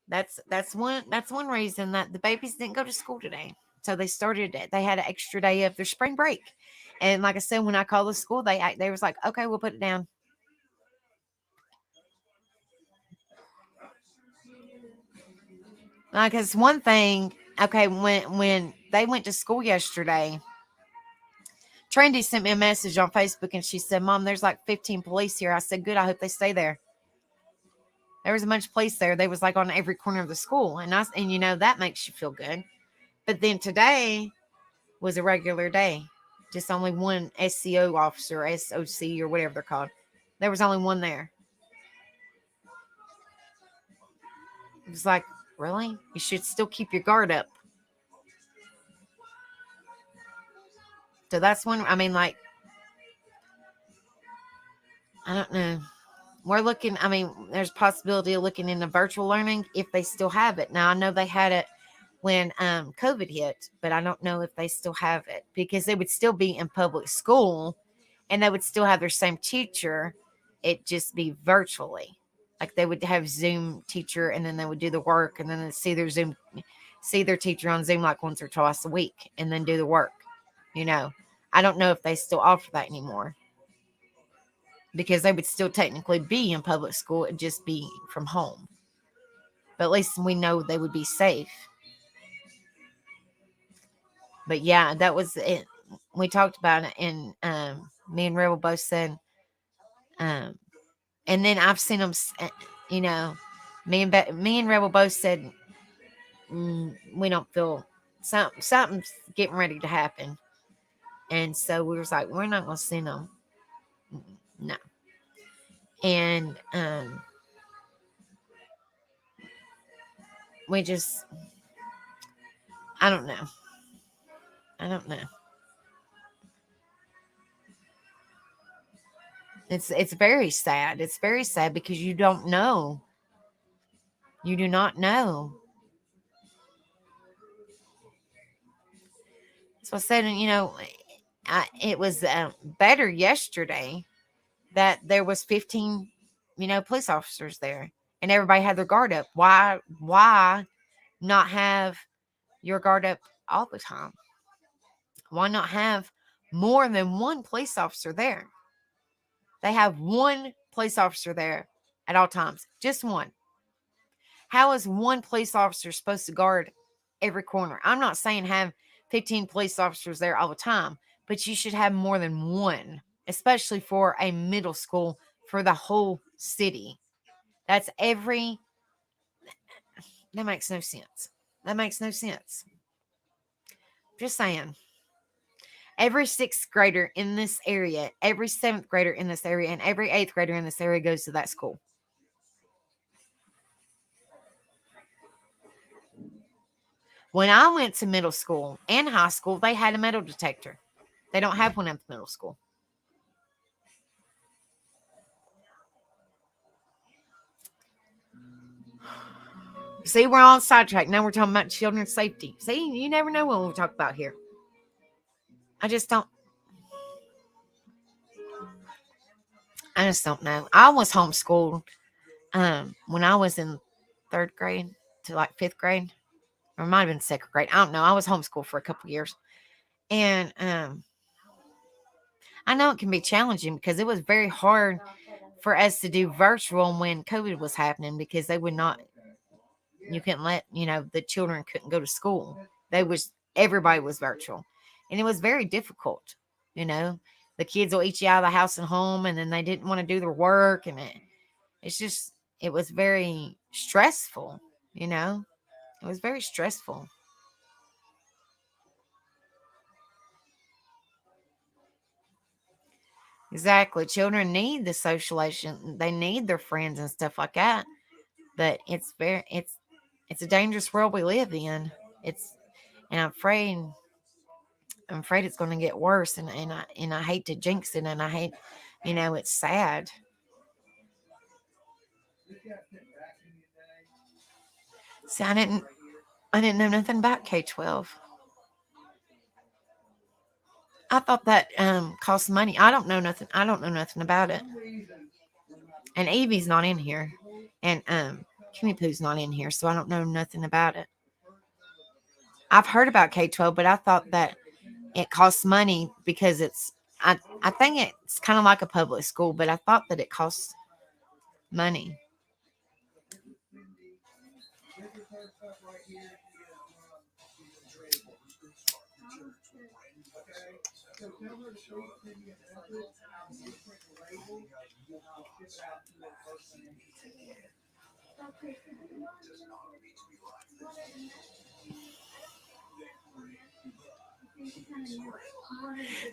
That's one reason that the babies didn't go to school today. So they had an extra day of their spring break. And like I said, when I called the school, they was like, okay, we'll put it down. Like, it's one thing, okay, when they went to school yesterday, Trendy sent me a message on Facebook and she said, Mom, there's like 15 police here. I said, good, I hope they stay there. There was a bunch of police there. They was like on every corner of the school. And you know, that makes you feel good. But then today was a regular day. Just only one SCO officer, SOC or whatever they're called. There was only one there. It was like, really? You should still keep your guard up. So that's one, I mean, like, I don't know. We're looking, I mean, there's possibility of looking into virtual learning if they still have it. Now, I know they had it when COVID hit, but I don't know if they still have it because they would still be in public school and they would still have their same teacher. It just be virtually. Like they would have Zoom teacher and then they would do the work and then they'd see their teacher on Zoom like once or twice a week and then do the work. You know, I don't know if they still offer that anymore because they would still technically be in public school. It'd just be from home. But at least we know they would be safe. But yeah, that was it. We talked about it and me and Rebel both said, and then I've seen them, you know, me and Rebel both said, we don't feel something's getting ready to happen. And so we was like, we're not going to send them. No. And we just, I don't know. It's very sad. It's very sad because you don't know. You do not know. So I said, you know, it was better yesterday that there was 15, you know, police officers there and everybody had their guard up. Why not have your guard up all the time? Why not have more than one police officer there? They have one police officer there at all times. Just one. How is one police officer supposed to guard every corner? I'm not saying have 15 police officers there all the time, but you should have more than one, especially for a middle school for the whole city. That makes no sense. That makes no sense. Just saying. Every 6th grader in this area, every 7th grader in this area, and every 8th grader in this area goes to that school. When I went to middle school and high school, they had a metal detector. They don't have one at the middle school. See, we're on sidetrack. Now we're talking about children's safety. See, you never know what we'll talk about here. I just don't know. I was homeschooled when I was in 3rd grade to like 5th grade. Or it might have been 2nd grade. I don't know. I was homeschooled for a couple years. And I know it can be challenging because it was very hard for us to do virtual when COVID was happening, because they would not, you couldn't let, the children couldn't go to school. Everybody was virtual, and it was very difficult. The kids will eat you out of the house and home, and then they didn't want to do their work, and it was very stressful. It was very stressful. Exactly. Children need the socialization. They need their friends and stuff like that. But it's a dangerous world we live in. And I'm afraid it's going to get worse. And I hate to jinx it. And I hate, it's sad. See, I didn't know nothing about K-12. I thought that cost money. I don't know nothing about it. And Evie's not in here. And Kimmy Pooh's not in here, so I don't know nothing about it. I've heard about K-12, but I thought that it costs money because I think it's kind of like a public school, but I thought that it costs money.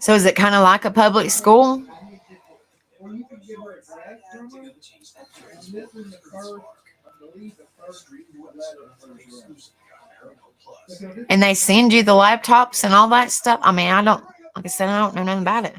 So is it kind of like a public school? And they send you the laptops and all that stuff? I mean, like I said, I don't know nothing about it.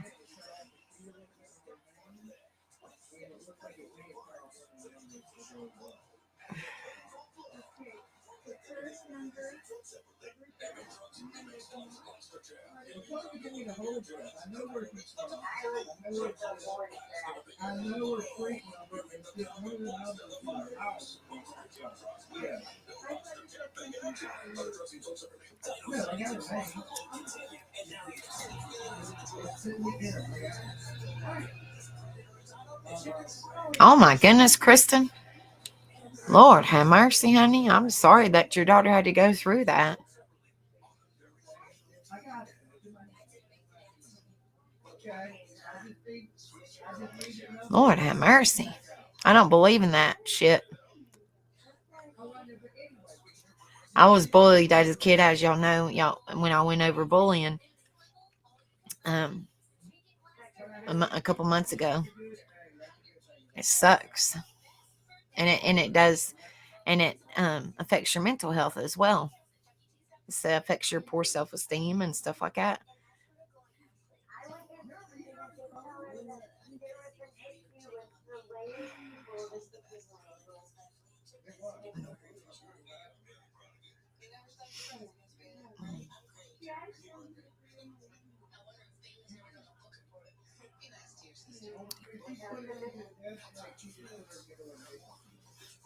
Oh my goodness, Kristen. Lord have mercy, honey. I'm sorry that your daughter had to go through that. Lord have mercy. I don't believe in that shit. I was bullied as a kid, as y'all know, when I went over bullying a couple months ago. It sucks. And it does, and it affects your mental health as well. It affects your poor self-esteem and stuff like that.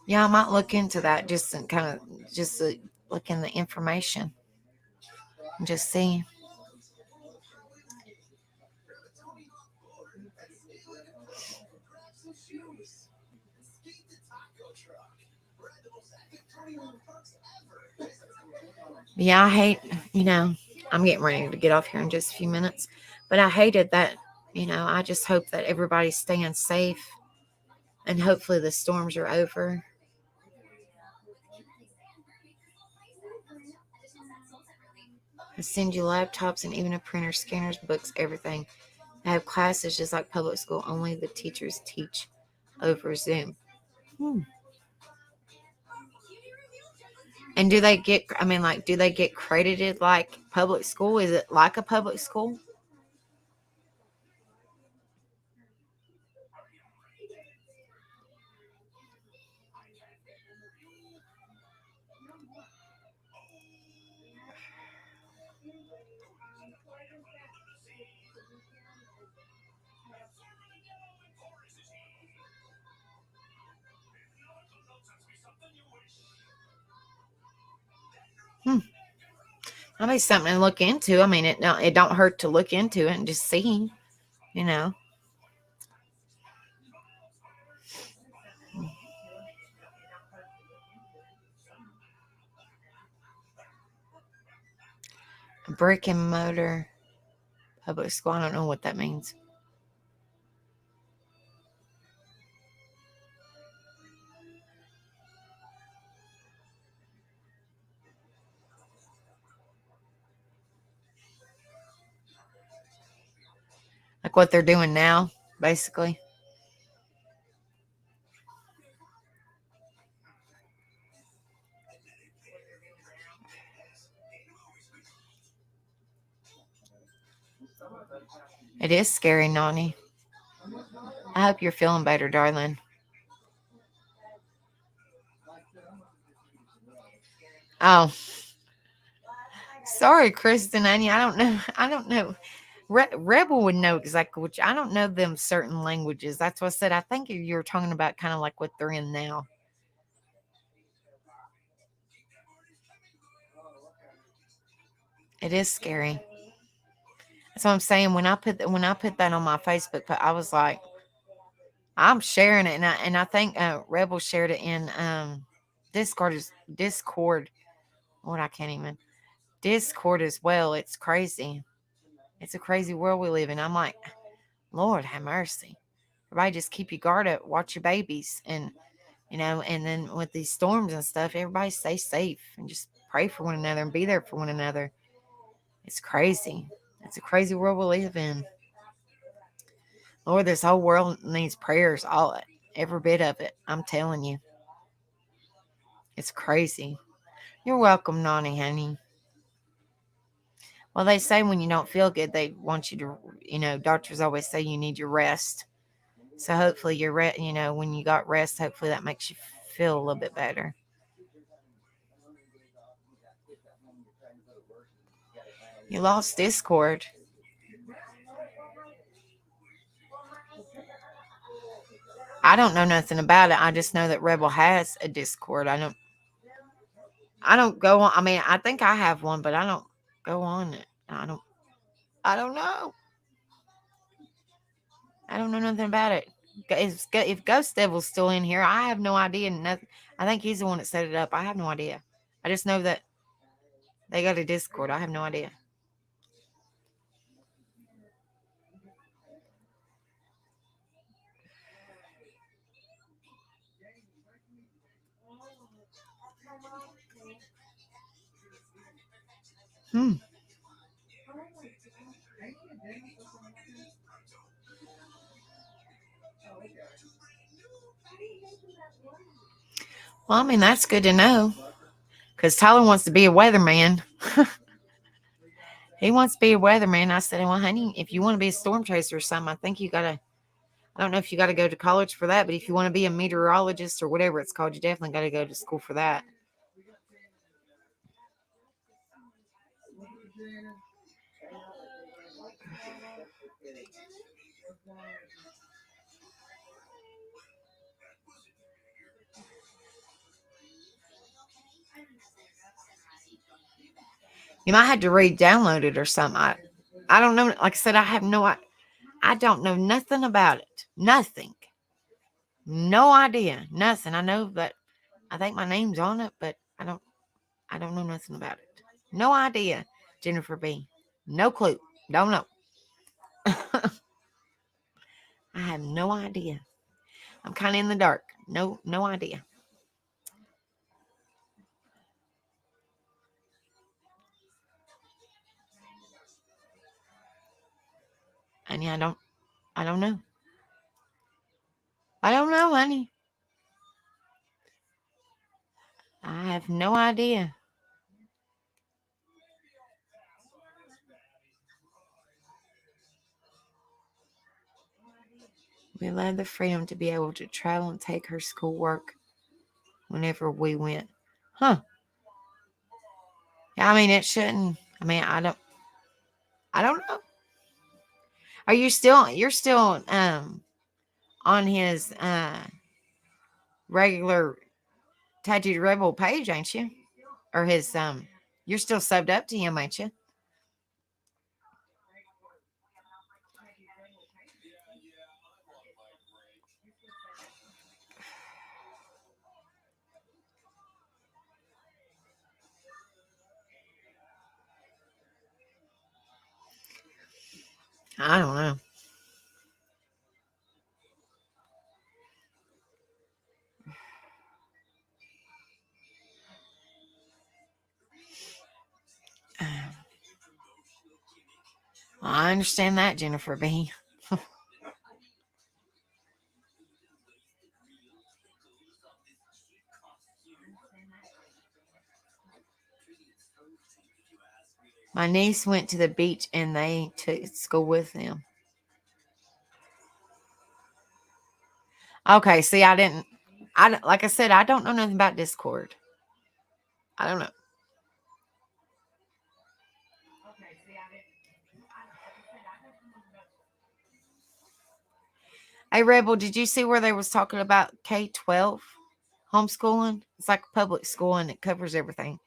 Yeah, I might look into that just look in the information and just see. Yeah, I hate, I'm getting ready to get off here in just a few minutes, but I hated that, I just hope that everybody's staying safe and hopefully the storms are over. I send you laptops and even a printer, scanners, books, everything. I have classes just like public school, only the teachers teach over Zoom. And do they get credited like public school? Is it like a public school? That'll be something to look into. I mean, it don't hurt to look into it and just see, Brick and Mortar Public School. I don't know what that means. Like what they're doing now, basically. It is scary, Nani. I hope you're feeling better, darling. Oh, sorry, Kristen, Anya. I don't know. Rebel would know exactly which. I don't know them certain languages. That's what I said. I think you're talking about kind of like what they're in now. It is scary. That's what I'm saying. When I put that on my Facebook, I was like, I'm sharing it, and I think Rebel shared it in Discord. What I can't even Discord as well. It's crazy. It's a crazy world we live in. I'm like, Lord have mercy. Everybody just keep your guard up, watch your babies, and and then with these storms and stuff, everybody stay safe and just pray for one another and be there for one another. It's crazy. It's a crazy world we live in. Lord, this whole world needs prayers, every bit of it. I'm telling you. It's crazy. You're welcome, Nani, honey. Well, they say when you don't feel good, they want you to, doctors always say you need your rest. So hopefully when you got rest, hopefully that makes you feel a little bit better. You lost Discord. I don't know nothing about it. I just know that Rebel has a Discord. I don't go on. I mean, I think I have one, but I don't go on it. I don't know. I don't know nothing about it. If Ghost Devil's still in here, I have no idea. Nothing. I think he's the one that set it up. I have no idea. I just know that they got a Discord. I have no idea. Well, I mean, that's good to know. Because Tyler wants to be a weatherman. He wants to be a weatherman. I said, well, honey, if you want to be a storm chaser or something, I think you got to, I don't know if you got to go to college for that, but if you want to be a meteorologist or whatever it's called, you definitely got to go to school for that. You might have to re-download it or something. I don't know. Like I said, I don't know nothing about it. Nothing. No idea. Nothing. I know that I think my name's on it, but I don't know nothing about it. No idea, Jennifer B. No clue. Don't know. I have no idea. I'm kind of in the dark. No idea. And yeah, I don't know. I don't know, honey. I have no idea. We allowed the freedom to be able to travel and take her schoolwork whenever we went. Huh. Yeah, I mean, it shouldn't. I mean, I don't know. Are you still, you're still on his regular Tattooed Rebel page, ain't you? Or his you're still subbed up to him, ain't you? I don't know. I understand that, Jennifer B. My niece went to the beach and they took school with them. Okay, see, like I said, I don't know nothing about Discord. I don't know. Hey, Rebel, did you see where they was talking about K-12 homeschooling? It's like public school and it covers everything.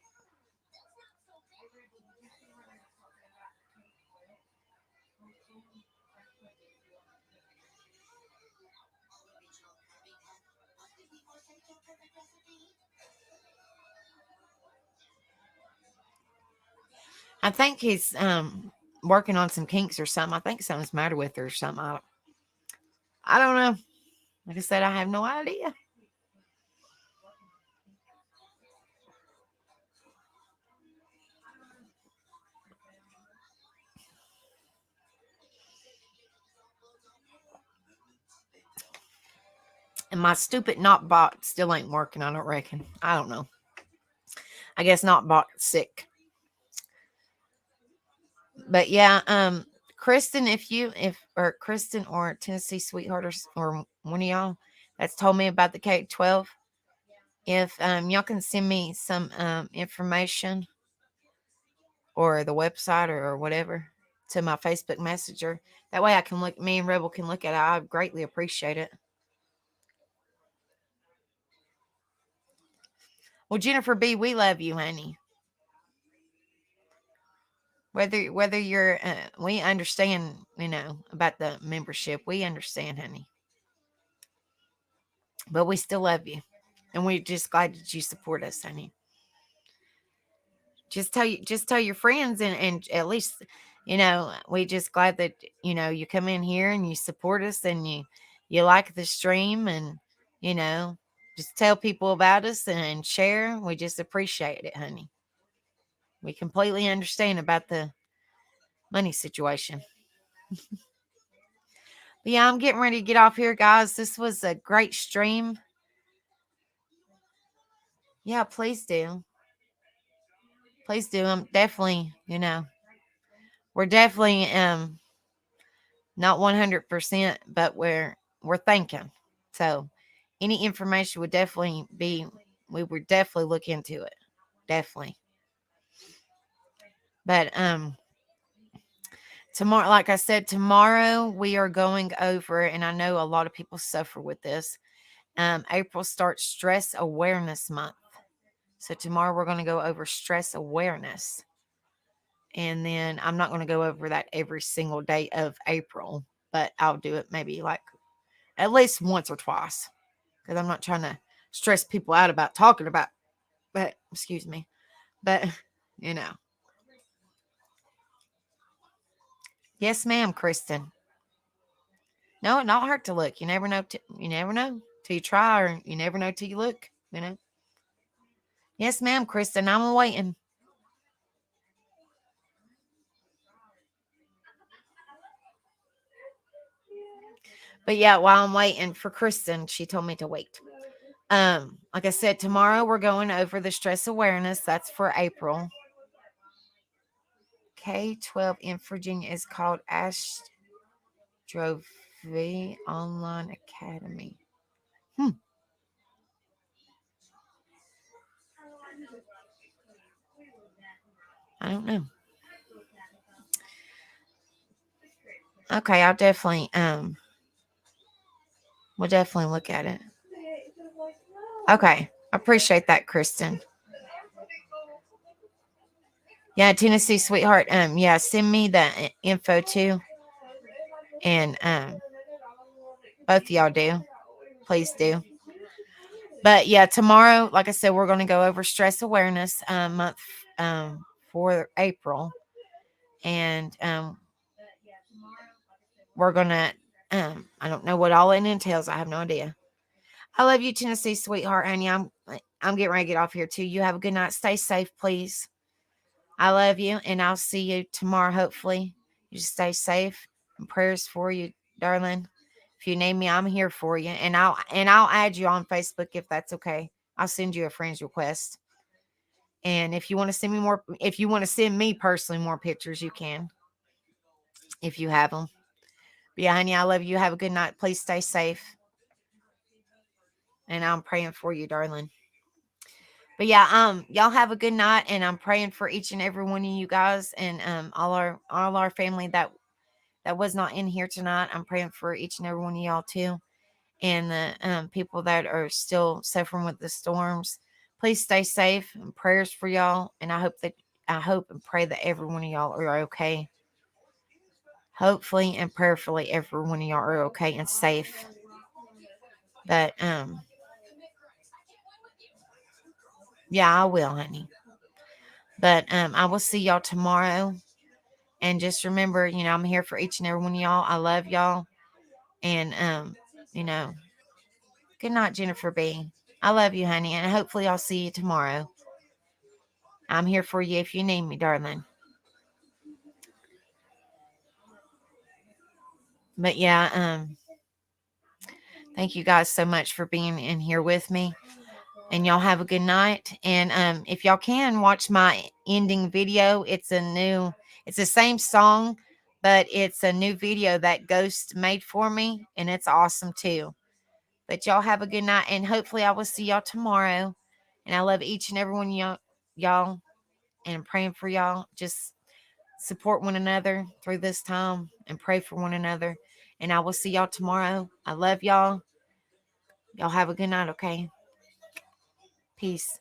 I think he's working on some kinks or something. I think something's matter with her or something. I don't know. Like I said, I have no idea. And my stupid not bot still ain't working, I don't reckon. I don't know. I guess not bot sick. But yeah, Kristen, or Kristen or Tennessee Sweetheart or one of y'all that's told me about the K-12, if y'all can send me some information or the website or whatever to my Facebook Messenger, that way I can look. Me and Rebel can look at it. I greatly appreciate it. Well, Jennifer B, we love you, honey. Whether you're, we understand, about the membership. We understand, honey. But we still love you, and we're just glad that you support us, honey. Just tell your friends, and at least, we just glad that you come in here and you support us, and you like the stream, and just tell people about us and share. We just appreciate it, honey. We completely understand about the money situation. But yeah, I'm getting ready to get off here, guys. This was a great stream. Yeah, please do. Please do. I'm definitely, we're definitely not 100%, but we're thinking. So any information would definitely be, we would definitely look into it. Definitely. But tomorrow, like I said, tomorrow we are going over, and I know a lot of people suffer with this. April starts Stress Awareness Month. So tomorrow we're going to go over stress awareness. And then I'm not going to go over that every single day of April, but I'll do it maybe like at least once or twice, because I'm not trying to stress people out about talking about, but excuse me, but Yes, ma'am, Kristen. No, it not hurt to look. You never know. You never know till you try, or you never know till you look. Yes, ma'am, Kristen. I'm waiting. But yeah, while I'm waiting for Kristen, she told me to wait. Like I said, tomorrow we're going over the stress awareness. That's for April. K-12 in Virginia is called Astrovy Online Academy. I don't know. Okay, I'll definitely we'll definitely look at it. Okay, I appreciate that, Kristen. Yeah, Tennessee Sweetheart. Yeah, send me the info too. And both of y'all do. Please do. But yeah, tomorrow, like I said, we're going to go over stress awareness month for April. And we're gonna I don't know what all it entails. I have no idea. I love you, Tennessee sweetheart, honey. I'm getting ready to get off here too. You have a good night. Stay safe, please. I love you, and I'll see you tomorrow. Hopefully, you just stay safe. And prayers for you, darling. If you need me, I'm here for you, and I'll add you on Facebook if that's okay. I'll send you a friend's request. And if you want to send me more, if you want to send me personally more pictures, you can, if you have them. But yeah, honey, I love you. Have a good night. Please stay safe. And I'm praying for you, darling. But yeah, y'all have a good night, and I'm praying for each and every one of you guys, and all our family that was not in here tonight. I'm praying for each and every one of y'all too, and the people that are still suffering with the storms. Please stay safe, and prayers for y'all. And I hope and pray that every one of y'all are okay. Hopefully and prayerfully, every one of y'all are okay and safe. But yeah, I will, honey. But I will see y'all tomorrow. And just remember, I'm here for each and every one of y'all. I love y'all. And good night, Jennifer B. I love you, honey. And hopefully I'll see you tomorrow. I'm here for you if you need me, darling. But yeah, thank you guys so much for being in here with me. And y'all have a good night. And if y'all can watch my ending video, it's the same song, but it's a new video that Ghost made for me, and it's awesome too. But y'all have a good night, and hopefully I will see y'all tomorrow. And I love each and every one of y'all, and I'm praying for y'all. Just support one another through this time and pray for one another. And I will see y'all tomorrow. I love y'all. Y'all have a good night, okay? Peace.